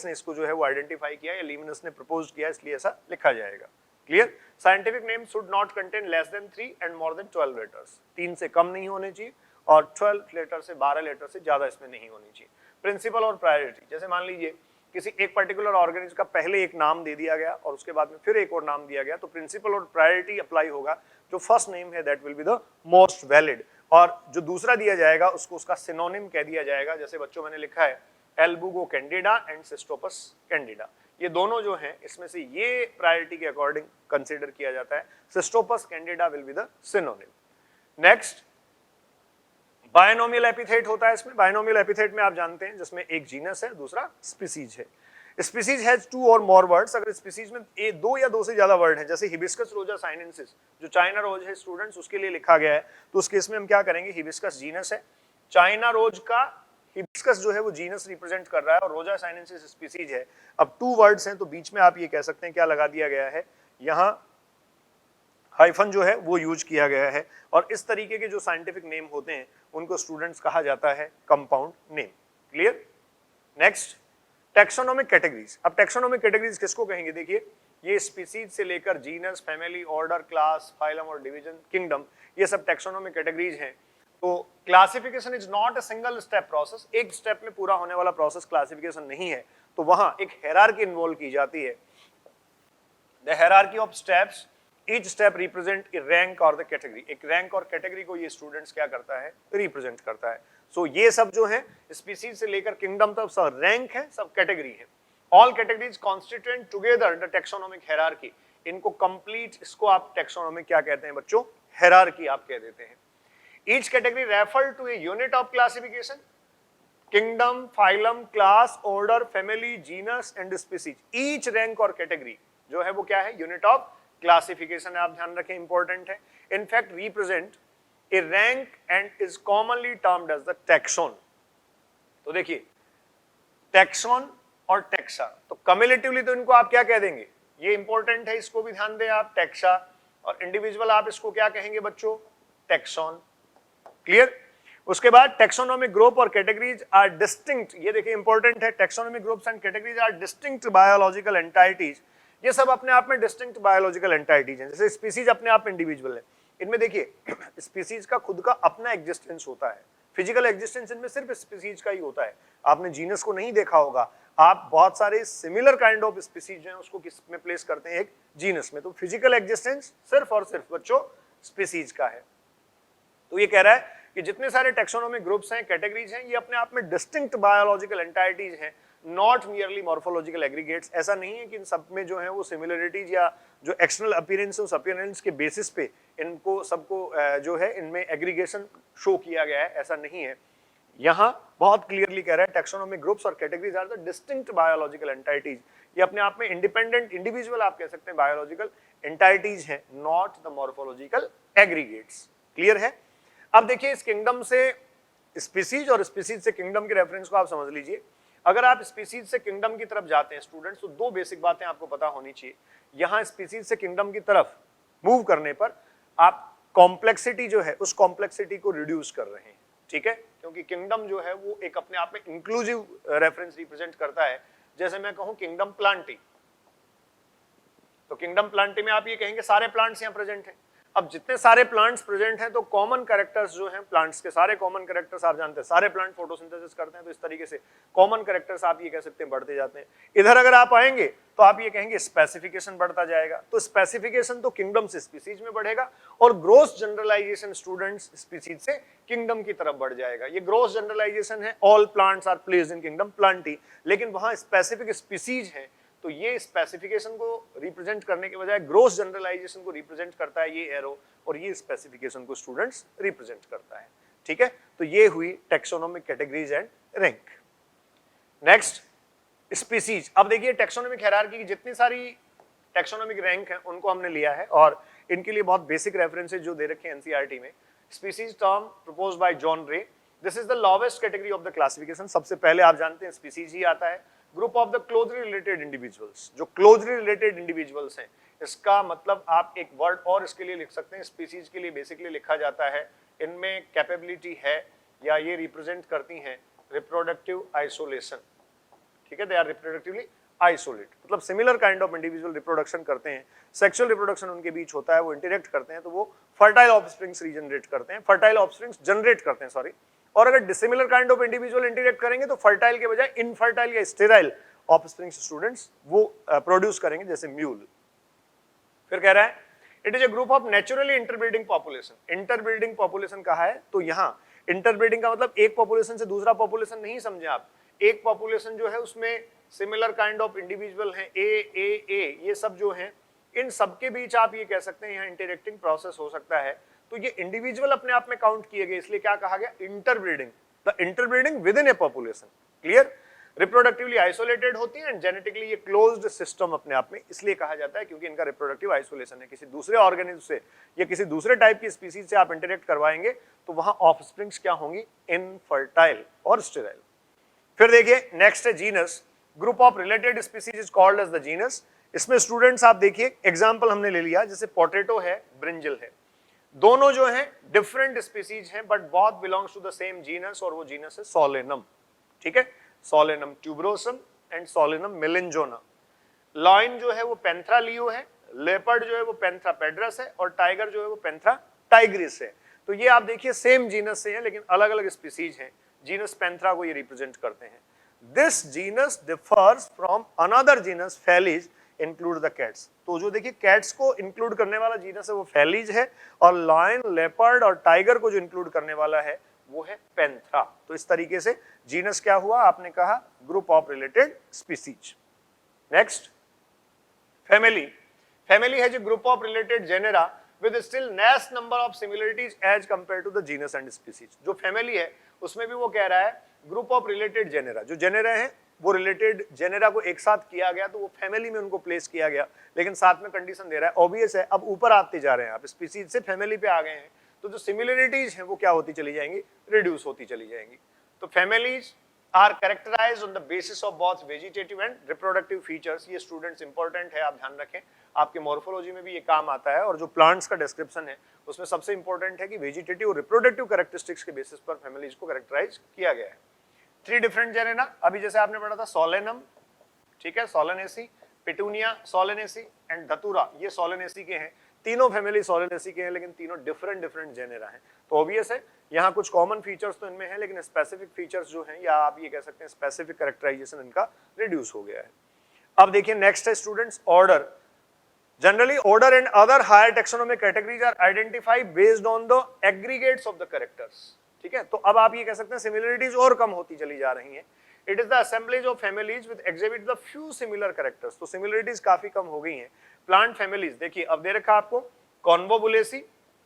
ने इसको जो है वो आइडेंटिफाई किया या लीनियस ने प्रपोज किया, इसलिए ऐसा लिखा जाएगा. Clear. Scientific name should not contain less than 3 and more than 12 letters. 3 से कम नहीं होने चाहिए और 12 लेटर से 12 लेटर से ज्यादा इसमें नहीं होनी चाहिए. प्रिंसिपल और प्रायोरिटी, जैसे मान लीजिए किसी एक पर्टिकुलर ऑर्गेनिज्म का पहले एक नाम दे दिया गया और उसके बाद में फिर एक और नाम दिया गया, तो प्रिंसिपल और प्रायोरिटी अप्लाई होगा. जो फर्स्ट नेम है that will be the most valid, और जो दूसरा दिया जाएगा उसको उसका सिनोनिम कह दिया जाएगा. जैसे बच्चों मैंने लिखा है एल्बुगो कैंडिडा एंड सिस्टोपस कैंडिडा, ये दोनों जो हैं इसमें से ये प्रायोरिटी के अकॉर्डिंग कंसीडर किया जाता है. सिस्टोपस कैंडिडा will be the synonym. Next, binomial epithet होता है इसमें. बायोनोमियल एपिथेट में आप जानते हैं जिसमें एक जीनस है, दूसरा स्पीसीज है. स्पीसीज हैज 2 और मोर वर्ड्स. अगर स्पीसीज में 2 या 2 से ज्यादा वर्ड हैं, जैसे हिबिस्कस रोजा साइनेंसिस जो चाइना रोज है स्टूडेंट्स, उसके लिए लिखा गया है, तो उस केस में हम क्या करेंगे, हिबिस्कस जीनस है, चाइना रोज का हिबिस्कस जो है वो जीनस रिप्रेजेंट कर रहा है और रोजा साइनेंसिस स्पीसीज है. अब 2 वर्ड्स हैं तो बीच में आप ये कह सकते हैं क्या लगा दिया गया है, यहाँ हाइफन जो है वो यूज किया गया है. और इस तरीके के जो साइंटिफिक नेम होते हैं उनको स्टूडेंट्स कहा जाता है compound name. Clear. Next, taxonomic categories. अब टैक्सोनॉमिक कैटेगरीज किसको कहेंगे, देखिए ये स्पीसीज से लेकर genus, family, order, class, phylum और डिवीजन, किंगडम, ये सब टैक्सोनॉमिक कैटेगरीज हैं. तो classification is not a single step process. एक स्टेप में पूरा होने वाला प्रोसेस क्लासिफिकेशन नहीं है. तो वहां एक हायरार्की इन्वॉल्व की जाती है। The hierarchy of steps, each step represent a rank और द कैटेगरी। एक रैंक और कैटेगरी को ये स्टूडेंट्स क्या करता है, रिप्रेजेंट करता है। सो ये सब जो है स्पीसीज से लेकर किंगडम तक सब रैंक है, सब कैटेगरी है। All categories constituent together the taxonomic hierarchy. इनको कंप्लीट, इसको आप टेक्सोनोमिक क्या कहते हैं बच्चों, हायरार्की आप कह देते हैं। Each category refer to a unit of classification, kingdom, phylum, class, order, family, genus and species. Each rank और कैटेगरी जो है वो क्या है, यूनिट ऑफ क्लासिफिकेशन है, आप ध्यान रखें, इंपॉर्टेंट है। In fact represent a rank and is commonly termed as the taxon. तो देखिए टैक्सोन और टेक्सा, तो कम्युलेटिवली तो इनको आप क्या कह देंगे, ये इंपॉर्टेंट है, इसको भी ध्यान दें आप, टेक्सा, और इंडिविजुअल आप इसको क्या कहेंगे बच्चों, टैक्सोन। क्लियर। उसके बाद टेक्सोनोमिक ग्रुप और कैटेगरीज आर डिस्टिंक्ट, ये देखिए इंपॉर्टेंट है, taxonomic groups and categories are distinct biological entities. ये सब अपने आप में डिस्टिंक्ट बायोलॉजिकल एंटाइटीज हैं। जैसे स्पीसीज अपने आप में इंडिविजुअल है, इनमें देखिए स्पीसीज का खुद का अपना एग्जिस्टेंस होता है, फिजिकल एग्जिस्टेंस इनमें सिर्फ स्पीसीज का ही होता है। आपने जीनस को नहीं देखा होगा, आप बहुत सारे सिमिलर काइंड ऑफ स्पीसीज हैं उसको किस में प्लेस करते हैं, एक जीनस में। तो फिजिकल एग्जिस्टेंस सिर्फ और सिर्फ बच्चों स्पीसीज का है। तो ये कह रहा है कि जितने सारे टेक्सोनोमिक ग्रुप्स हैं, कैटेगरीज हैं, ये अपने आप में डिस्टिंक्ट बायोलॉजिकल एंटाइटीज हैं, नॉट मियरली मॉर्फोलॉजिकल एग्रीगेट्स। ऐसा नहीं है कि इन सब में जो है वो सिमिलरिटीज या जो एक्सटर्नल अपीयरेंस, उस अपीयरेंस के बेसिस पे इनको सबको जो है इनमें एग्रीगेशन शो किया गया है, ऐसा नहीं है। यहाँ बहुत क्लियरली कह रहा है टेक्सोनोमिक ग्रुप्स और categories are the distinct biological entities. ये अपने आप में इंडिपेंडेंट इंडिविजुअल आप कह सकते हैं बायोलॉजिकल एंटाइटीज हैं, not the morphological aggregates. Clear है। अब देखिए इस किंगडम से स्पीसीज और स्पीसीज से किंगडम के रेफरेंस को आप समझ लीजिए। अगर आप स्पीसीज से किंगडम की तरफ जाते हैं स्टूडेंट्स, तो दो बेसिक बातें आपको पता होनी चाहिए। यहां स्पीसीज से किंगडम की तरफ मूव करने पर आप कॉम्प्लेक्सिटी जो है उस कॉम्प्लेक्सिटी को रिड्यूस कर रहे हैं, ठीक है, क्योंकि किंगडम जो है वो एक अपने आप में इंक्लूसिव रेफरेंस रिप्रेजेंट करता है। जैसे मैं कहूं किंगडम प्लांटी, तो किंगडम प्लांटी में आप ये कहेंगे सारे प्लांट्स यहां प्रेजेंट हैं। अब जितने सारे प्लांट्स प्रेजेंट हैं तो कॉमन कैरेक्टर्स जो हैं प्लांट्स के, सारे कॉमन कैरेक्टर्स आप जानते हैं, सारे प्लांट फोटोसिंथेसिस करते हैं, तो इस तरीके से कॉमन कैरेक्टर्स आप ये कह सकते हैं बढ़ते जाते हैं। इधर अगर आप आएंगे तो आप ये कहेंगे स्पेसिफिकेशन बढ़ता जाएगा, तो स्पेसिफिकेशन तो किंगडम से स्पीसीज में बढ़ेगा और ग्रोस जनरलाइजेशन स्टूडेंट्स स्पीसीज से किंगडम की तरफ बढ़ जाएगा। ये ग्रोस जनरलाइजेशन है, all plants are placed in kingdom Plantae, लेकिन वहां स्पेसिफिक स्पीसीज है, तो ये स्पेसिफिकेशन को रिप्रेजेंट करने के बजाय ग्रोस जनरलाइजेशन को रिप्रेजेंट करता है ये एरो, और ये स्पेसिफिकेशन को स्टूडेंट्स रिप्रेजेंट करता है, ठीक है। तो ये हुई taxonomic categories and rank. Next species. अब देखिए टेक्सोनोमिक हायरार्की की जितनी सारी टेक्सोनोमिक रैंक है उनको हमने लिया है, और इनके लिए बहुत बेसिक रेफरेंसेज जो दे रखे हैं एनसीईआरटी में। Species term proposed by John रे, this is the lowest category of the classification. सबसे पहले आप जानते हैं स्पीसीज ही आता है। Group of the closely related individuals, जो क्लोजली रिलेटेड इंडिविजुअल्स हैं, इसका मतलब आप एक वर्ड और इसके लिए लिख सकते हैं, स्पीसीज के लिए बेसिकली लिखा जाता है इनमें कैपेबिलिटी है या ये रिप्रेजेंट करती हैं रिप्रोडक्टिव आइसोलेशन, ठीक है, दे आर रिप्रोडक्टिवली आइसोलेट, मतलब similar kind of individual reproduction करते हैं, सेक्सुअल रिप्रोडक्शन उनके बीच होता है, वो इंटरेक्ट करते हैं, तो वो फर्टाइल ऑफस्प्रिंग्स रीजनरेट करते हैं, फर्टाइल ऑफस्प्रिंग्स जनरेट करते हैं, सॉरी। और अगर dissimilar kind of individual interact करेंगे तो फर्टाइल के बजाय इनफर्टाइल या स्टेराइल ऑफस्प्रिंग्स स्टूडेंट्स वो प्रोड्यूस करेंगे, जैसे म्यूल। फिर कह रहा है it is a group of naturally interbreeding population. Interbreeding population कहा है, तो यहाँ इंटरब्रीडिंग का मतलब एक पॉपुलेशन से दूसरा पॉपुलेशन नहीं समझे आप। एक पॉपुलेशन जो है उसमें सिमिलर काइंड ऑफ इंडिविजुअल हैं, ए ये सब जो हैं, इन सबके बीच आप ये कह सकते हैं यहाँ इंटरेक्टिंग प्रोसेस हो सकता है। तो ये इंडिविजुअल अपने आप में काउंट किए गए, इसलिए क्या कहा गया, interbreeding, the interbreeding with in A population. Clear. Reproductively isolated होती है एंड जेनेटिकली ये क्लोज्ड सिस्टम अपने आप में, इसलिए कहा जाता है क्योंकि इनका रिप्रोडक्टिव आइसोलेशन है। किसी दूसरे ऑर्गेनिज्म से या किसी दूसरे टाइप की स्पीसीज से आप इंटरेक्ट करवाएंगे तो वहां ऑफस्प्रिंग्स क्या होंगी, इनफर्टाइल और स्टेराइल। फिर देखिए नेक्स्ट है genus. Group of related species is called as the genus. इसमें स्टूडेंट्स आप देखिए एग्जांपल हमने ले लिया, जैसे पोटैटो है, ब्रिंजल है, दोनों जो हैं डिफरेंट स्पीसीज हैं but both belongs to the same genus, और वो जीनस है सोलेनम, ठीक है, सोलेनम ट्यूबरोसम एंड सोलेनम मेलिंजोना। लॉयन जो है वो पेंथ्रा लियो है, लेपर्ड जो है वो पेंथ्रा पेड्रस है, और टाइगर जो है वो पेंथ्रा टाइग्रिस है। तो ये आप देखिए सेम जीनस से हैं लेकिन अलग अलग स्पीसीज हैं, जीनस पेंथ्रा को ये रिप्रेजेंट करते हैं। This genus differs from another genus फेलिज इंक्लूड द कैट्स। तो जो देखिए कैट्स को इंक्लूड करने वाला जीनस है वो फेलिज है, और लायन, लेपर्ड और टाइगर को जो इंक्लूड करने वाला है वो है पैंथरा। तो इस तरीके से जीनस क्या हुआ, आपने कहा group of related species. Next, family. Family है जो group of related genera with still less number of similarities as compare to the genus and species. जो फैमिली है उसमें भी वो कह रहा है ग्रुप ऑफ रिलेटेड जेनेरा, जो जेनेरा है वो रिलेटेड जेनेरा को एक साथ किया गया तो वो फैमिली में उनको प्लेस किया गया, लेकिन साथ में कंडीशन दे रहा है, ऑब्वियस है अब ऊपर आते जा रहे हैं, आप स्पीसीज से फैमिली पे आ गए हैं, तो जो सिमिलरिटीज हैं वो क्या होती चली जाएंगी, रिड्यूस होती चली जाएंगी। तो families are characterized on the basis of both vegetative and reproductive features. ये स्टूडेंट्स इंपॉर्टेंट है, आप ध्यान रखें, आपके मॉर्फोलॉजी में भी ये काम आता है, और जो प्लांट्स का डिस्क्रिप्शन है उसमें सबसे इंपॉर्टेंट है कि वेजिटेटिव और रिप्रोडक्टिव कैरेक्टरिस्टिक्स के बेसिस पर फैमिलीज को कैरेक्टराइज किया गया है। 3 डिफरेंट जेनेरा, अभी जैसे आपने पढ़ा था सोलेनम, ठीक है, सोलेनेसी, पिटूनिया सोलेनेसी एंड धतूरा, ये सोलेनेसी के हैं। तीनों फैमिली सोलेनेसी के हैं, लेकिन तीनों डिफरेंट डिफरेंट जेनेरा हैं। तो ऑब्वियस है यहाँ कुछ कॉमन फीचर्स तो इनमें है, लेकिन स्पेसिफिक फीचर्स जो हैं, या आप ये कह सकते हैं स्पेसिफिक कैरेक्टराइजेशन इनका रिड्यूस हो गया है। अब देखिए नेक्स्ट है students order. Generally order and other higher taxonomic categories are identified based on the aggregates of the characters. ठीक है, तो अब आप ये कह सकते हैं सिमिलरिटीज और कम होती चली जा रही हैं। It is the assemblies of families with exhibit the few similar characters. तो सिमिलरिटीज काफी कम हो गई हैं। प्लांट फैमिलीज देखिए, अब दे रखा आपको कॉन्वोबुलेसी,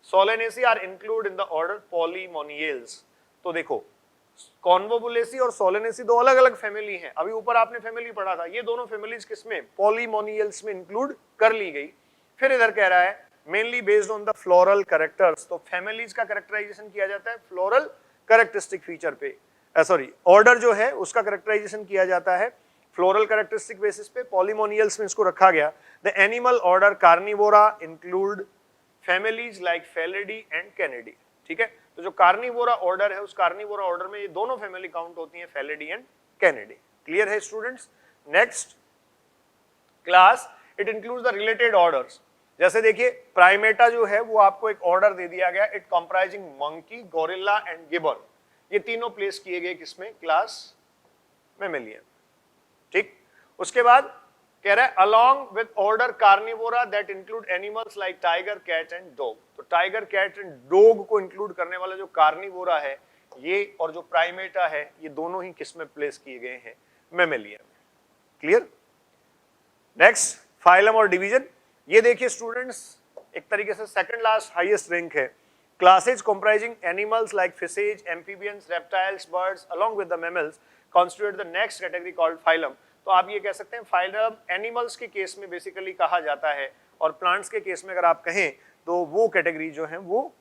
सोलेनेसी are include in the order पॉलीमोनियल्स। तो देखो कॉन्वोबुलेसी और सोलेनेसी दो अलग अलग फैमिली हैं। अभी ऊपर आपने फैमिली पढ़ा था, ये दोनों फैमिलीज किसमें, पॉलीमोनियल्स में इंक्लूड कर ली गई। फिर इधर कह रहा है mainly based on the floral characters. तो फैमिलीज का कैरेक्टराइजेशन किया जाता है फ्लोरल कैरेक्टरिस्टिक फीचर पे, सॉरी ऑर्डर जो है उसका कैरेक्टराइजेशन किया जाता है फ्लोरल कैरेक्टरिस्टिक बेसिस पे। पॉलीमोनियल्स में इसको रखा गया। The animal order Carnivora include families like Felidae and Canidae. ठीक है, तो जो कार्निवोरा ऑर्डर है उस कार्निवोरा ऑर्डर में ये दोनों फैमिली काउंट होती हैं, फेलिडी एंड कैनिडी। क्लियर है students? Next class, it includes the related orders. जैसे देखिए प्राइमेटा जो है वो आपको एक ऑर्डर दे दिया गया, it comprising monkey, gorilla and गिबर। ये तीनों प्लेस किए गए किसमें, क्लास मैमेलियन। ठीक, उसके बाद कह रहा है along with order Carnivora that include animals like tiger, cat and dog. तो टाइगर, कैट एंड डॉग को इंक्लूड करने वाला जो कार्निवोरा है ये, और जो प्राइमेटा है, ये दोनों ही किसमें प्लेस किए गए हैं, मैमेलियन में। क्लियर? नेक्स्ट फाइलम और डिवीजन। ये देखिए स्टूडेंट्स एक तरीके से सेकंड लास्ट हाईएस्ट रैंक है। Classes comprising animals like fishes, amphibians, reptiles, birds along with the mammals constitute the next category called phylum. तो आप ये कह सकते हैं फाइलम एनिमल्स के केस में बेसिकली कहा जाता है, और प्लांट्स के केस में अगर आप कहें तो वो कैटेगरी जो है वो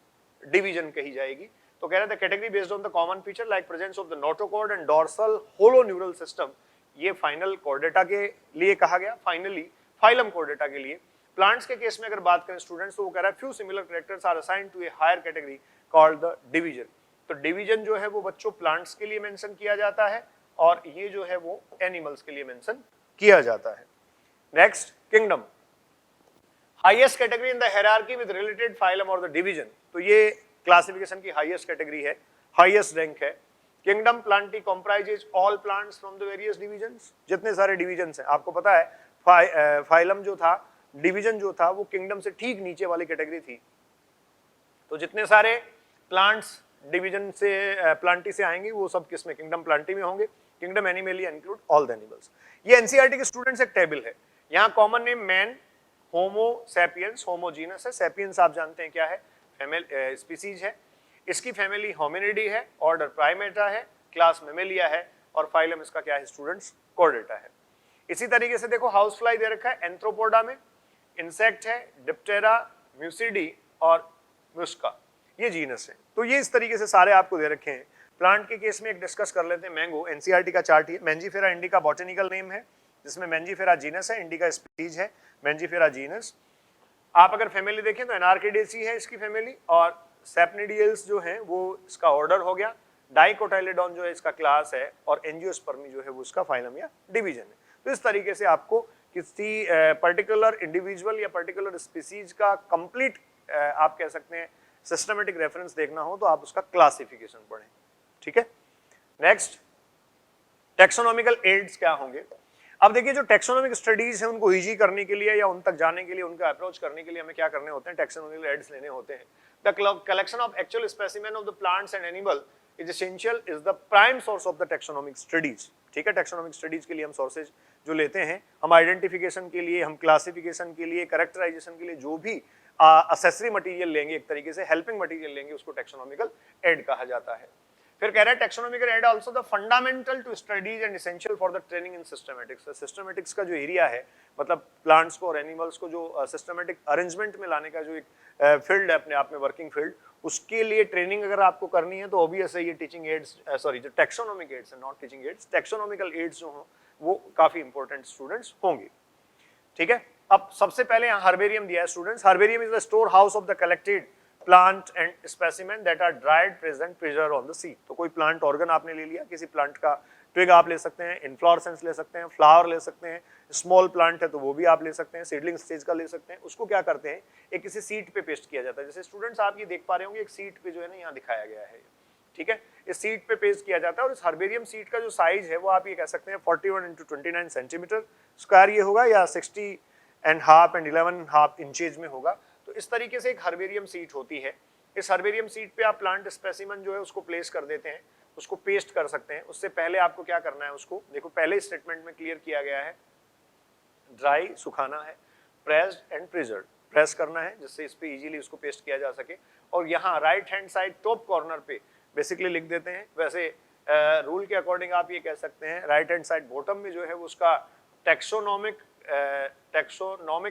डिवीजन कही जाएगी। तो कह रहे थे category based on the common feature like presence of the notochord and dorsal hollow neural system. ये फाइनल कॉर्डेटा के लिए कहा गया, फाइनली फाइलम कॉर्डेटा के लिए। प्लांट्स के केस में अगर बात करें स्टूडेंट्स तो वो कह रहा है few similar characters are assigned to a higher category called the division. तो डिवीजन जो है वो बच्चों प्लांट्स के लिए मेंशन किया जाता है, और ये जो है वो एनिमल्स के लिए मेंशन किया जाता है। Next kingdom, highest category in the hierarchy with related phylum और द डिवीजन। तो ये क्लासिफिकेशन की हाईएस्ट कैटेगरी है, हाईएस्ट रैंक है। Kingdom Plantae comprises all plants from the various divisions. जितने सारे डिवीजन्स हैं, आपको पता है फाइलम जो था, डिवीजन जो था वो किंगडम से ठीक नीचे वाली कैटेगरी थी। तो जितने सारे प्लांट्स डिवीजन से प्लांटी से आएंगे वो सब किसमें, किंगडम प्लांटी में होंगे। Kingdom Animalia include all the animals. ये एनसीईआरटी के स्टूडेंट्स एक टेबल है। यहाँ common name man, Homo sapiens, homogeneous है। सैपियंस आप जानते हैं क्या है, फैमिली स्पीसीज है। इसकी फैमिली होमिनिडी है, ऑर्डर प्राइमेटा है, क्लास मैमेलिया है, और फाइलम इसका क्या है स्टूडेंट्स, कॉर्डेटा है। इसी तरीके से देखो हाउस फ्लाई दे रखा है एंथ्रोपोडा में, इंसेक्ट है डिप्टेरा, म्यूसिडी और म्यूस्का, ये जीनस है। तो ये इस तरीके से सारे आपको दे रखे हैं। प्लांट के केस में एक डिस्कस कर लेते हैं, मैंगो, एनसीईआरटी का चार्ट ही है। मैंजीफेरा इंडिका बॉटनिकल नेम है, जिसमें मैंजीफेरा जीनस है, इंडिका स्पीसीज है, मैंजीफेरा जीनस। आप अगर फैमिली देखें तो एनार्किडेसी है इसकी फैमिली, और सैपनिडियल्स जो है वो इसका ऑर्डर हो गया, डाइकोटाइलेडॉन जो है इसका क्लास है, और एंजियोस्पर्मी जो है वो इसका फाइलम या डिवीजन है। तो इस तरीके से आपको किसी पर्टिकुलर इंडिविजुअल या पर्टिकुलर स्पीसीज का कंप्लीट आप कह सकते हैं सिस्टमेटिक रेफरेंस देखना हो तो आप उसका क्लासिफिकेशन पढ़ें। ठीक है, नेक्स्ट टेक्सोनॉमिकल एड्स क्या होंगे? अब देखिए जो टेक्सोनॉमिक स्टडीज है उनको इजी करने के लिए या उन तक जाने के लिए, उनका अप्रोच करने के लिए हमें क्या करने होते हैं? टेक्सोनॉमिकल एड्स लेने होते हैं। The collection of actual specimen of the plants and animal is essential, is the prime source of the taxonomic studies. ठीक है, टेक्सोनॉमिक स्टडीज के लिए हम सोर्सेज जो लेते हैं, हम आइडेंटिफिकेशन के लिए, हम क्लासिफिकेशन के लिए, कैरेक्टराइजेशन के लिए जो भी असेसरी मटेरियल लेंगे, एक तरीके से हेल्पिंग मटेरियल लेंगे, उसको टेक्सोनॉमिकल एड कहा जाता है। फिर कह रहा है taxonomical aid also the fundamental to studies and essential for the training in systematics. Systematics का जो एरिया है, मतलब प्लांट्स को और एनिमल्स को जो सिस्टमैटिक अरेंजमेंट में लाने का जो एक फील्ड है अपने आप में, वर्किंग फील्ड, उसके लिए ट्रेनिंग अगर आपको करनी है तो ऑब्वियस है ये टीचिंग एड्स, सॉरी जो टेक्सोनॉमिक एड्स है, not teaching ads, taxonomical aids जो हो वो काफी इंपॉर्टेंट स्टूडेंट्स होंगे। ठीक है, अब सबसे पहले यहाँ हर्बेरियम दिया है students. Herbarium is the store house of the collected plant and specimen that are dried, present, preserve on the sheet. तो कोई प्लांट ऑर्गन आपने ले लिया, किसी प्लांट का ट्विग आप ले सकते हैं, इन्फ्लोरेसेंस ले सकते हैं, फ्लावर ले सकते हैं, स्मॉल प्लांट है तो वो भी आप ले सकते हैं, सीडलिंग स्टेज का ले सकते हैं। उसको क्या करते हैं, एक किसी सीट पे पेस्ट किया जाता है। जैसे स्टूडेंट्स आप ये देख पा रहे होंगे, एक सीट पे जो है ना यहाँ दिखाया गया है, ठीक है, इस सीट पे पेस्ट किया जाता है। और इस हर्बेरियम सीट का जो साइज है वो आप ये कह सकते हैं 41 × 29 सेंटीमीटर स्क्वायर ये होगा, या 60.5 एंड 11.5 इंचेज में होगा। तो इस तरीके से एक हर्बेरियम सीट होती है। इस हर्बेरियम सीट पे आप प्लांट स्पेसिमेन जो है उसको प्लेस कर देते हैं, उसको पेस्ट कर सकते हैं। उससे पहले आपको क्या करना है, उसको देखो पहले स्टेटमेंट में क्लियर किया गया है, ड्राई सुखाना है, प्रेस्ड एंड प्रिजर्व, प्रेस करना है जिससे इस पे इजीली उसको पेस्ट किया जा सके। और यहाँ right hand side top corner पे बेसिकली लिख देते हैं। वैसे रूल के अकॉर्डिंग आप ये कह सकते हैं राइट हैंड साइड बॉटम में जो है वो उसका टेक्सोनॉमिक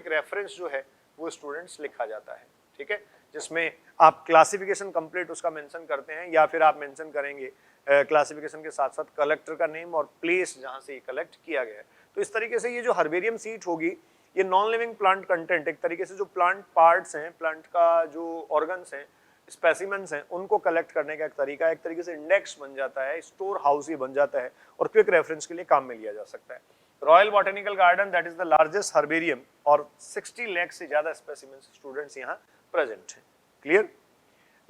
रेफरेंस जो है वो स्टूडेंट्स लिखा जाता है। ठीक है, जिसमें आप क्लासिफिकेशन कंप्लीट उसका मेंशन करते हैं, या फिर आप मेंशन करेंगे क्लासिफिकेशन के साथ साथ कलेक्टर का नेम और प्लेस जहां से ये कलेक्ट किया गया है। तो इस तरीके से ये जो हर्बेरियम सीट होगी, ये नॉन लिविंग प्लांट कंटेंट, एक तरीके से जो प्लांट पार्ट्स हैं, प्लांट का जो ऑर्गन्स हैं, स्पेसिमेंस हैं, उनको कलेक्ट करने का एक तरीका, एक तरीके से इंडेक्स बन जाता है, स्टोर हाउस ही बन जाता है और क्विक रेफरेंस के लिए काम में लिया जा सकता है। Royal Botanical Garden that is the largest herbarium और 60 लाख से ज्यादा स्पेसिमेंस स्टूडेंट्स यहाँ प्रेजेंट हैं। Clear?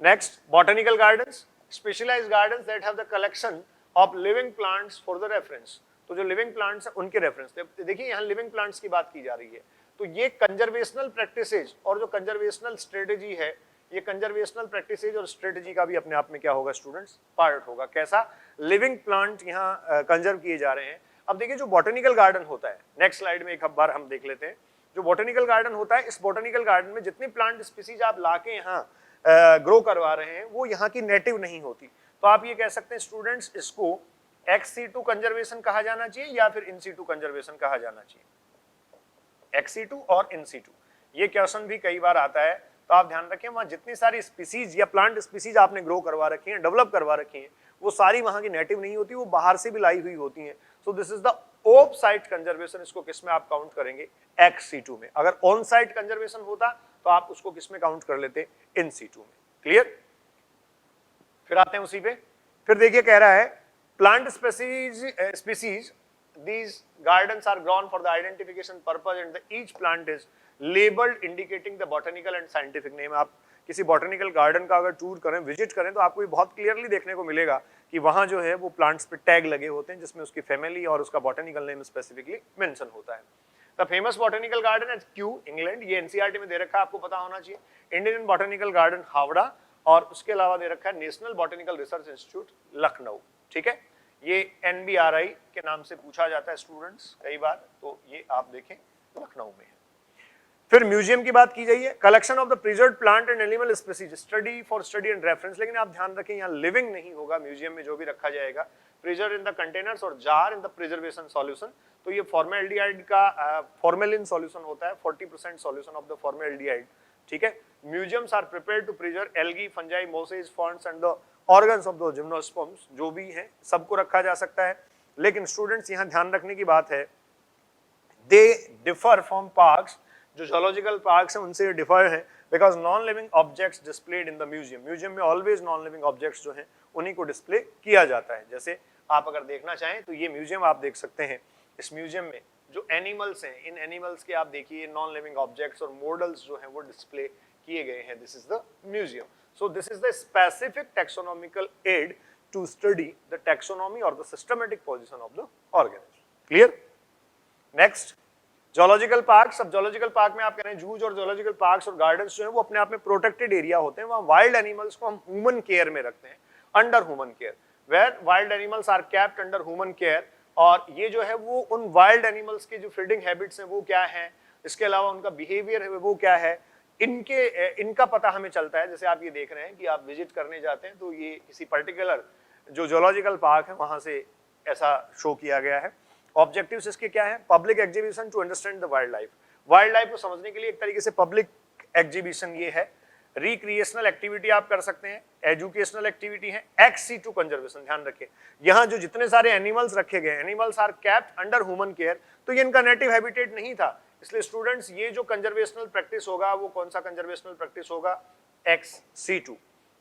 Next, botanical gardens, specialized gardens that have the collection of living plants for the reference. तो जो लिविंग प्लांट्स हैं उनके रेफरेंस, देखिए यहाँ लिविंग प्लांट्स की बात की जा रही है। तो ये कंजर्वेशनल प्रैक्टिसेज और जो कंजर्वेशनल स्ट्रेटेजी है, ये कंजर्वेशनल प्रैक्टिसेज और स्ट्रेटेजी का भी अपने आप में क्या होगा स्टूडेंट्स, पार्ट होगा। कैसा? लिविंग प्लांट यहाँ कंजर्व किए जा रहे हैं। अब देखिए जो बॉटेनिकल गार्डन होता है, नेक्स्ट स्लाइड में एक बार हम देख लेते हैं। जो बॉटेनिकल गार्डन होता है, इस बॉटेनिकल गार्डन में जितनी प्लांट स्पीसीज आप लाके यहाँ ग्रो करवा रहे हैं वो यहाँ की नेटिव नहीं होती। तो आप ये कह सकते हैं स्टूडेंट्स, इसको एक्स सीटू कंजर्वेशन कहा जाना चाहिए या फिर इन सीटू कंजर्वेशन कहा जाना चाहिए। एक्स सीटू और इन सीटू, ये क्वेश्चन भी कई बार आता है। तो आप ध्यान रखें, वहां जितनी सारी स्पीसीज या प्लांट स्पीसीज आपने ग्रो करवा रखी हैं, डेवलप करवा रखी हैं, वो सारी वहां की नेटिव नहीं होती, वो बाहर से भी लाई हुई होती हैं। सो this is the of site conservation. इसको किस में आप काउंट करेंगे? एक्स सीटू में। अगर ऑन साइट कंजर्वेशन होता तो आप उसको किस में काउंट कर लेते? इन सीटू में। क्लियर? फिर आते हैं उसी पे। फिर देखिए कह रहा है plant species these gardens are grown for the identification purpose and the each plant is labeled indicating the botanical and scientific name। आप किसी बॉटेनिकल गार्डन का अगर टूर करें, विजिट करें, तो आपको ये बहुत क्लियरली देखने को मिलेगा कि वहां जो है वो प्लांट्स पे टैग लगे होते हैं जिसमें उसकी फैमिली और उसका बॉटेनिकल नेम स्पेसिफिकली मेंशन होता है। The famous botanical garden eight Q, England, ये एनसीईआरटी में दे रखा है, आपको पता होना चाहिए। इंडियन बॉटेनिकल गार्डन हावड़ा, और उसके अलावा दे रखा है national botanical research institute Lucknow. ठीक है, ये एनबीआरआई के नाम से पूछा जाता है स्टूडेंट्स कई बार, तो ये आप देखें लखनऊ में है। फिर म्यूजियम की बात की जाइए, collection of the preserved plant and animal species, study for study and reference. लेकिन आप ध्यान रखें यहाँ लिविंग नहीं होगा म्यूजियम में, जो भी रखा जाएगा प्रिजर्व इन द कंटेनर्स और jar in the preservation solution. तो ये फॉर्मेल्डिहाइड का फॉर्मेलिन सॉल्यूशन होता है, 40% सॉल्यूशन ऑफ द फॉर्मेल्डिहाइड। ठीक है, museums are prepared to preserve algae, fungi, mosses, ferns and the organs of the gymnosperms, जो भी है सबको रखा जा सकता है। लेकिन स्टूडेंट्स यहाँ ध्यान रखने की बात है, दे डिफर फ्रॉम पार्क्स, जो जोलॉजिकल पार्क्स हैं उनसे डिफर है, because non living objects displayed in the museum. Museum में ऑलवेज नॉन लिविंग ऑब्जेक्ट्स जो हैं उन्हीं को डिस्प्ले किया जाता है। जैसे आप अगर देखना चाहें तो ये म्यूजियम आप देख सकते हैं। इस म्यूजियम में जो एनिमल्स हैं, इन एनिमल्स के आप देखिए नॉन लिविंग ऑब्जेक्ट्स और मॉडल्स जो हैं वो डिस्प्ले किए गए हैं। This is the museum. So this is the specific taxonomical aid to study the taxonomy or the systematic position of the organism. Clear? Next, zoological parks. अब zoological park में आप कह रहे हैं जूज और zoological parks और gardens जो है वो अपने आप में protected area होते हैं, वहाँ wild animals को हम human care में रखते हैं, under human care, where wild animals are kept under human care. और ये जो है वो उन वाइल्ड एनिमल्स के जो फीडिंग हैबिट्स हैं वो क्या हैं, इसके अलावा उनका बिहेवियर है वो क्या है, इनका पता हमें चलता है। जैसे आप ये देख रहे हैं कि आप विजिट करने जाते हैं तो ये किसी पर्टिकुलर जो जोलॉजिकल पार्क है वहां से ऐसा शो किया गया है। ऑब्जेक्टिव्स इसके क्या है? Public exhibition to understand the wildlife, wildlife को समझने के लिए एक तरीके से पब्लिक एग्जीबिशन ये है। रिक्रिएशनल एक्टिविटी आप कर सकते हैं, एजुकेशनल एक्टिविटी है, ex-situ कंजर्वेशन। ध्यान रखें यहाँ जो जितने सारे एनिमल्स रखे गए, animals are kept under human care, तो ये इनका नेटिव हैबिटेट नहीं था, इसलिए स्टूडेंट्स ये जो कंजर्वेशनल प्रैक्टिस होगा वो कौन सा कंजर्वेशनल प्रैक्टिस होगा? ex-situ।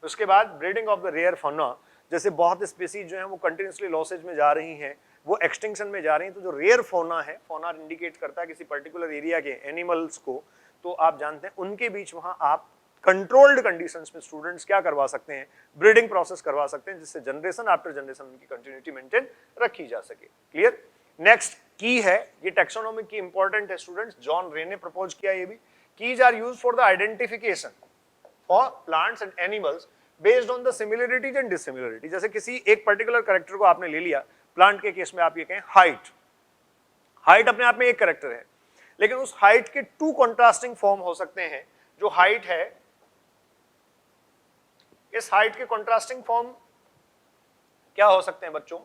उसके बाद breeding of the rare fauna, जैसे बहुत स्पीसीज जो है वो कंटिन्यूसली लॉसेज में जा रही हैं, वो एक्सटिंक्शन में जा रही हैं, तो जो रेयर फौना है, फौना इंडिकेट करता है किसी पर्टिकुलर एरिया के एनिमल्स को, तो आप जानते हैं उनके बीच वहां आप कंट्रोल्ड कंडीशंस में स्टूडेंट्स क्या करवा सकते हैं? ब्रीडिंग प्रोसेस करवा सकते हैं, जिससे जनरेशन आफ्टर जनरेशन उनकी कंटिन्यूटी मेंटेन रखी जा सके। क्लियर? नेक्स्ट की है, ये टैक्सोनॉमी की इंपॉर्टेंट है स्टूडेंट्स, जॉन रे ने प्रपोज किया ये भी। Keys are used for the identification for plants and animals based on the similarities and dissimilarity. जैसे किसी एक पर्टिकुलर कैरेक्टर को आपने ले लिया, प्लांट के केस में आप ये कहें हाइट, हाइट अपने आप में एक कैरेक्टर है, लेकिन उस हाइट के टू कॉन्ट्रास्टिंग फॉर्म हो सकते हैं। जो हाइट है, इस हाइट के कॉन्ट्रास्टिंग फॉर्म क्या हो सकते हैं बच्चों?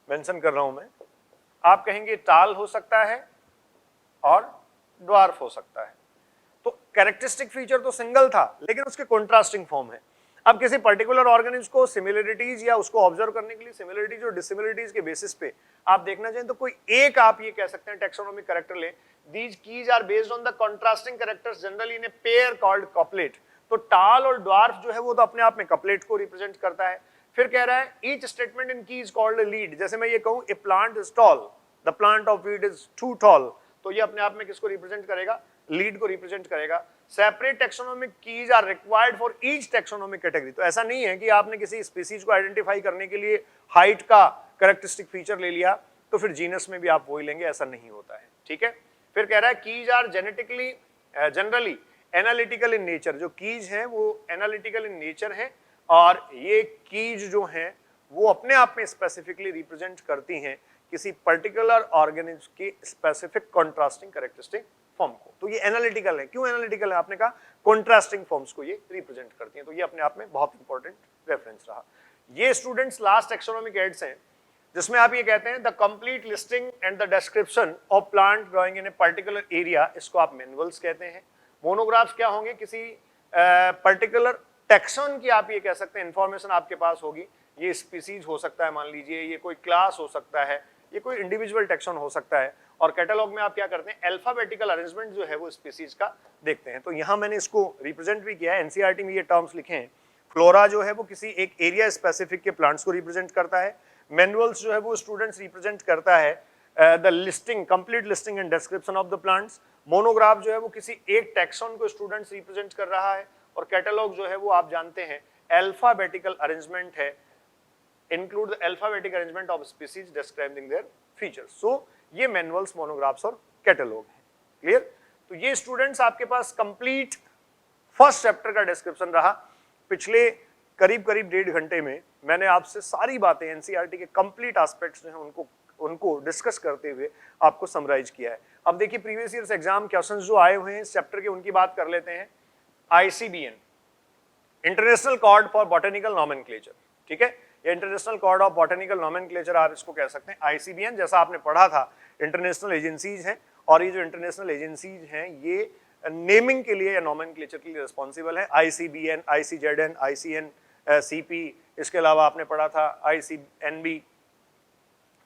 मेंशन कर रहा हूं मैं, आप कहेंगे टाल हो सकता है और ड्वार्फ हो सकता है। तो कैरेक्टरिस्टिक फीचर तो सिंगल था, लेकिन उसके कॉन्ट्रास्टिंग फॉर्म है। अब किसी पर्टिकुलर ऑर्गेनिज्म को सिमिलरिटीज या उसको ऑब्जर्व करने के लिए सिमिलरिटीज और डिसिमिलरिटीज के बेसिस पे आप देखना चाहें तो कोई एक आप ये कह सकते हैं टैक्सोनॉमिक कैरेक्टर ले, these keys are based on the contrasting characters generally in a pair called couplet. तो टाल और ड्वार्फ जो है वो तो अपने आप में कपलेट को रिप्रेजेंट करता है। फिर कह रहा है ईच स्टेटमेंट इन की इज कॉल्ड लीड। जैसे मैं ये कहूं a plant is tall, the plant of wheat is too tall, तो ये अपने आप में किसको रिप्रेजेंट करेगा? लीड को रिप्रेजेंट करेगा। Separate taxonomic keys are required for each taxonomic category. तो ऐसा नहीं है कि आपने किसी स्पीसीज को आइडेंटिफाई करने के लिए हाइट का कैरेक्टरिस्टिक फीचर ले लिया तो फिर जीनस में भी आप वही लेंगे, ऐसा नहीं होता है। ठीक है? फिर कह रहा है keys are genetically generally analytical in nature. जो कीज हैं वो एनालिटिकल इन नेचर है, और ये कीज जो हैं वो अपने आप में स्पेसिफिकली रिप्रेजेंट करती हैं किसी पर्टिकुलर ऑर्गेनिज्म की स्पेसिफिक कॉन्ट्रास्टिंग कैरेक्टरिस्टिक फॉर्म को। तो ये एनालिटिकल है। क्यों एनालिटिकल है? आपने कहा कॉन्ट्रास्टिंग फॉर्म्स को ये रिप्रेजेंट करती हैं, तो ये अपने आप में बहुत इंपॉर्टेंट रेफरेंस रहा। ये स्टूडेंट्स लास्ट टैक्सोनॉमिक एड्स हैं जिसमें आप ये कहते हैं the complete listing and the description of plant growing in a particular area, इसको आप मैनुअल्स कहते हैं। मोनोग्राफ्स क्या होंगे? किसी पर्टिकुलर टैक्सॉन की आप ये कह सकते हैं इंफॉर्मेशन आपके पास होगी। ये स्पीसीज हो सकता है, मान लीजिए ये कोई क्लास हो सकता है, ये कोई इंडिविजुअल टैक्सॉन हो सकता है। और कैटलॉग में आप क्या करते हैं? अल्फाबेटिकल अरेंजमेंट जो है वो स्पीसीज का देखते हैं। तो यहाँ मैंने इसको रिप्रेजेंट भी किया है, एनसीईआरटी में ये टर्म्स लिखे हैं। फ्लोरा जो है वो किसी एक एरिया स्पेसिफिक के प्लांट्स को रिप्रेजेंट करता है। मैनुअल्स जो है वो स्टूडेंट्स रिप्रेजेंट करता है the listing, complete listing and description of the plants. Monograph जो है वो किसी एक टैक्सॉन को स्टूडेंट्स रिप्रेजेंट कर रहा है। और कैटलॉग जो है वो आप जानते हैं अल्फाबेटिकल अरेंजमेंट है, include the alphabetic arrangement of species describing their features. So ये मैनुअल्स, मोनोग्राफ्स और कैटलॉग है। क्लियर? तो ये स्टूडेंट्स आपके पास कंप्लीट फर्स्ट चैप्टर का डिस्क्रिप्शन रहा। पिछले करीब 1.5 घंटे में मैंने आपसे सारी बातें एनसीईआरटी के कंप्लीट एस्पेक्ट्स जो हैं उनको डिस्कस करते हुए आपको समराइज किया है। अब देखिए प्रीवियस ईयर्स एग्जाम क्वेश्चंस जो आए हुए हैं इस चैप्टर के, उनकी बात कर लेते हैं। ICBN, international code for botanical nomenclature. ठीक है? ये international code of botanical nomenclature आप इसको कह सकते हैं। ICBN जैसा आपने पढ़ा था इंटरनेशनल एजेंसीज हैं, और ये जो इंटरनेशनल एजेंसीज हैं ये नेमिंग के लिए या नॉमेनक्लेचर के लिए रिस्पॉन्सिबल है। ICBN, ICZN, ICNCP, इसके अलावा आपने पढ़ा था ICNB।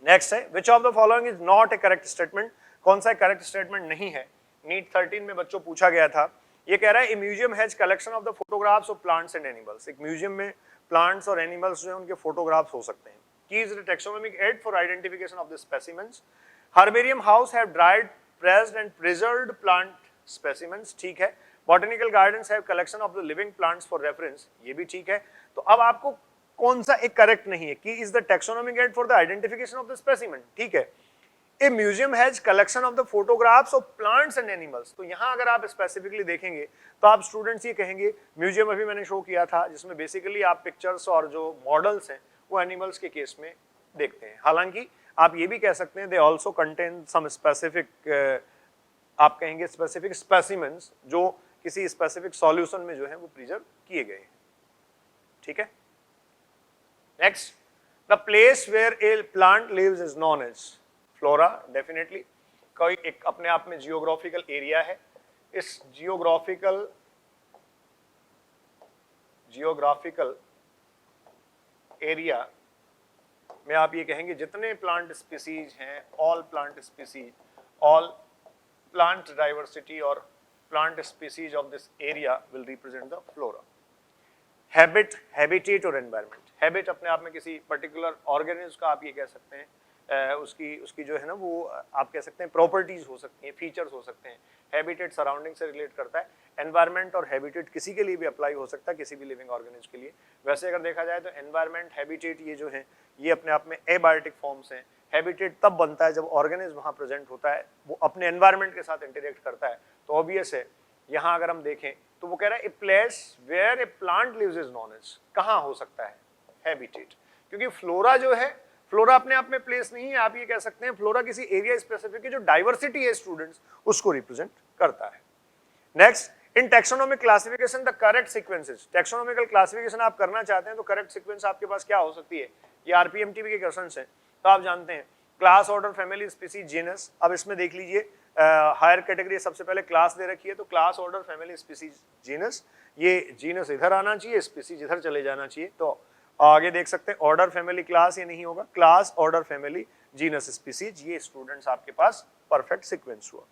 नेक्स्ट है which of the following is not A correct statement. कौन सा करेक्ट स्टेटमेंट नहीं है? नीट 13 में बच्चों पूछा गया था। ये कह रहा है a museum has collection of the photographs of plants and animals. एक म्यूजियम में प्लांट्स और एनिमल्स जो है उनके फोटोग्राफ्स हो सकते हैं। Keys the taxonomic aid for identification of the specimens. Herbarium house have dried, pressed and preserved plant specimens. ठीक है। Botanical gardens have collection of the living plants for reference. ये भी ठीक है। तो अब आपको कौन सा एक करेक्ट नहीं है कि is the taxonomy guide for the identification of the specimen, ठीक है। A museum has collection of the photographs of plants and animals. तो यहां अगर आप स्पेसिफिकली देखेंगे तो आप स्टूडेंट्स ये कहेंगे, म्यूजियम अभी मैंने शो किया था जिसमें बेसिकली आप पिक्चर्स और जो मॉडल्स हैं वो एनिमल्स के केस में देखते हैं। हालांकि आप ये भी कह सकते हैं they also contain some specific, आप कहेंगे स्पेसिफिक स्पेसिमेंस जो किसी स्पेसिफिक सॉल्यूशन में जो है वो प्रिजर्व किए गए हैं, ठीक है। Next, the place where a plant lives is known as flora. Definitely कोई एक अपने आप में जियोग्राफिकल एरिया है। इस जियोग्राफिकल एरिया में आप ये कहेंगे जितने प्लांट स्पीसीज हैं, all plant species, all plant diversity और plant species of this area will represent the flora. Habit, habitat और एनवायरनमेंट। हैबिट अपने आप में किसी पर्टिकुलर ऑर्गेनिज्म का आप ये कह सकते हैं उसकी जो है ना वो आप कह सकते हैं प्रॉपर्टीज हो सकती हैं, फीचर्स हो सकते हैं। हैबिटेट सराउंडिंग से रिलेट करता है। एनवायरनमेंट और हैबिटेट किसी के लिए भी अप्लाई हो सकता है, किसी भी लिविंग ऑर्गेनिज्म के लिए। वैसे अगर देखा जाए तो एनवायरनमेंट, हैबिटेट ये जो है ये अपने आप में एबायोटिक फॉर्म्स हैं। हैबिटेट तब बनता है जब ऑर्गेनिज्म वहाँ प्रेजेंट होता है, वो अपने एनवायरनमेंट के साथ इंटरेक्ट करता है। तो ऑब्वियस है यहाँ अगर हम देखें तो वो कह रहा है a place where a plant lives is known as, कहाँ हो सकता है हैबिटेट, क्योंकि फ्लोरा जो है, फ्लोरा अपने आप में प्लेस नहीं है, आप ये कह सकते हैं फ्लोरा किसी एरिया स्पेसिफिक की जो डाइवर्सिटी है स्टूडेंट्स उसको रिप्रेजेंट करता है। Next, in taxonomic classification the correct sequences. Taxonomical classification आप करना चाहते हैं तो करेक्ट सीक्वेंस आपके पास क्या हो सकती है, ये आरपीएमटीवी के क्वेश्चंस हैं। तो आप जानते हैं class, order, family, species, genus. अब इसमें देख लीजिए हायर कैटेगरी सबसे पहले क्लास दे रखी है, तो class, order, family, species, genus. ये जीनस इधर आना चाहिए, स्पीसीज इधर चले जाना चाहिए। तो आगे देख सकते हैं ऑर्डर, फैमिली, क्लास, ये नहीं होगा, class, order, family, genus, species. ये स्टूडेंट्स आपके पास परफेक्ट सीक्वेंस हुआ।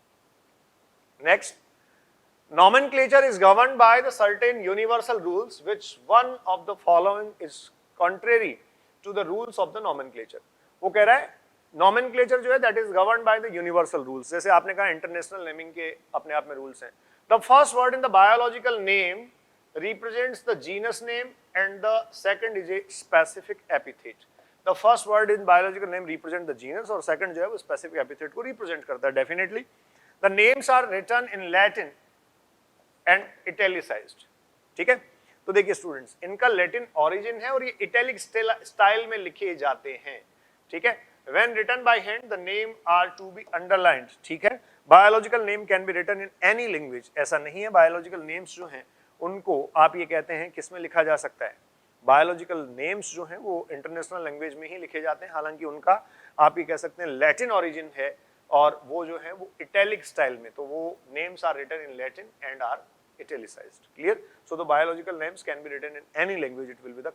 Next, nomenclature is governed by the certain universal rules which one of the following is contrary to the rules of the nomenclature। वो कह रहा है nomenclature जो है that is governed by the universal rules। जैसे आपने कहा इंटरनेशनल नेमिंग के अपने आप में रूल्स हैं। The first word in the biological name represents the genus name and the second is a specific epithet। The first word in biological name represent the genus और second जो है वो specific epithet को represent करता है। Definitely the names are written in Latin and italicised, ठीक है। तो देखिए स्टूडेंट्स, इनका लैटिन ओरिजिन है और ये इटैलिक स्टाइल में लिखे जाते हैं, ठीक है। When written by hand the name are to be underlined, ठीक है। Biological name can be written in any language, ऐसा नहीं है। बायोलॉजिकल नेम्स जो हैं उनको आप ये कहते हैं किस में लिखा जा सकता है, बायोलॉजिकल नेम्स जो हैं वो इंटरनेशनल लैंग्वेज में ही लिखे जाते हैं। हालांकि उनका आप ये कह सकते हैं लैटिन ओरिजिन है और वो जो है वो इटैलिक स्टाइल में, तो वो names are written in Latin and are italicized, clear? So the biological names can be written in any language, it will be the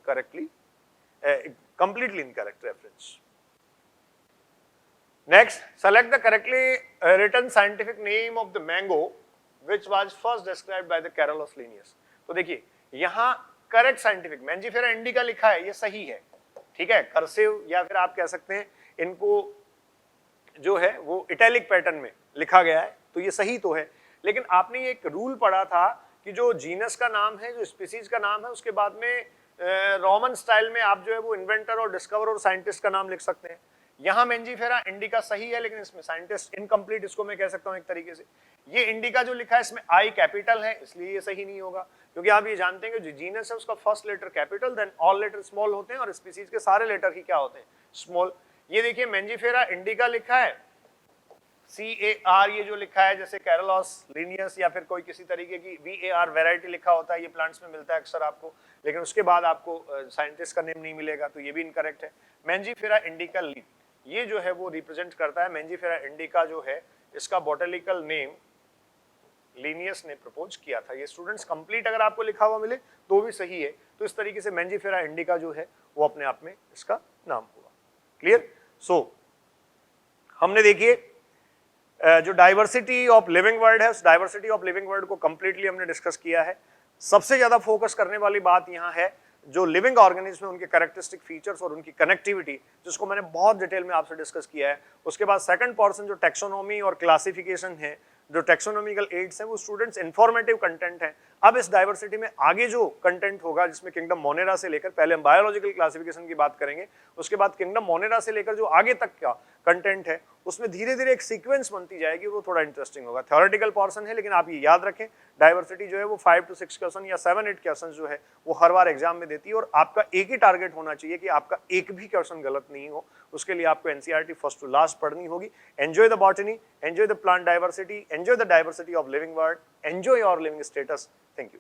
completely incorrect reference. Next, select the correctly written scientific name of the mango which was first described by the Carolus Linnaeus। तो देखिए यहाँ correct scientific Mangifera indica लिखा है, ये सही है, ठीक है। कर्सिव या फिर आप कह सकते हैं इनको जो है वो इटैलिक पैटर्न में लिखा गया है, तो ये सही तो है। लेकिन आपने ये एक रूल पढ़ा था कि जो जीनस का नाम है, जो स्पीसीज का नाम है, उसके बाद में रोमन स्टाइल में आप जो है वो इन्वेंटर और डिस्कवर और साइंटिस्ट का नाम लिख सकते हैं। यहाँ मेंजीफेरा इंडिका सही है, लेकिन इसमें साइंटिस्ट इनकम्प्लीट इसको मैं कह सकता हूँ एक तरीके से। ये इंडिका जो लिखा है इसमें आई कैपिटल है, इसलिए ये सही नहीं होगा, क्योंकि आप ये जानते हैं कि जो जीनस है उसका first letter capital, then all letter small होते हैं और स्पीसीज के सारे लेटर ही क्या होते हैं, स्मॉल। ये देखिए मेंजीफेरा इंडिका लिखा है, CAR ये जो लिखा है, जैसे कैरोलस लिनियस या फिर कोई किसी तरीके की VAR वैरायटी लिखा होता है, ये प्लांट्स में मिलता है अक्सर आपको, लेकिन उसके बाद आपको साइंटिस्ट का नेम नहीं मिलेगा, तो ये भी इनकरेक्ट है। मेंजीफेरा इंडिका ये जो है वो रिप्रेजेंट करता है, मेंजीफेरा इंडिका जो है इसका बॉटनिकल नेम लिनियस ने प्रपोज किया था। ये स्टूडेंट्स कंप्लीट अगर आपको लिखा हुआ मिले तो भी सही है। तो इस तरीके से मेंजीफेरा इंडिका जो है वो अपने आप में इसका नाम हुआ। क्लियर? सो हमने देखिए जो डाइवर्सिटी ऑफ लिविंग वर्ड है, उस डाइवर्सिटी ऑफ लिविंग वर्ड को कंप्लीटली हमने डिस्कस किया है। सबसे ज्यादा फोकस करने वाली बात यहाँ है जो लिविंग ऑर्गेनिज्म में उनके कैरेक्टरिस्टिक फीचर्स और उनकी कनेक्टिविटी, जिसको मैंने बहुत डिटेल में आपसे डिस्कस किया है। उसके बाद सेकंड पोर्शन जो टैक्सोनॉमी और क्लासिफिकेशन है, जो टेक्सोनॉमिकल एड्स हैं वो स्टूडेंट्स इंफॉर्मेटिव कंटेंट है। अब इस डाइवर्सिटी में आगे जो कंटेंट होगा जिसमें किंगडम मोनेरा से लेकर, पहले हम बायोलॉजिकल क्लासिफिकेशन की बात करेंगे, उसके बाद किंगडम मोनेरा से लेकर जो आगे तक का कंटेंट है उसमें धीरे धीरे एक सीक्वेंस बनती जाएगी, वो थोड़ा इंटरेस्टिंग होगा। थ्योरेटिकल पोर्शन है, लेकिन आप ये याद रखें डाइवर्सिटी जो है वो 5 to 6 क्वेश्चन या 7-8 क्वेश्चन जो है वो हर बार एग्जाम में देती है, और आपका एक ही टारगेट होना चाहिए कि आपका एक भी क्वेश्चन गलत नहीं हो। उसके लिए आपको एनसीईआरटी फर्स्ट टू लास्ट पढ़नी होगी। Enjoy the botany, enjoy the plant diversity, enjoy the diversity of living world, enjoy your living status. Thank you.